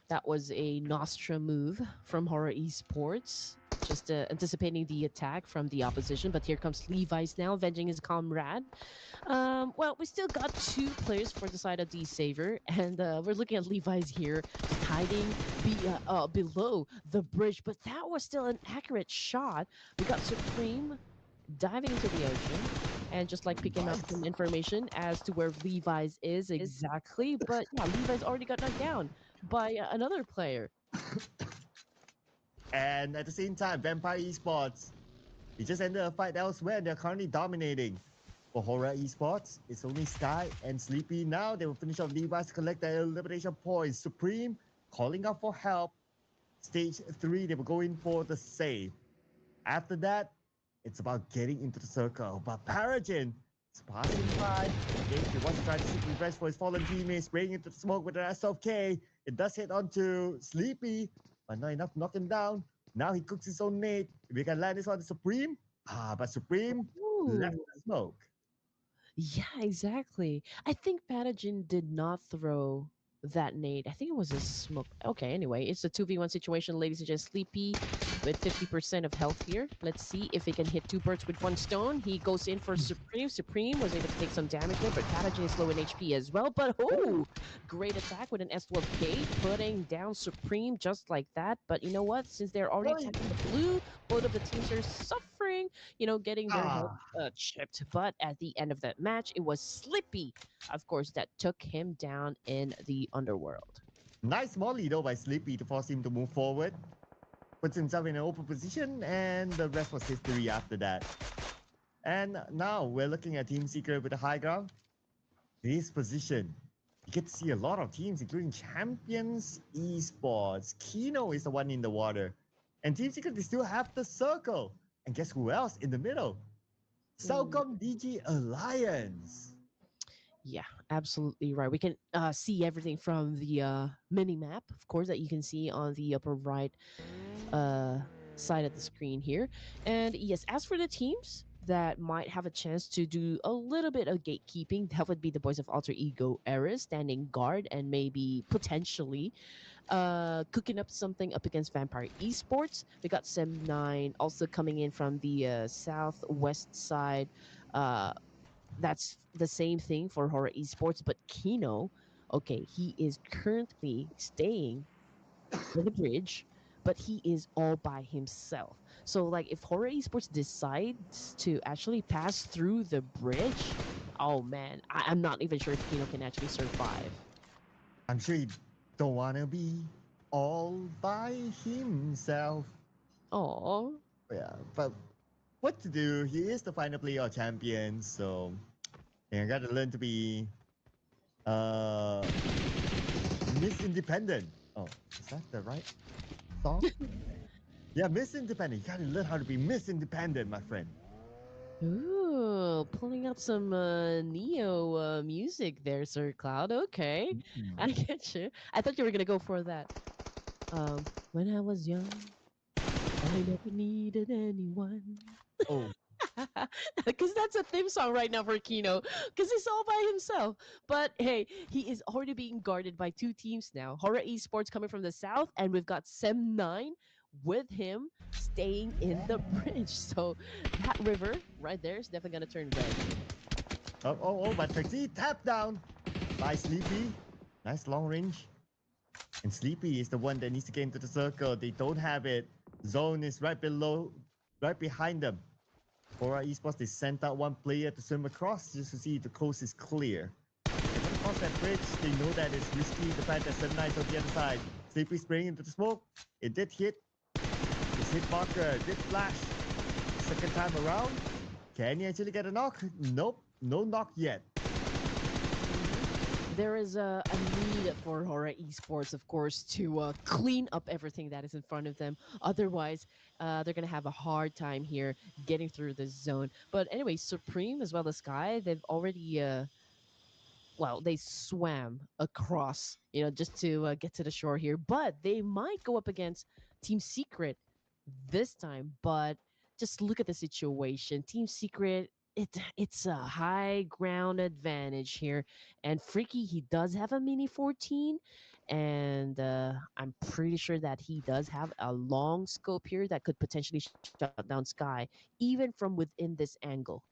That was a Nostra move from Horror Esports, just anticipating the attack from the opposition. But here comes Levi's now, avenging his comrade. Well, we still got 2 players for the side of the Saver, and we're looking at Levi's here, just hiding below the bridge. But that was still an accurate shot. We got Supreme diving into the ocean and just like picking up some information as to where Levi's is exactly. But yeah, Levi's already got knocked down by another player. And at the same time, Vampire Esports, they just ended a fight elsewhere and they're currently dominating. For Horror Esports, it's only Sky and Sleepy now. They will finish off Levi's to collect their elimination points. Supreme calling out for help. Stage 3, they will go in for the save. After that, it's about getting into the circle. But Paragin is passing by. He wants to try to seek revenge for his fallen teammates, spraying into the smoke with the SOK. It does hit onto Sleepy, but not enough to knock him down. Now he cooks his own nade. If he can land this on the Supreme, but Supreme left the smoke. Yeah, exactly. I think Pathogen did not throw that nade. I think it was a smoke. Okay, anyway, it's a 2v1 situation, ladies and gents. Sleepy with 50% of health here. Let's see if he can hit two birds with one stone. He goes in for Supreme. Supreme was able to take some damage there, but Pathogen is low in HP as well. But oh, great attack with an S12K, putting down Supreme just like that. But you know what? Since they're already Really? attacking the blue, both of the teams are suffering, getting their health Ah, chipped. But at the end of that match, it was Slippy, of course, that took him down in the underworld. nice molly though by Sleepy to force him to move forward. Puts himself in an open position, and the rest was history after that. And now we're looking at Team Secret with the high ground. This position, you get to see a lot of teams, including Champions Esports. Kino is the one in the water. And Team Secret, they still have the circle. And guess who else in the middle? Mm, Celcom DG Alliance. yeah, absolutely right. We can see everything from the mini map, of course, that you can see on the upper right uh, side of the screen here. And yes, as for the teams that might have a chance to do a little bit of gatekeeping, that would be the boys of Alter Ego Era standing guard and maybe potentially cooking up something up against Vampire Esports. We got Sem9 also coming in from the southwest side. Uh, that's the same thing for Horror Esports, but Kino, okay, he is currently staying on the bridge, but he is all by himself. So, like, if Horror Esports decides to actually pass through the bridge, oh man, I'm not even sure if Kino can actually survive. I'm sure he don't want to be all by himself. Oh, Yeah, but what to do? He is the final player of champions, so I gotta learn to be uh Miss Independent. Oh, is that the right song? Yeah, Miss Independent. You gotta learn how to be Miss Independent, my friend. ooh, pulling up some Neo music there, Sir Cloud. Okay, I Mm. get you. I thought you were gonna go for that. When I was young, I never needed anyone. Oh, Because that's a theme song right now for Kino. Because he's all by himself. But hey, he is already being guarded by two teams now. Horror Esports coming from the south, and we've got Sem9 with him staying in the bridge. So that river right there is definitely gonna turn red. but Pagii tap down by Sleepy. Nice long range. And Sleepy is the one that needs to get into the circle. They don't have it. Zone is right below, right behind them. For our esports, they sent out one player to swim across just to see if the coast is clear. They're gonna cross that bridge. They know that it's risky. The fact that 7 Knights on the other side. Sleepy spraying into the smoke. It did hit. His hit marker did flash. Second time around. Can he actually get a knock? Nope. No knock yet. There is a need for Horror Esports, of course, to clean up everything that is in front of them. Otherwise, they're going to have a hard time here getting through this zone. But anyway, Supreme as well as Sky, they've already well, they swam across, just to get to the shore here. But they might go up against Team Secret this time. But just look at the situation. Team Secret, it's a high ground advantage here. And Freaky, he does have a Mini 14. And I'm pretty sure that he does have a long scope here that could potentially shut down Sky, even from within this angle.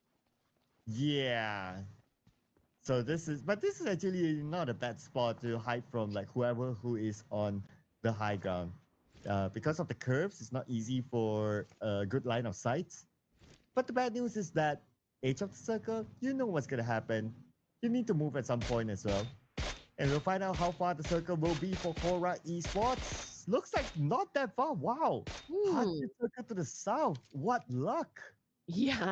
Yeah. But this is actually not a bad spot to hide from like whoever who is on the high ground. Because of the curves, it's not easy for a good line of sight. But the bad news is that edge of the circle, you know what's gonna happen. You need to move at some point as well. And we'll find out how far the circle will be for Cora Esports. Looks like not that far. Wow. Hmm. 100 circle to the south. What luck. Yeah,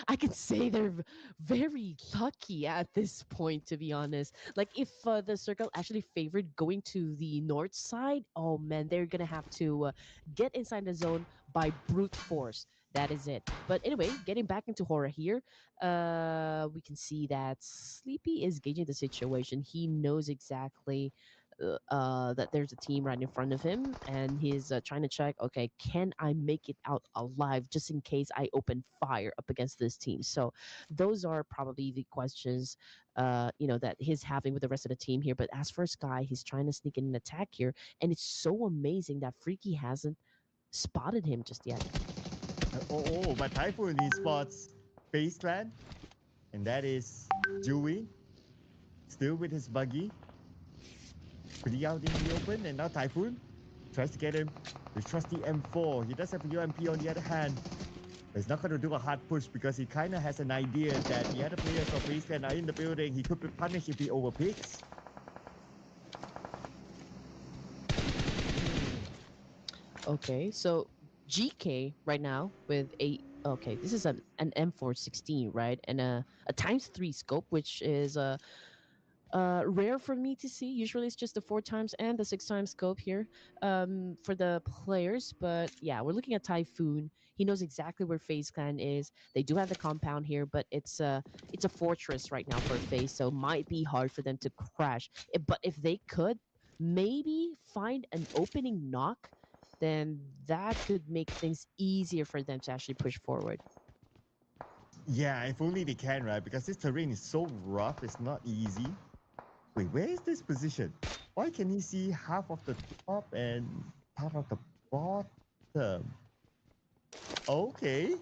I can say they're very lucky at this point, to be honest. Like if the circle actually favored going to the north side, oh man, they're gonna have to get inside the zone by brute force. That is it. But anyway, getting back into horror here, we can see that Sleepy is gauging the situation. He knows exactly that there's a team right in front of him, and he's trying to check, okay, can I make it out alive just in case I open fire up against this team? So those are probably the questions that he's having with the rest of the team here. But as for Sky, he's trying to sneak in an attack here, and it's so amazing that Freaky hasn't spotted him just yet. But Typhoon, he spots Face Clan, and that is Dewey, still with his buggy, pretty out in the open, and now Typhoon tries to get him with trusty M4. He does have a UMP on the other hand, but he's not going to do a hard push because he kind of has an idea that the other players of Face Clan are in the building. He could be punished if he overpicks. Okay, so GK right now with okay, this is an M416, right? And a ×3 scope, which is rare for me to see. Usually it's just the 4x and the 6x scope here for the players. But yeah, we're looking at Typhoon. He knows exactly where FaZe Clan is. They do have the compound here, but it's a fortress right now for FaZe, so might be hard for them to crash. But if they could maybe find an opening knock, then that could make things easier for them to actually push forward. Yeah, if only they can, right? Because this terrain is so rough, it's not easy. Wait, where is this position? Why can he see half of the top and half of the bottom? Okay.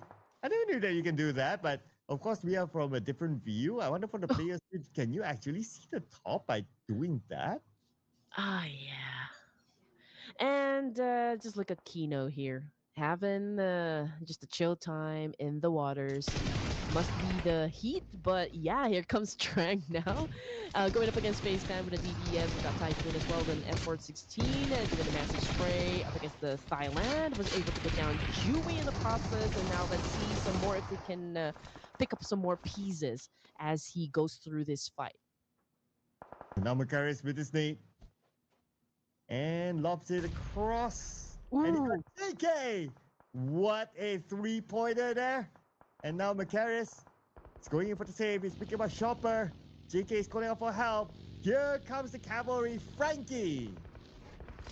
I didn't know that you can do that, but of course we are from a different view. I wonder for the players, can you actually see the top by doing that? Ah, yeah. And just look at Kino here, having just a chill time in the waters. Must be the heat, but yeah, here comes Trang now. Going up against FaZe Clan with a DBS. We got Typhoon as well, then F416 doing a massive spray up against the Thailand. Was able to put down Dewey in the process, and now let's see some more if we can pick up some more pieces as he goes through this fight. Now Macarius with his nade. And lobs it across. And he got JK! What a three-pointer there. And now Macarius is going in for the save. He's picking up Shopper. JK is calling out for help. Here comes the cavalry, Frankie.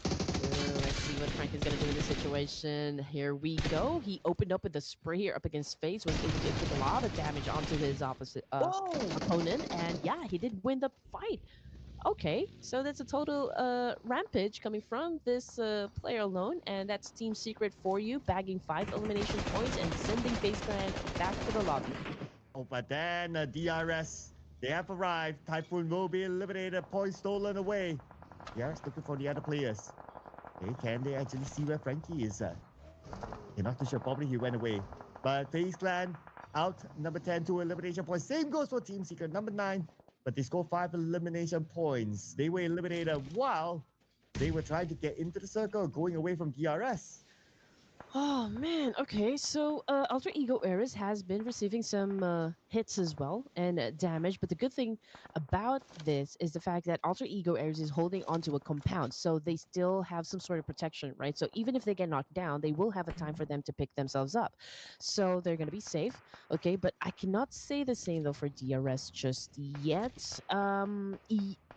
Let's see what Frank is going to do in this situation. Here we go. He opened up with the spray here up against FaZe, was able to take a lot of damage onto his opposite opponent. And yeah, he did win the fight. Okay, so that's a total rampage coming from this player alone, and that's Team Secret for you, bagging 5 elimination points and sending FaZe Clan back to the lobby. Oh, but then DRS, they have arrived. Typhoon will be eliminated, points stolen away. DRS looking for the other players. Okay, can they actually see where Frankie is at? They're not too sure, probably he went away. But FaZe Clan out, number 10, 2 elimination points. Same goes for Team Secret, number 9. But they scored 5 elimination points. They were eliminated while they were trying to get into the circle, going away from DRS. Oh man, okay, so Alter Ego Eris has been receiving some hits as well and damage, but the good thing about this is the fact that Alter Ego Eris is holding onto a compound, so they still have some sort of protection, right? So even if they get knocked down, they will have a time for them to pick themselves up. So they're gonna be safe, okay? But I cannot say the same though for DRS just yet.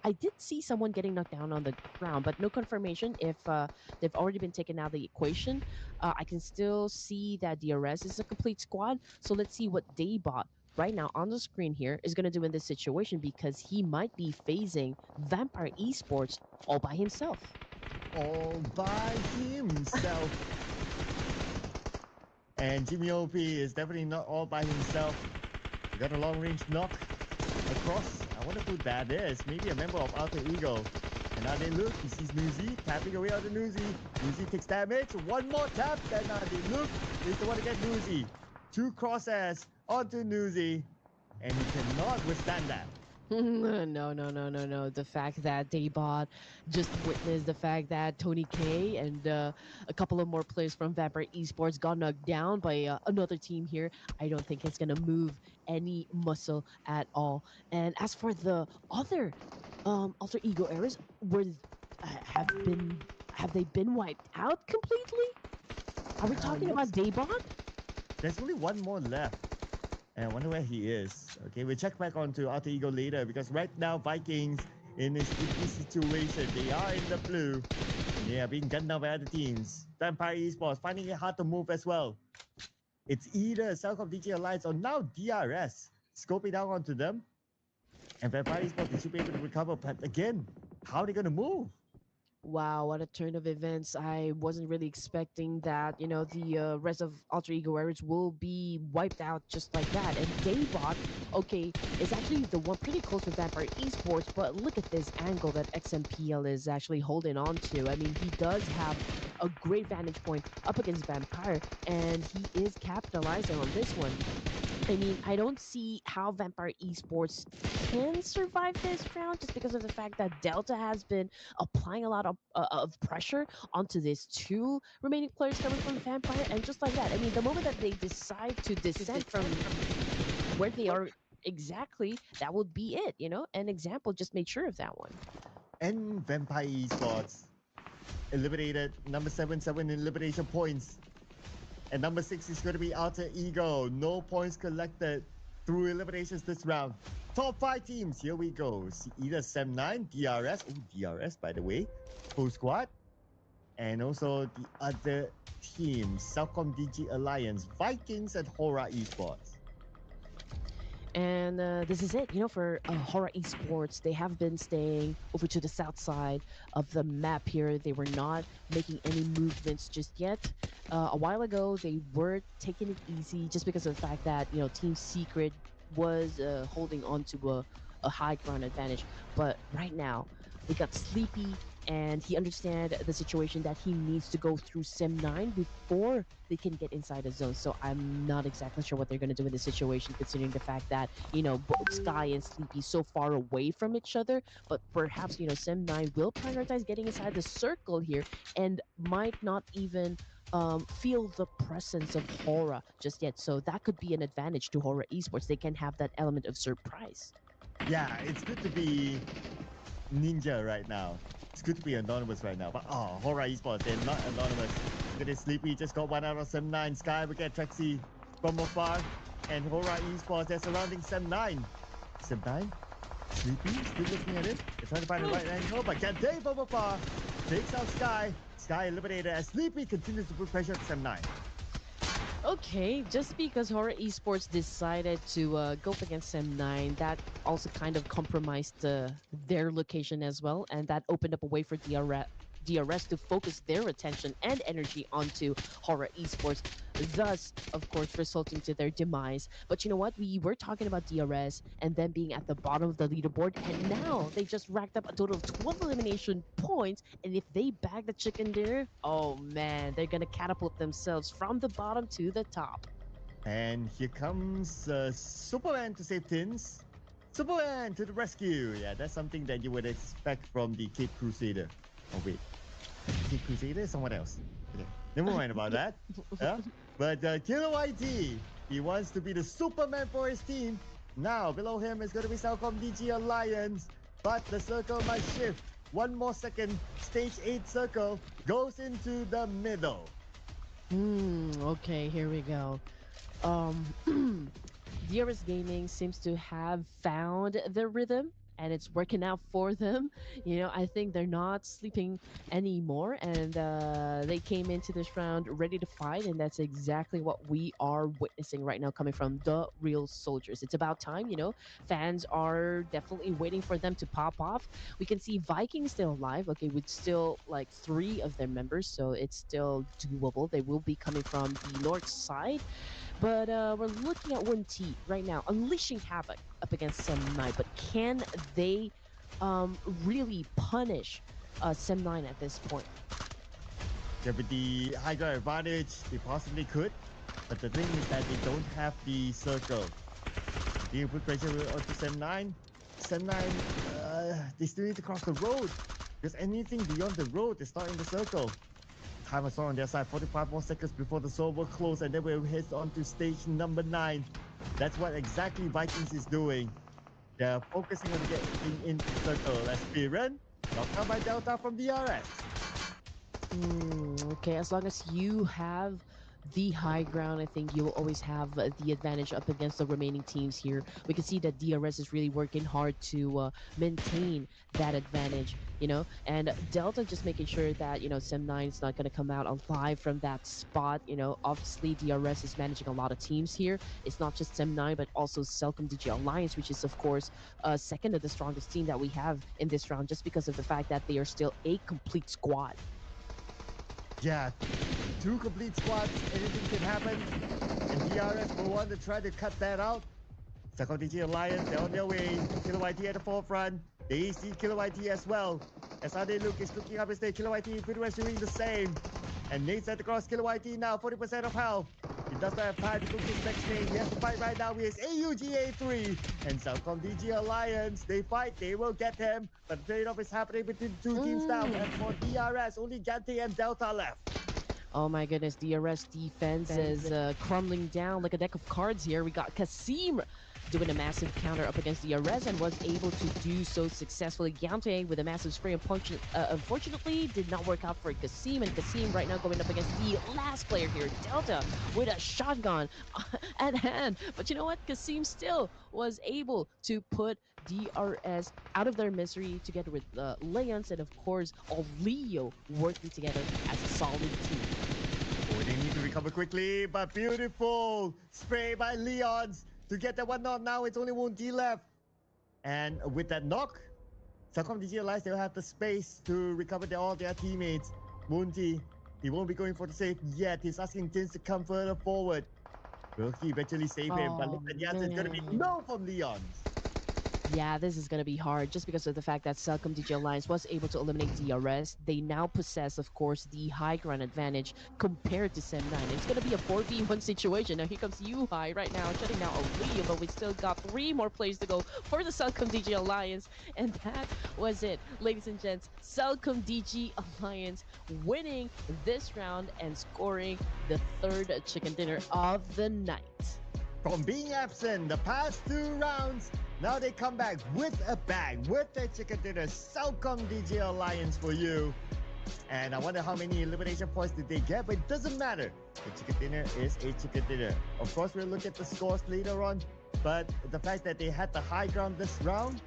I did see someone getting knocked down on the ground, but no confirmation if they've already been taken out of the equation. I can still see that DRS is a complete squad. So let's see what Daybot right now on the screen here is going to do in this situation, because he might be phasing Vampire Esports all by himself. All by himself. And Jimmy OP is definitely not all by himself. He got a long range knock across. I wonder who that is. Maybe a member of Alter Ego. And now they look, he sees Nuzi tapping away on the Nuzi. Nuzi takes damage, one more tap, then now they look, he's the one to get Nuzi. 2 crosshairs onto Nuzi, and he cannot withstand that. No. The fact that Daybot just witnessed the fact that Tony K and a couple of more players from Vampire Esports got knocked down by another team here, I don't think it's going to move any muscle at all. And as for the other Alter Ego Eras, have they been wiped out completely? Are we talking about Daybot? There's only one more left. And I wonder where he is. Okay, we'll check back onto Alter Ego later, because right now Vikings in this sticky situation. They are in the blue. And they are being gunned down by other teams. Vampire Esports finding it hard to move as well. It's either Cellcom DJ Alliance or now DRS scoping down onto them. And Vampire Esports, they should be able to recover. But again, how are they going to move? Wow, what a turn of events. I wasn't really expecting that, the rest of Alter Ego Ares will be wiped out just like that. And Daybot, okay, is actually the one pretty close with Vampire Esports, but look at this angle that XMPL is actually holding on to. I mean, he does have a great vantage point up against Vampire, and he is capitalizing on this one. I mean, I don't see how Vampire Esports can survive this round just because of the fact that Delta has been applying a lot of pressure onto these two remaining players coming from Vampire. And just like that, I mean, the moment that they decide to descend from where they are exactly, that would be it, An example just made sure of that one. And Vampire Esports eliminated number 7 in elimination points. And number 6 is going to be Alter Ego. No points collected through eliminations this round. Top 5 teams, here we go. Either Sem9, DRS, DRS by the way, full squad. And also the other teams, Cellcom DG Alliance, Vikings, and Hora Esports. And this is it, for Horror Esports. They have been staying over to the south side of the map here. They were not making any movements just yet. A while ago, they were taking it easy just because of the fact that, Team Secret was holding on to a high ground advantage. But right now, we got Sleepy, and he understands the situation that he needs to go through Sim 9 before they can get inside the zone. So I'm not exactly sure what they're going to do in this situation, considering the fact that, both Sky and Sleepy so far away from each other. But perhaps, Sim 9 will prioritize getting inside the circle here and might not even feel the presence of Hora just yet. So that could be an advantage to Hora Esports. They can have that element of surprise. Yeah, it's good to be ninja right now. It's good to be anonymous right now. But Hora Esports, they're not anonymous. Look at this Sleepy, just got one out of Sem 9. Sky will get Trexie from afar. And Hora Esports, they're surrounding Sem 9. Sem 9? Sleepy, still looking at it. They're trying to find the right angle, but can they from afar? Takes out Sky. Sky eliminated as Sleepy continues to put pressure at Sem 9. Okay, just because Horror Esports decided to go up against M9, that also kind of compromised their location as well, and that opened up a way for DRS to focus their attention and energy onto Horror Esports, thus, of course, resulting to their demise. But you know what? We were talking about DRS and them being at the bottom of the leaderboard, and now they just racked up a total of 12 elimination points. And if they bag the chicken dinner, oh man, they're gonna catapult themselves from the bottom to the top. And here comes Superman to save Tins. Superman to the rescue. Yeah, that's something that you would expect from the Cape Crusader. Oh, wait. Cape Crusader is someone else. Okay, never mind about that. Yeah? But Killer YT, he wants to be the Superman for his team. Now, below him is going to be Cellcom DG Alliance. But the circle might shift. One more second. Stage 8 circle goes into the middle. Okay, here we go. DRS Gaming seems to have found the rhythm and it's working out for them. I think they're not sleeping anymore, and they came into this round ready to fight, and that's exactly what we are witnessing right now coming from the real soldiers. It's about time, fans are definitely waiting for them to pop off. We can see Vikings still alive, okay, with still like 3 of their members, so it's still doable. They will be coming from the north side. But we're looking at 1T right now, unleashing havoc up against Sem9. But can they really punish Sem9 at this point? Yeah, with the high ground advantage, they possibly could. But the thing is that they don't have the circle. They put pressure onto Sem 9. Sem 9, they still need to cross the road. Because anything beyond the road is not in the circle. Time is on their side, 45 more seconds before the zone will close, and then we'll head on to stage number 9. That's what exactly Vikings is doing. They're focusing on getting into the circle as Piran, knocked out by Delta from DRS. Okay, as long as you have the high ground. I think you'll always have the advantage up against the remaining teams here. We can see that DRS is really working hard to maintain that advantage, and Delta just making sure that, Sem9 is not going to come out alive from that spot. Obviously, DRS is managing a lot of teams here. It's not just Sem9, but also Celcom DG Alliance, which is, of course, second of the strongest team that we have in this round, just because of the fact that they are still a complete squad. Yeah, two complete squads, anything can happen. And DRS will want to try to cut that out. Celcom DG Alliance, they're on their way. Killer YT at the forefront. They see Killer YT as well. As Ade Luke is looking up his stage, Killer YT pretty much doing the same. And Nate's at the cross, Killer YT now, 40% of health. He does not have time to cook his next name. He has to fight right now with his AUGA3. And Celcom DG Alliance, they fight, they will get him. But the trade-off is happening between the two teams now. And for DRS, only Gante and Delta left. Oh my goodness, DRS defense is crumbling down like a deck of cards here. We got Kasim doing a massive counter up against DRS and was able to do so successfully. Gante with a massive spray and punch, unfortunately did not work out for Kasim, and Kasim right now going up against the last player here, Delta, with a shotgun at hand. But you know what? Kasim still was able to put DRS out of their misery together with Leons and, of course, Leo working together as a solid team. Oh, they need to recover quickly, but beautiful spray by Leons to get that one knock. Now it's only Wonti left. And with that knock, Celcom DG Alliance, they'll have the space to recover all their teammates. Wonti, he won't be going for the save yet. He's asking Tins to come further forward. Will he eventually save him? But looks like the answer is going to be no from Leons. Yeah, this is going to be hard just because of the fact that Celcom DG Alliance was able to eliminate DRS. They now possess, of course, the high ground advantage compared to Sem9. It's going to be a 4v1 situation. Now, here comes Yuhai right now, shutting down Aurelio, but we still got 3 more plays to go for the Celcom DG Alliance. And that was it, ladies and gents. Celcom DG Alliance winning this round and scoring the 3rd chicken dinner of the night. From being absent the past 2 rounds, now they come back with a bag, with their chicken dinner. Celcom DG Alliance for you. And I wonder how many elimination points did they get, but it doesn't matter. The chicken dinner is a chicken dinner. Of course, we'll look at the scores later on, but the fact that they had the high ground this round,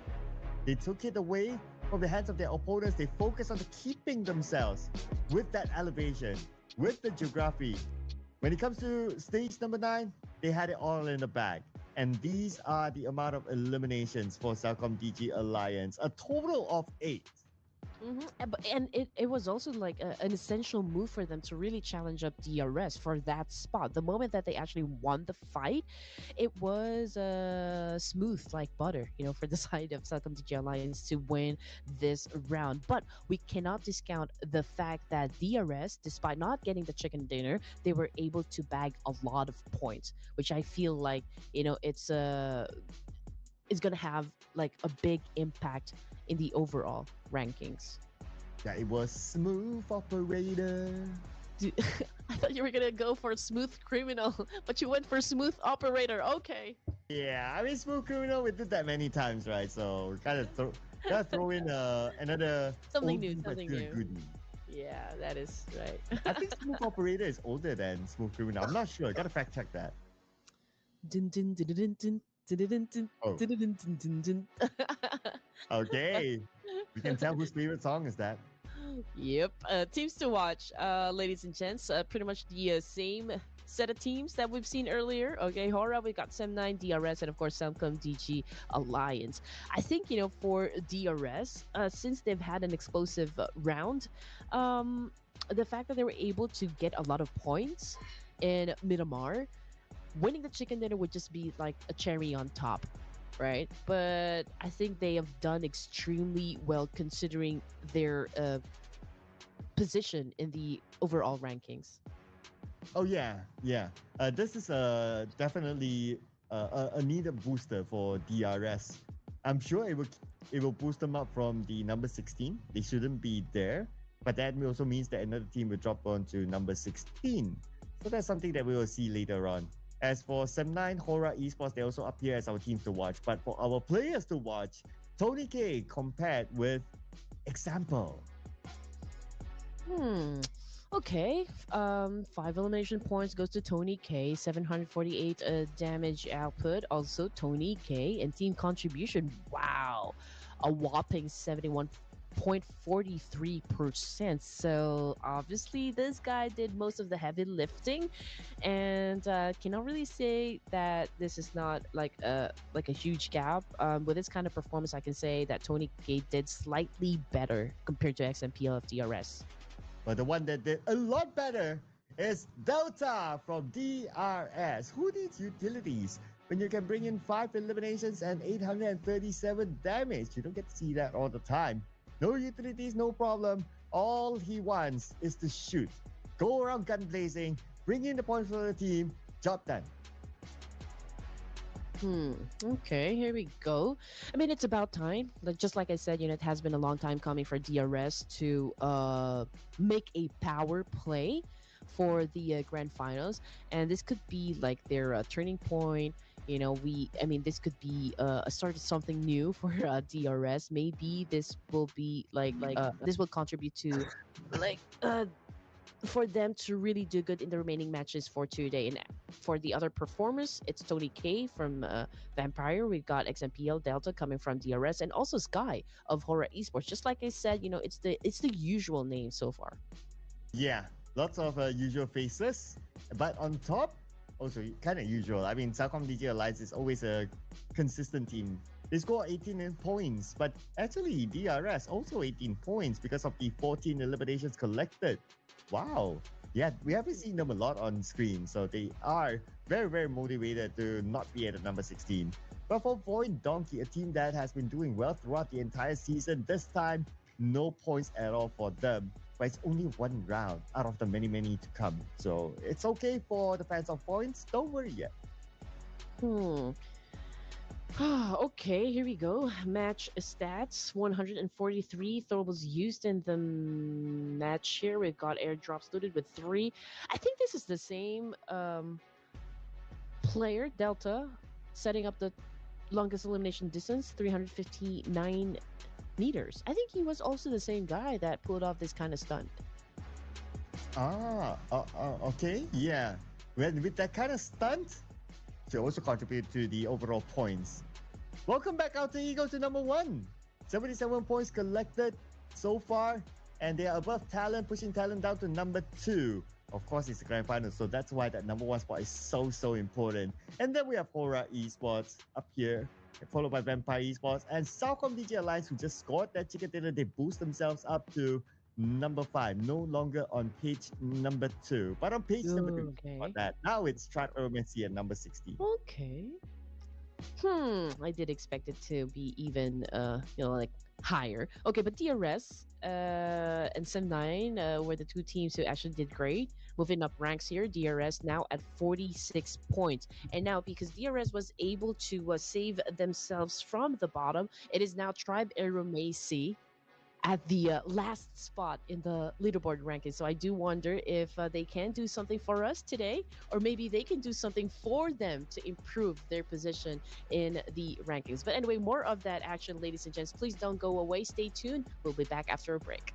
they took it away from the hands of their opponents. They focused on keeping themselves with that elevation, with the geography. When it comes to stage number 9, they had it all in the bag. And these are the amount of eliminations for Celcom DG Alliance. A total of 8. And it was also like an essential move for them to really challenge up DRS for that spot. The moment that they actually won the fight, it was smooth like butter, for the side of Celcom DG Alliance to win this round. But we cannot discount the fact that DRS, despite not getting the chicken dinner, they were able to bag a lot of points, which I feel like, it's going to have like a big impact in the overall rankings. Yeah, it was smooth operator. Dude, I thought you were gonna go for smooth criminal, but you went for smooth operator. Okay. Yeah, I mean, smooth criminal, we did that many times, right? So gotta throw in another Something new, oldie but something still new. goodie. Yeah, that is right. I think smooth operator is older than smooth criminal. I'm not sure. Gotta fact check that. Dun, dun, dun, dun, dun, dun, dun, dun, Oh. dun, dun, dun, dun, dun. Okay, we can tell whose favorite song is that. Yep. Teams to watch, ladies and gents. Pretty much the same set of teams that we've seen earlier. Okay, Hora, we got Sem9, DRS, and of course Celcom DG Alliance. I think, for DRS, since they've had an explosive round, the fact that they were able to get a lot of points in Miramar, winning the chicken dinner would just be like a cherry on top, right? But I think they have done extremely well considering their position in the overall rankings. Oh yeah. This is definitely a needed booster for DRS. I'm sure it will boost them up from the number 16. They shouldn't be there, but that also means that another team will drop on to number 16. So that's something that we will see later on. As for Sem9, Hora Esports, they also appear as our teams to watch. But for our players to watch, Tony K compared with Example. Okay, 5 elimination points goes to Tony K, 748 damage output, also Tony K, and team contribution, wow, a whopping 71.43%. So obviously this guy did most of the heavy lifting, and cannot really say that this is not like a huge gap. With this kind of performance, I can say that Tony K did slightly better compared to XMPL of DRS. But the one that did a lot better is Delta from DRS. Who needs utilities when you can bring in 5 eliminations and 837 damage? You don't get to see that all the time. No utilities, no problem. All he wants is to shoot. Go around gun blazing, bring in the points for the team, job done. Okay, here we go. I mean, it's about time. Like just like I said, it has been a long time coming for DRS to make a power play for the grand finals, and this could be like their turning point. I mean, this could be a start of something new for DRS. Maybe this will be this will contribute to like for them to really do good in the remaining matches for today. And for the other performers, it's Tony K from Vampire. We've got XMPL Delta coming from DRS, and also Sky of Horror Esports. Just like I said, it's the usual name so far. Yeah, lots of usual faces, but on top, also kind of usual. I mean, Celcom DJ Alliance is always a consistent team. They score 18 points, but actually DRS also 18 points because of the 14 eliminations collected. Wow. Yeah, we haven't seen them a lot on screen, so they are very, very motivated to not be at the number 16. But for Void Donkey, a team that has been doing well throughout the entire season, this time, no points at all for them. But it's only one round out of the many, many to come. So it's okay for the fans of points. Don't worry yet. Okay, here we go. Match stats 143 throwables used in the match here. We've got airdrops loaded with 3. I think this is the same player, Delta, setting up the longest elimination distance, 359 meters. I think he was also the same guy that pulled off this kind of stunt. Okay, yeah. With that kind of stunt, to also contribute to the overall points. Welcome back, Outer Ego, to number 1. 77 points collected so far, and they are above Talent, pushing Talent down to number 2. Of course, it's the grand final, so that's why that number 1 spot is so important. And then we have Horror Esports up here, followed by Vampire Esports, and Celcom DJ Alliance, who just scored that chicken dinner. They boost themselves up to number 5, no longer on page number 2, but on page number 2. Okay. That now it's Strat Urbancy at number 60. Okay. I did expect it to be even like higher. Okay, but DRS and Sem9 were the two teams who actually did great, moving up ranks here. DRS now at 46 points, and now because DRS was able to save themselves from the bottom, it is now Tribe Aeromasi at the last spot in the leaderboard ranking. So I do wonder if they can do something for us today, or maybe they can do something for them to improve their position in the rankings. But anyway, more of that action, ladies and gents. Please don't go away. Stay tuned. We'll be back after a break.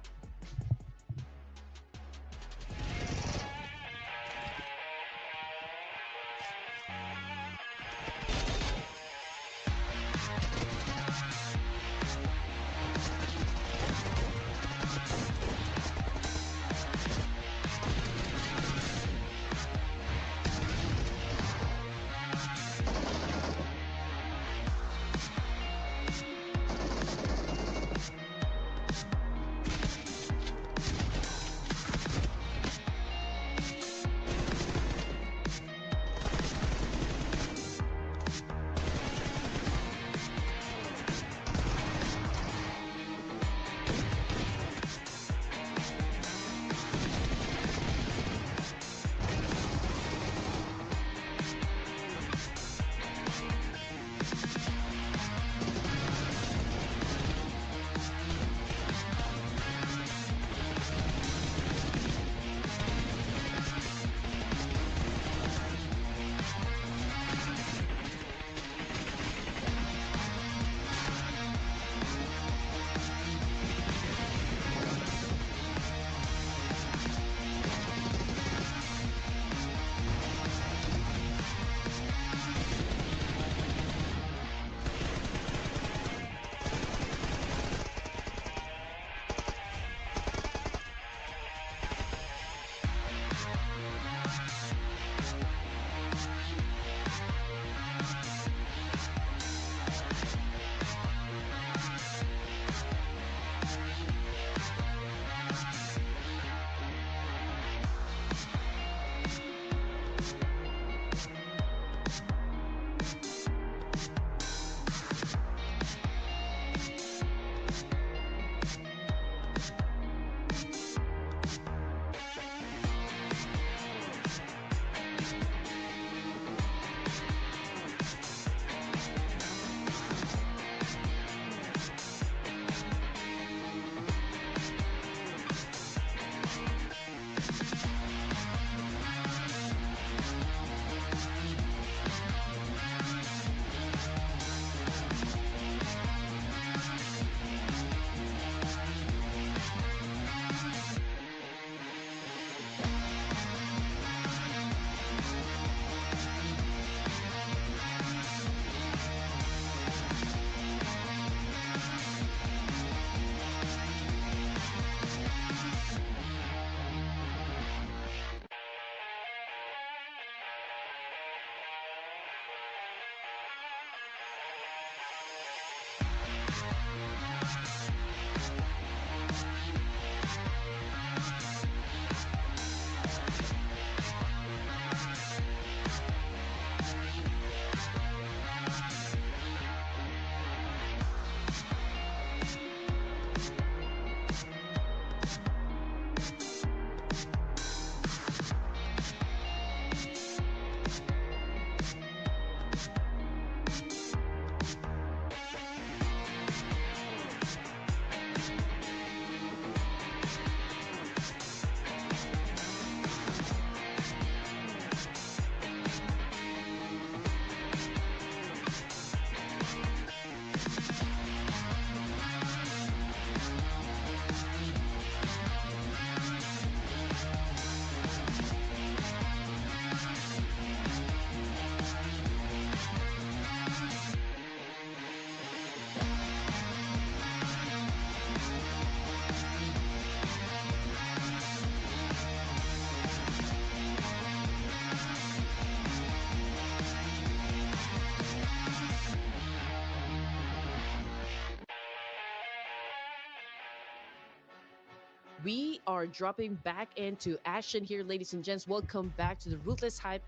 We are dropping back into action here, ladies and gents. Welcome back to the Ruthless Hype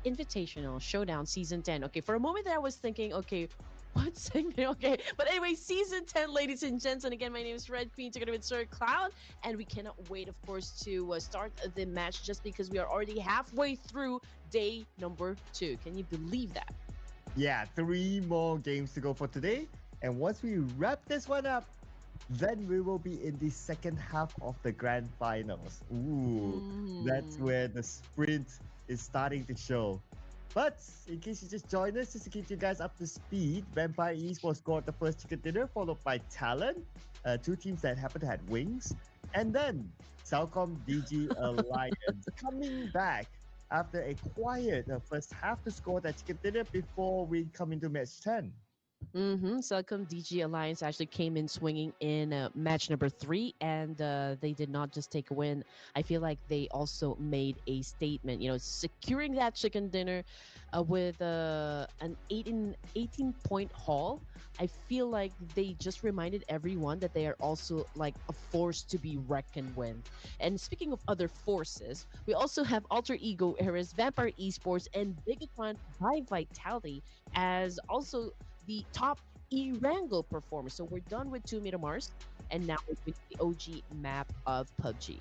Invitational Showdown Season 10. Okay, for a moment there I was thinking, okay, what segment? Okay, but anyway, Season 10, ladies and gents. And again, my name is Red Queen, together with Sir Cloud. And we cannot wait, of course, to start the match just because we are already halfway through day number 2. Can you believe that? Yeah, 3 more games to go for today. And once we wrap this one up, then we will be in the second half of the grand finals. Ooh, that's where the sprint is starting to show. But in case you just joined us, just to keep you guys up to speed, Vampire Esports scored the first chicken dinner, followed by Talon, 2 teams that happen to have wings, and then Salcom DG Alliance coming back after a quiet first half to score that chicken dinner before we come into match 10. Celcom DG Alliance actually came in swinging in match number 3, and they did not just take a win. I feel like they also made a statement, securing that chicken dinner with an 18-point haul. I feel like they just reminded everyone that they are also like a force to be reckoned with. And speaking of other forces, we also have Alter Ego Eras, Vampire Esports, and Bigatron by Vitality as also the top Erangel performer. So we're done with 2 Meter Mars, and now we're with the OG map of PUBG.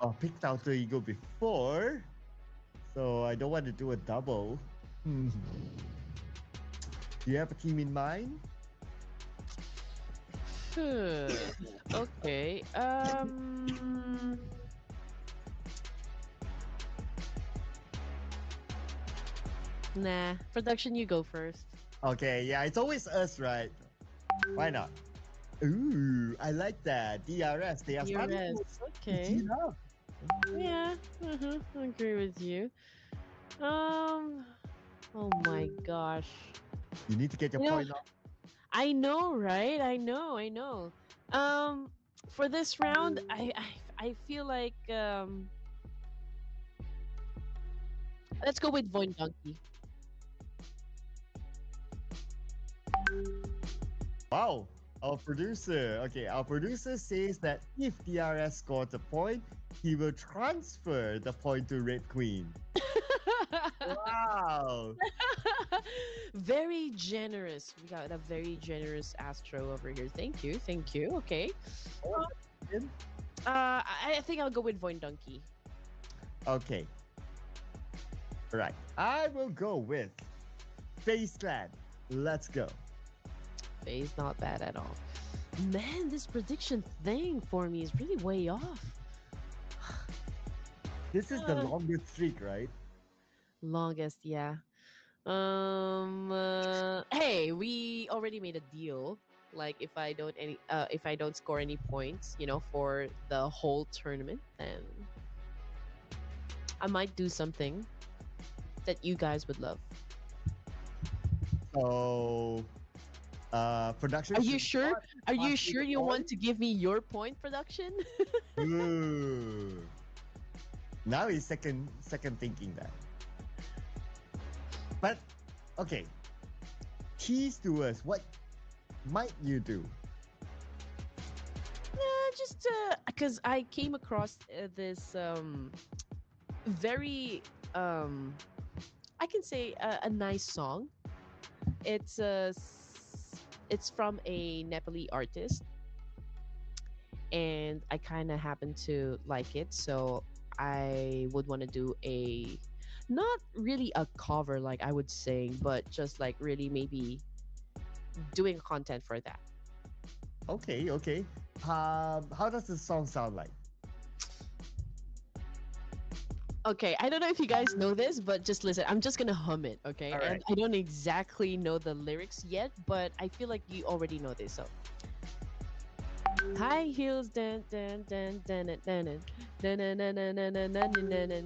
I picked Alter Ego before, so I don't want to do a double. Do you have a team in mind? Okay. Nah. Production, you go first. Okay, yeah, it's always us, right? Why not? Ooh, I like that. DRS, they are starting to Okay. heat up. Yeah. I agree with you. Oh my gosh. You need to get your You know, point off. I know, right? I know. For this round, I feel like let's go with Void Donkey. Wow, our producer says that if DRS scores a point, he will transfer the point to Red Queen. Wow. Very generous. We got a very generous Astro over here. Thank you. Okay. I think I'll go with Void Donkey. Okay. Right. I will go with Face Clan. Let's go. Face not bad at all. Man, this prediction thing for me is really way off. This is the longest streak, right? Longest, yeah. Hey, we already made a deal. Like if I don't score any points, for the whole tournament, then I might do something that you guys would love. So, production. Are you sure? Are you sure you want to give me your point, production? Ooh. Now he's second thinking that. But okay, tease to us. What might you do? Just because I came across this very I can say a nice song. It's from a Nepali artist, and I kind of happen to like it, so I would want to do a not really a cover like I would sing, but just like really maybe doing content for that. Okay. How does the song sound like? Okay, I don't know if you guys know this, but just listen. I'm just gonna hum it, okay? All right. And I don't exactly know the lyrics yet, but I feel like you already know this. So, high heels, dun dun dun dun dun dun dun dun dun dun dun dun dun dun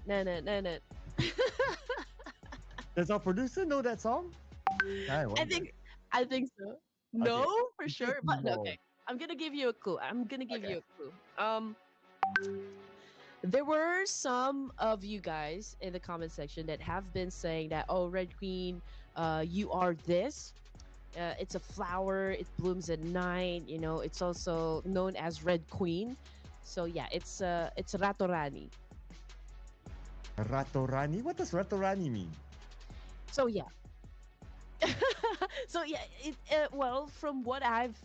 dun dun dun. Does our producer know that song? I think so. No, for sure. But no, okay. I'm gonna give you a clue. There were some of you guys in the comment section that have been saying that, oh, Red Queen, you are this. It's a flower. It blooms at night. You know, it's also known as Red Queen. So yeah, it's Ratorani. Ratorani? What does Ratorani mean? So yeah, so yeah, well, from what I've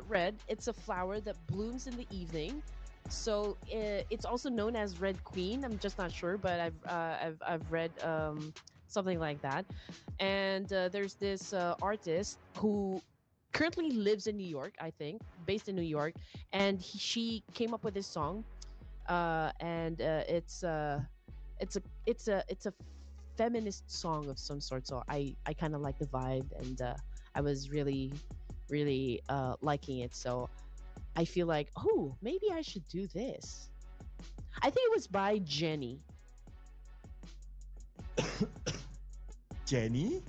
read, it's a flower that blooms in the evening. So it's also known as Red Queen. I'm just not sure, but I've read something like that. And there's this artist who currently lives in New York, I think, based in New York, and she came up with this song, and it's a feminist song of some sort. So I kind of like the vibe, and I was really liking it. So I feel like, oh, maybe I should do this. I think it was by Jenny. Jenny?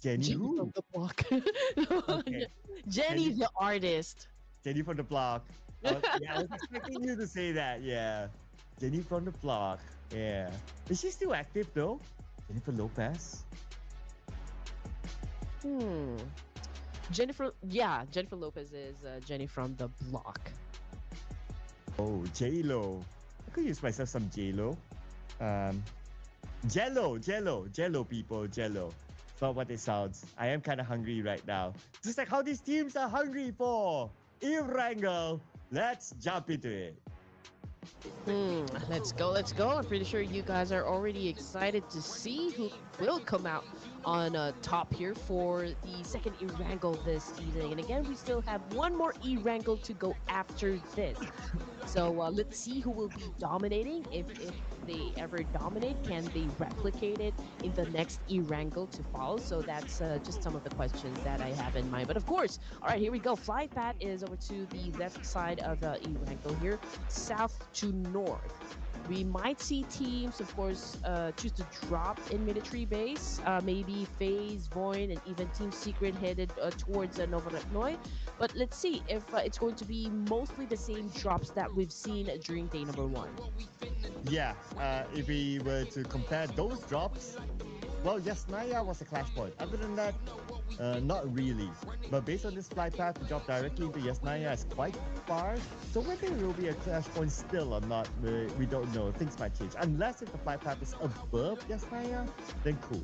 Jenny Jenny who? from the block. Okay. Jenny Jenny, the artist. Jenny from the block. Yeah, I was expecting you to say that. Yeah. Jenny from the block. Yeah. Is she still active though? Jennifer Lopez? Hmm. Jennifer, yeah, Jennifer Lopez is Jenny from the block. Oh, J-Lo. I could use myself some J-Lo. Um, Jello, people, Jello. It's not what it sounds. I am kind of hungry right now. Just like how these teams are hungry for Wrangle. Let's jump into it. Let's go, let's go. I'm pretty sure you guys are already excited to see who will come out on top here for the second E-Wrangle this evening. And again, we still have one more E-Wrangle to go after this. So let's see who will be dominating. If they ever dominate, can they replicate it in the next E-Wrangle to follow? So that's just some of the questions that I have in mind. But of course, all right, here we go. Fly Pat is over to the left side of the E-Wrangle here, south to north. We might see teams, of course, choose to drop in military base. Maybe FaZe, Void, and even Team Secret headed towards Novorepnoy. But let's see if it's going to be mostly the same drops that we've seen during day number one. Yeah, if we were to compare those drops, well, Yasnaya was a clash point. Other than that, not really. But based on this flight path, to drop directly into Yasnaya is quite far. So whether it will be a clash point still or not, we don't know. Things might change. Unless if the flight path is above Yasnaya, then cool.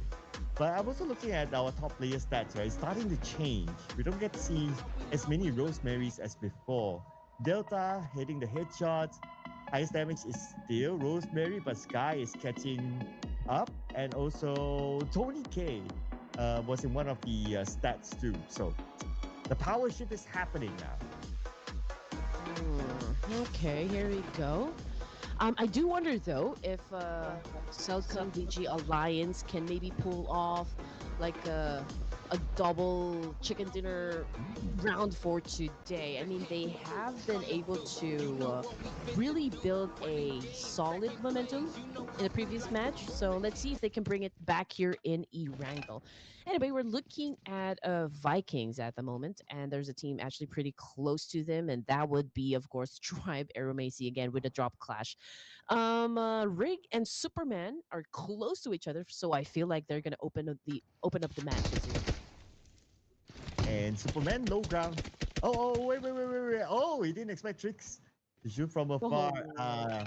But I'm also looking at our top player stats, right? It's starting to change. We don't get to see as many Rosemarys as before. Delta hitting the headshots. Highest damage is still Rosemary, but Sky is catching up. And also Tony K was in one of the stats too. So the power shift is happening now. Okay, here we go. I do wonder though if Selcom DG Alliance can maybe pull off like a double chicken dinner round for today. I mean, they have been able to really build a solid momentum in the previous match. So let's see if they can bring it back here in E-Wrangle. Anyway, we're looking at Vikings at the moment, and there's a team actually pretty close to them, and that would be, of course, Tribe Aeromacy again with a drop clash. Rig and Superman are close to each other, so I feel like they're gonna open up the matches here. And Superman low ground. Wait. Oh, he didn't expect tricks to shoot from afar. Oh.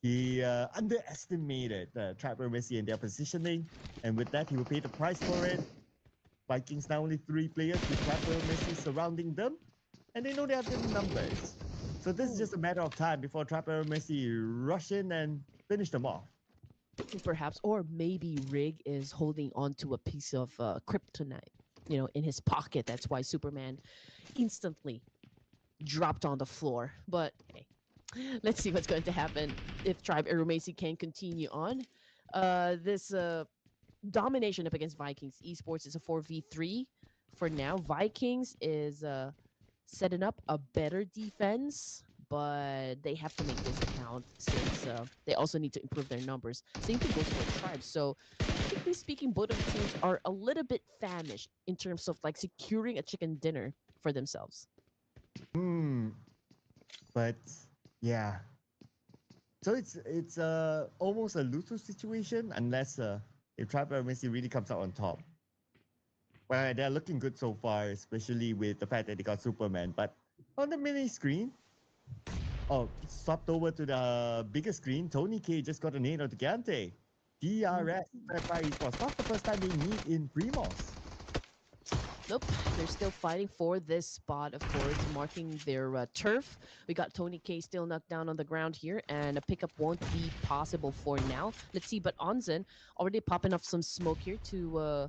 He underestimated Trapper Messi and their positioning, and with that, he will pay the price for it. Vikings now only 3 players with Trapper Messi surrounding them, and they know they have the numbers. So this is just a matter of time before Trapper Messi rush in and finish them off. Perhaps, or maybe Rig is holding on to a piece of kryptonite, in his pocket. That's why Superman instantly dropped on the floor. But hey, let's see what's going to happen if Tribe Aeromacy can continue on. This domination up against Vikings Esports is a 4v3 for now. Vikings is setting up a better defense, but they have to make this count since they also need to improve their numbers. Same thing goes for Tribe. So, technically speaking, both of the teams are a little bit famished in terms of like securing a chicken dinner for themselves. But yeah, So it's almost a lose-lose situation unless if Tribe really comes out on top. Well, they're looking good so far, especially with the fact that they got Superman. But on the mini screen, oh, swapped over to the bigger screen. Tony K just got a nade on Gigante. DRS, Pagii Esports. Not the first time they meet in Primos. Nope, they're still fighting for this spot, of course, marking their turf. We got Tony K still knocked down on the ground here, and a pickup won't be possible for now. Let's see, but Onzen already popping up some smoke here to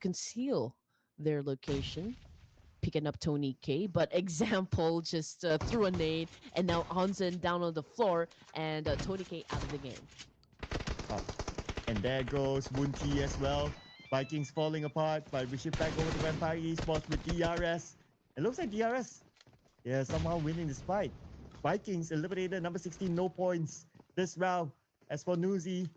conceal their location. Picking up Tony K, but Example just threw a nade, and now Onzen down on the floor, and Tony K out of the game. Oh. And there goes Wunti as well. Vikings falling apart, but we shift back over to Vampire Esports with DRS. It looks like DRS, yeah, somehow winning this fight. Vikings eliminated number 16, no points this round. As for Nuzi,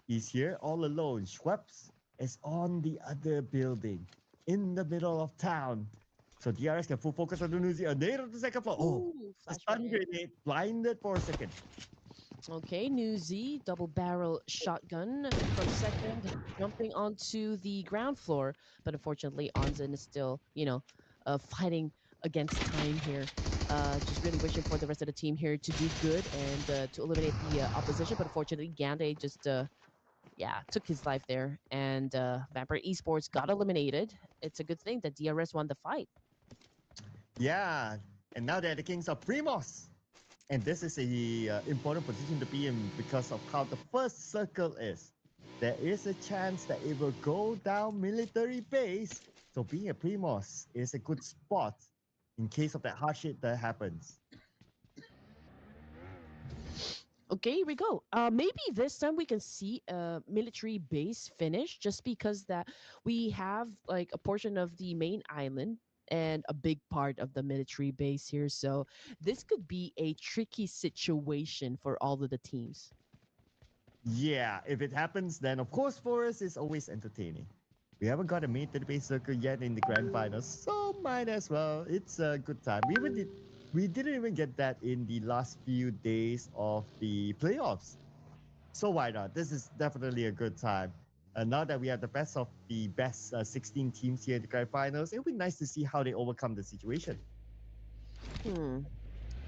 he's here all alone. Schweppes is on the other building in the middle of town. So DRS can full focus on the Nuzi. A nade on the second floor. Oh, a stun grenade blinded for a second. Okay, New Z, double barrel shotgun from second, jumping onto the ground floor. But unfortunately, Onzen is still, fighting against time here. Just really wishing for the rest of the team here to do good and to eliminate the opposition. But unfortunately, Gande just, took his life there. And Vampire Esports got eliminated. It's a good thing that DRS won the fight. Yeah, and now they're the kings of Primos. And this is a important position to be in because of how the first circle is. There is a chance that it will go down military base. So being a Primos is a good spot in case of that hardship that happens. Okay, here we go. Maybe this time we can see a military base finish, just because that we have like a portion of the main island and a big part of the military base here. So this could be a tricky situation for all of the teams. Yeah, if it happens, then of course for us it's always entertaining. We haven't got a military base circle yet in the grand finals, so might as well. It's a good time. We didn't even get that in the last few days of the playoffs. So why not? This is definitely a good time. Now that we have the best of the best 16 teams here in the grand finals, it would be nice to see how they overcome the situation. Hmm.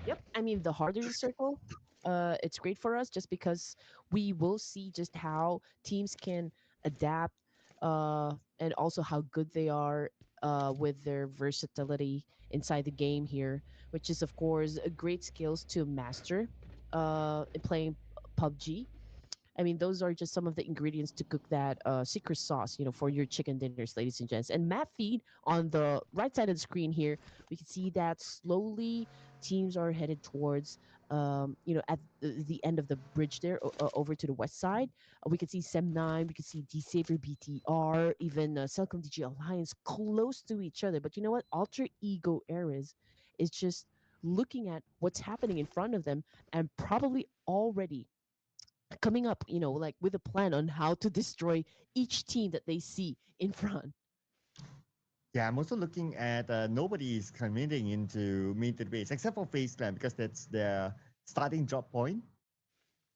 Yep. I mean, the harder the circle, it's great for us just because we will see just how teams can adapt, and also how good they are with their versatility inside the game here, which is of course a great skills to master in playing PUBG. I mean, those are just some of the ingredients to cook that secret sauce, for your chicken dinners, ladies and gents. And map feed on the right side of the screen here, we can see that slowly teams are headed towards, at the end of the bridge there, over to the west side. We can see Sem9, we can see D Saver BTR, even Celcom DG Alliance close to each other. But you know what? Alter Ego Eras is just looking at what's happening in front of them and probably already coming up, like with a plan on how to destroy each team that they see in front. Yeah, I'm also looking at nobody is committing into military base except for FaZe Clan because that's their starting drop point.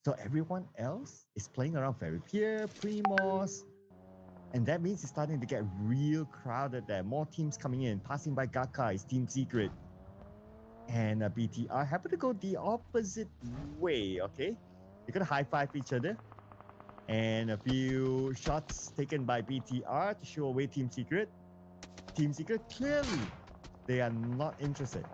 So everyone else is playing around Fairy Pier, Primos, and that means it's starting to get real crowded there. More teams coming in, passing by Gaka is Team Secret. And BTR happen to go the opposite way, okay? They're gonna high five each other. And a few shots taken by BTR to show away Team Secret. Team Secret, clearly, they are not interested.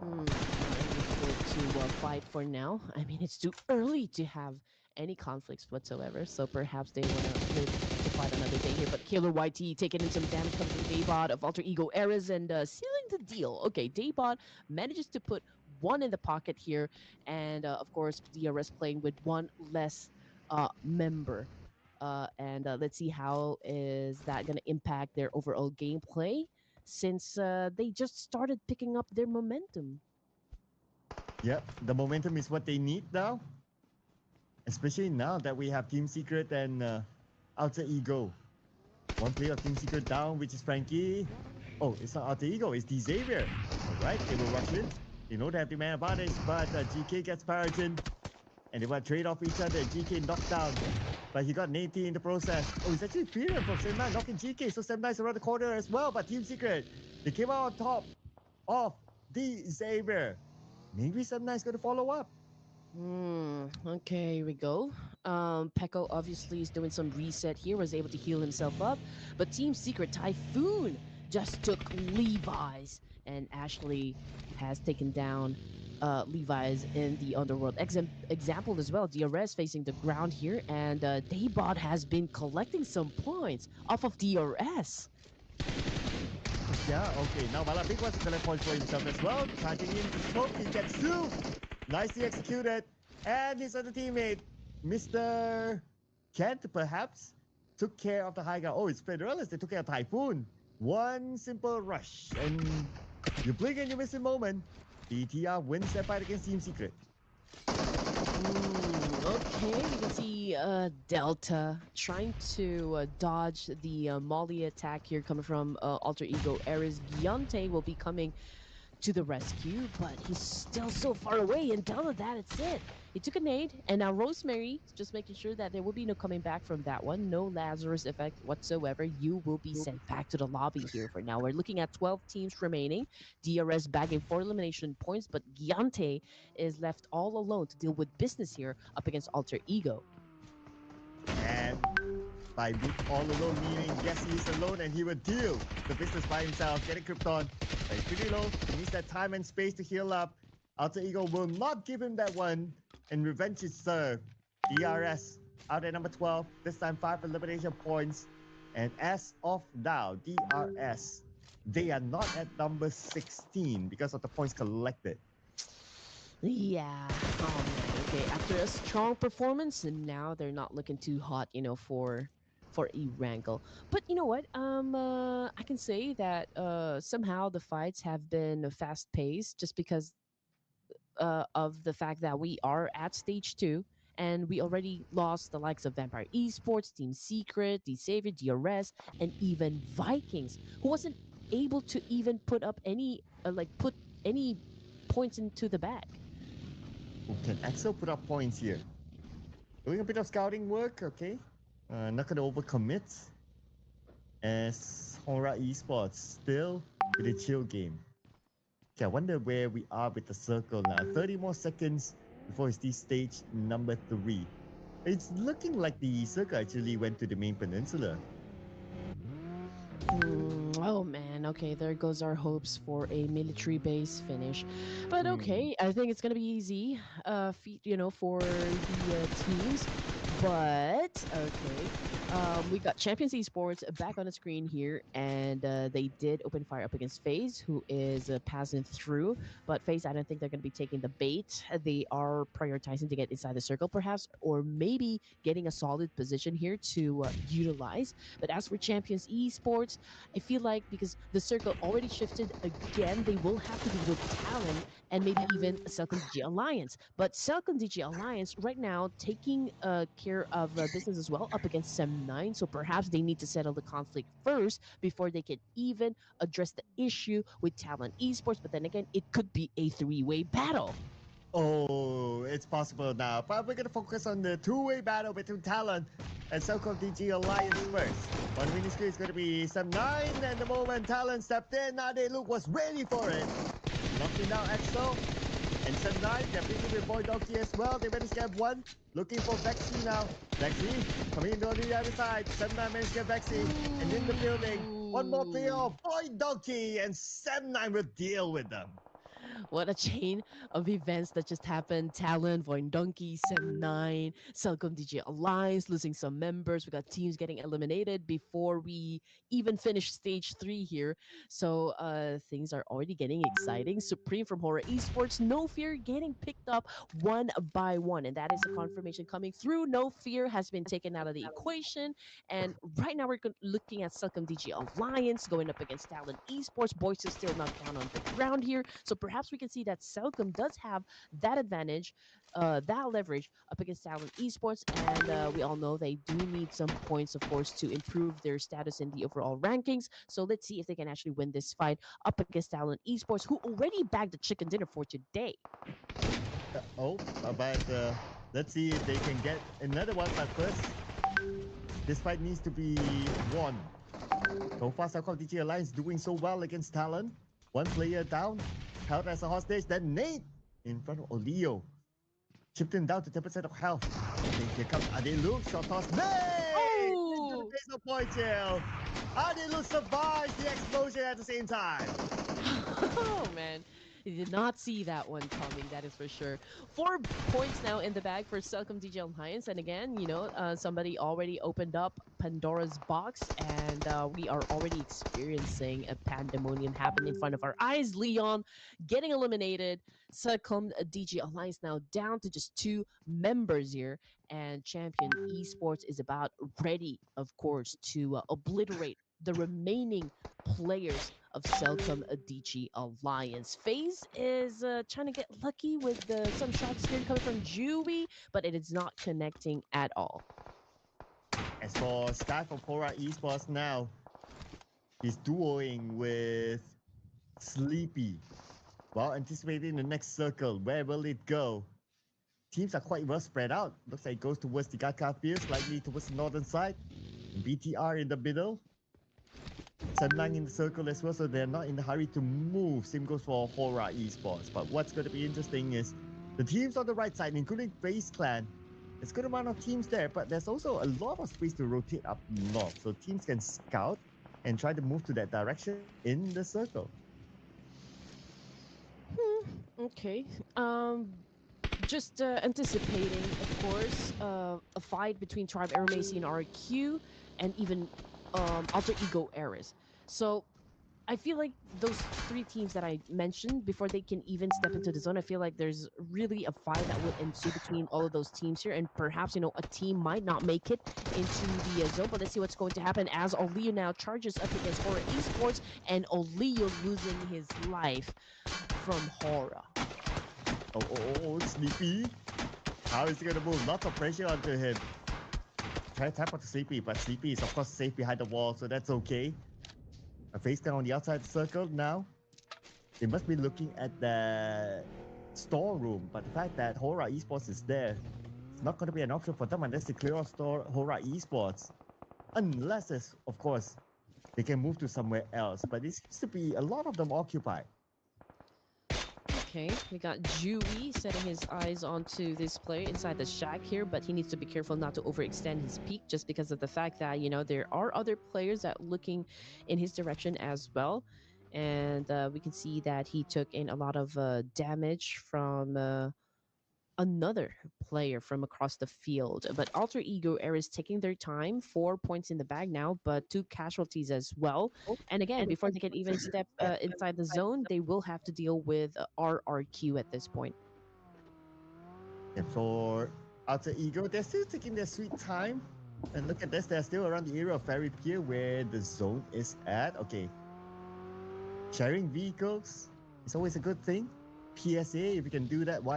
To fight for now. I mean, it's too early to have any conflicts whatsoever, so perhaps they want to live to fight another day here. But Killer YT taking in some damage coming from Daybot of Alter Ego Eras and sealing the deal. Okay, Daybot manages to put one in the pocket here, and of course, DRS playing with one less member. And let's see how is that going to impact their overall gameplay, since they just started picking up their momentum. Yep, the momentum is what they need now. Especially now that we have Team Secret and Alter Ego. One player of Team Secret down, which is Frankie. Oh, it's not Alter Ego, it's D Xavier. Alright, they will rush in. They know they have the man advantage, but GK gets Paragon. And they want to trade off each other. GK knocked down. But he got 80 in the process. Oh, it's actually Freedom from 79 knocking GK. So 79 is around the corner as well. But Team Secret, they came out on top of the Xavier. Maybe 79 is going to follow up. Okay, here we go. Peko obviously is doing some reset here, was able to heal himself up. But Team Secret Typhoon just took Levi's, and Ashley has taken down Levi's in the Underworld. Example as well, DRS facing the ground here, and Daybot has been collecting some points off of DRS. Yeah, okay. Now Mala Big wants to collect points for himself as well. Charging in to smoke. He gets two. Nicely executed. And his other teammate, Mr. Kent, perhaps, took care of the high ground. Oh, it's Federalists. They took care of Typhoon. One simple rush. And you blink and you miss a moment. DTR wins that fight against Team Secret. Okay, we can see Delta trying to dodge the Molly attack here coming from Alter Ego. Ares Giante will be coming to the rescue, but he's still so far away. And Delta, that's it. He took a nade, and now Rosemary is just making sure that there will be no coming back from that one. No Lazarus effect whatsoever. You will be sent back to the lobby here for now. We're looking at 12 teams remaining. DRS bagging 4 elimination points, but Giante is left all alone to deal with business here up against Alter Ego. And by being all alone, meaning yes, he's alone and he will deal the business by himself, getting Krypton. But he's pretty low. He needs that time and space to heal up. Alter Ego will not give him that one, and revenge is served. DRS out at number 12. This time 5 elimination points. And as of now, DRS, they are not at number 16 because of the points collected. Yeah. Oh man. Okay. After a strong performance, and now they're not looking too hot, for a wrangle. But you know what? I can say that somehow the fights have been fast paced, just because of the fact that we are at stage 2. And we already lost the likes of Vampire Esports, Team Secret, The Savior, DRS, and even Vikings, who wasn't able to even put up any, put any points into the bag. Can Axel put up points here? Doing a bit of scouting work, okay. Not going to overcommit. As Hora Esports still with a chill game. Okay, I wonder where we are with the circle now. 30 more seconds before it's the stage number 3. It's looking like the circle actually went to the main peninsula. Oh man, okay, there goes our hopes for a military base finish. But okay, I think it's gonna be easy, for the teams. But okay, we got Champions Esports back on the screen here, and they did open fire up against FaZe, who is passing through. But FaZe, I don't think they're going to be taking the bait. They are prioritizing to get inside the circle, perhaps, or maybe getting a solid position here to utilize. But as for Champions Esports, I feel like because the circle already shifted again, they will have to deal with Talon and maybe even Selcom DG Alliance. But Selcom DG Alliance right now taking care of business as well up against Sem9. So perhaps they need to settle the conflict first before they can even address the issue with Talon Esports. But then again, it could be a 3-way battle. Oh, it's possible now. But we're going to focus on the 2-way battle between Talon and Selcom DG Alliance first. One winning screen is going to be Sem9, and the moment Talon stepped in, now they look was ready for it. Knocking down Exo. And Sem9, they're busy with Boy Donkey as well. They managed to get one. Looking for Vexy now. Vexy coming in on the other side. Sem9 managed to get Vexy. And in the building, one more player of Boy Donkey, and Sem9 will deal with them. What a chain of events that just happened. Talon, Void Donkey, Sem9, Selcom DG Alliance losing some members. We got teams getting eliminated before we even finish stage 3 here. So things are already getting exciting. Supreme from Horror Esports, No Fear getting picked up one by one. And that is a confirmation coming through. No Fear has been taken out of the equation. And right now we're looking at Selcom DG Alliance going up against Talon Esports. Boys is still not down on the ground here. So perhaps perhaps we can see that Selcom does have that advantage, that leverage up against Talent Esports. And we all know they do need some points, of course, to improve their status in the overall rankings. So let's see if they can actually win this fight up against Talent Esports, who already bagged the chicken dinner for today. But let's see if they can get another one. But first, this fight needs to be won. So far, Selcom DG Alliance doing so well against Talon. One player down, held as a hostage. Then Nate in front of Olio. Chipped him down to 10% of health. Okay, here comes Adeluk. Shot toss. Nate! Into the Oh! face of point jail. Adeluk survives the explosion at the same time. Oh man, you did not see that one coming, that is for sure. 4 points now in the bag for Selcom DJ Alliance. And again, somebody already opened up Pandora's box, and we are already experiencing a pandemonium happen in front of our eyes. Leon getting eliminated. Selcom DJ Alliance now down to just 2 members here. And Champion Esports is about ready, of course, to obliterate the remaining players of Selcom DG Alliance. FaZe is trying to get lucky with some shots here coming from Jewy, but it is not connecting at all. As for Sky from Pora Esports now, he's duoing with Sleepy. While anticipating the next circle, where will it go? Teams are quite well spread out. Looks like it goes towards the Gatka field, slightly towards the northern side. BTR in the middle. Senlang in the circle as well, so they're not in a hurry to move. Same goes for Hora Esports. But what's going to be interesting is the teams on the right side, including FaZe Clan. There's a good amount of teams there, but there's also a lot of space to rotate up north. So teams can scout and try to move to that direction in the circle. Okay. Just anticipating, of course, a fight between Tribe Aeromacy and RQ, and even Alter Ego Eris. So I feel like those 3 teams that I mentioned before they can even step into the zone, I feel like there's really a fight that will ensue between all of those teams here, and perhaps a team might not make it into the zone. But let's see what's going to happen as Olio now charges up against Hora Esports, and Olio losing his life from Hora. Oh, Sleepy. How is he going to move? Lots of pressure onto him. Try to tap onto Sleepy, but Sleepy is of course safe behind the wall, so that's okay. A face down on the outside circle now. They must be looking at the storeroom, but the fact that Hora Esports is there, it's not going to be an option for them unless they clear off Hora Esports. Unless, of course, they can move to somewhere else. But it seems to be a lot of them occupied. Okay, we got Jewy setting his eyes onto this player inside the shack here, but he needs to be careful not to overextend his peak just because of the fact that, there are other players that looking in his direction as well. And we can see that he took in a lot of damage from another player from across the field. But Alter Ego Era is taking their time, 4 points in the bag now, but 2 casualties as well. And again, before they can even step inside the zone, they will have to deal with RRQ at this point. And for Alter Ego, they're still taking their sweet time. And look at this, they're still around the area of Ferry Pier where the zone is at. Okay. Sharing vehicles is always a good thing. PSA, if you can do that, why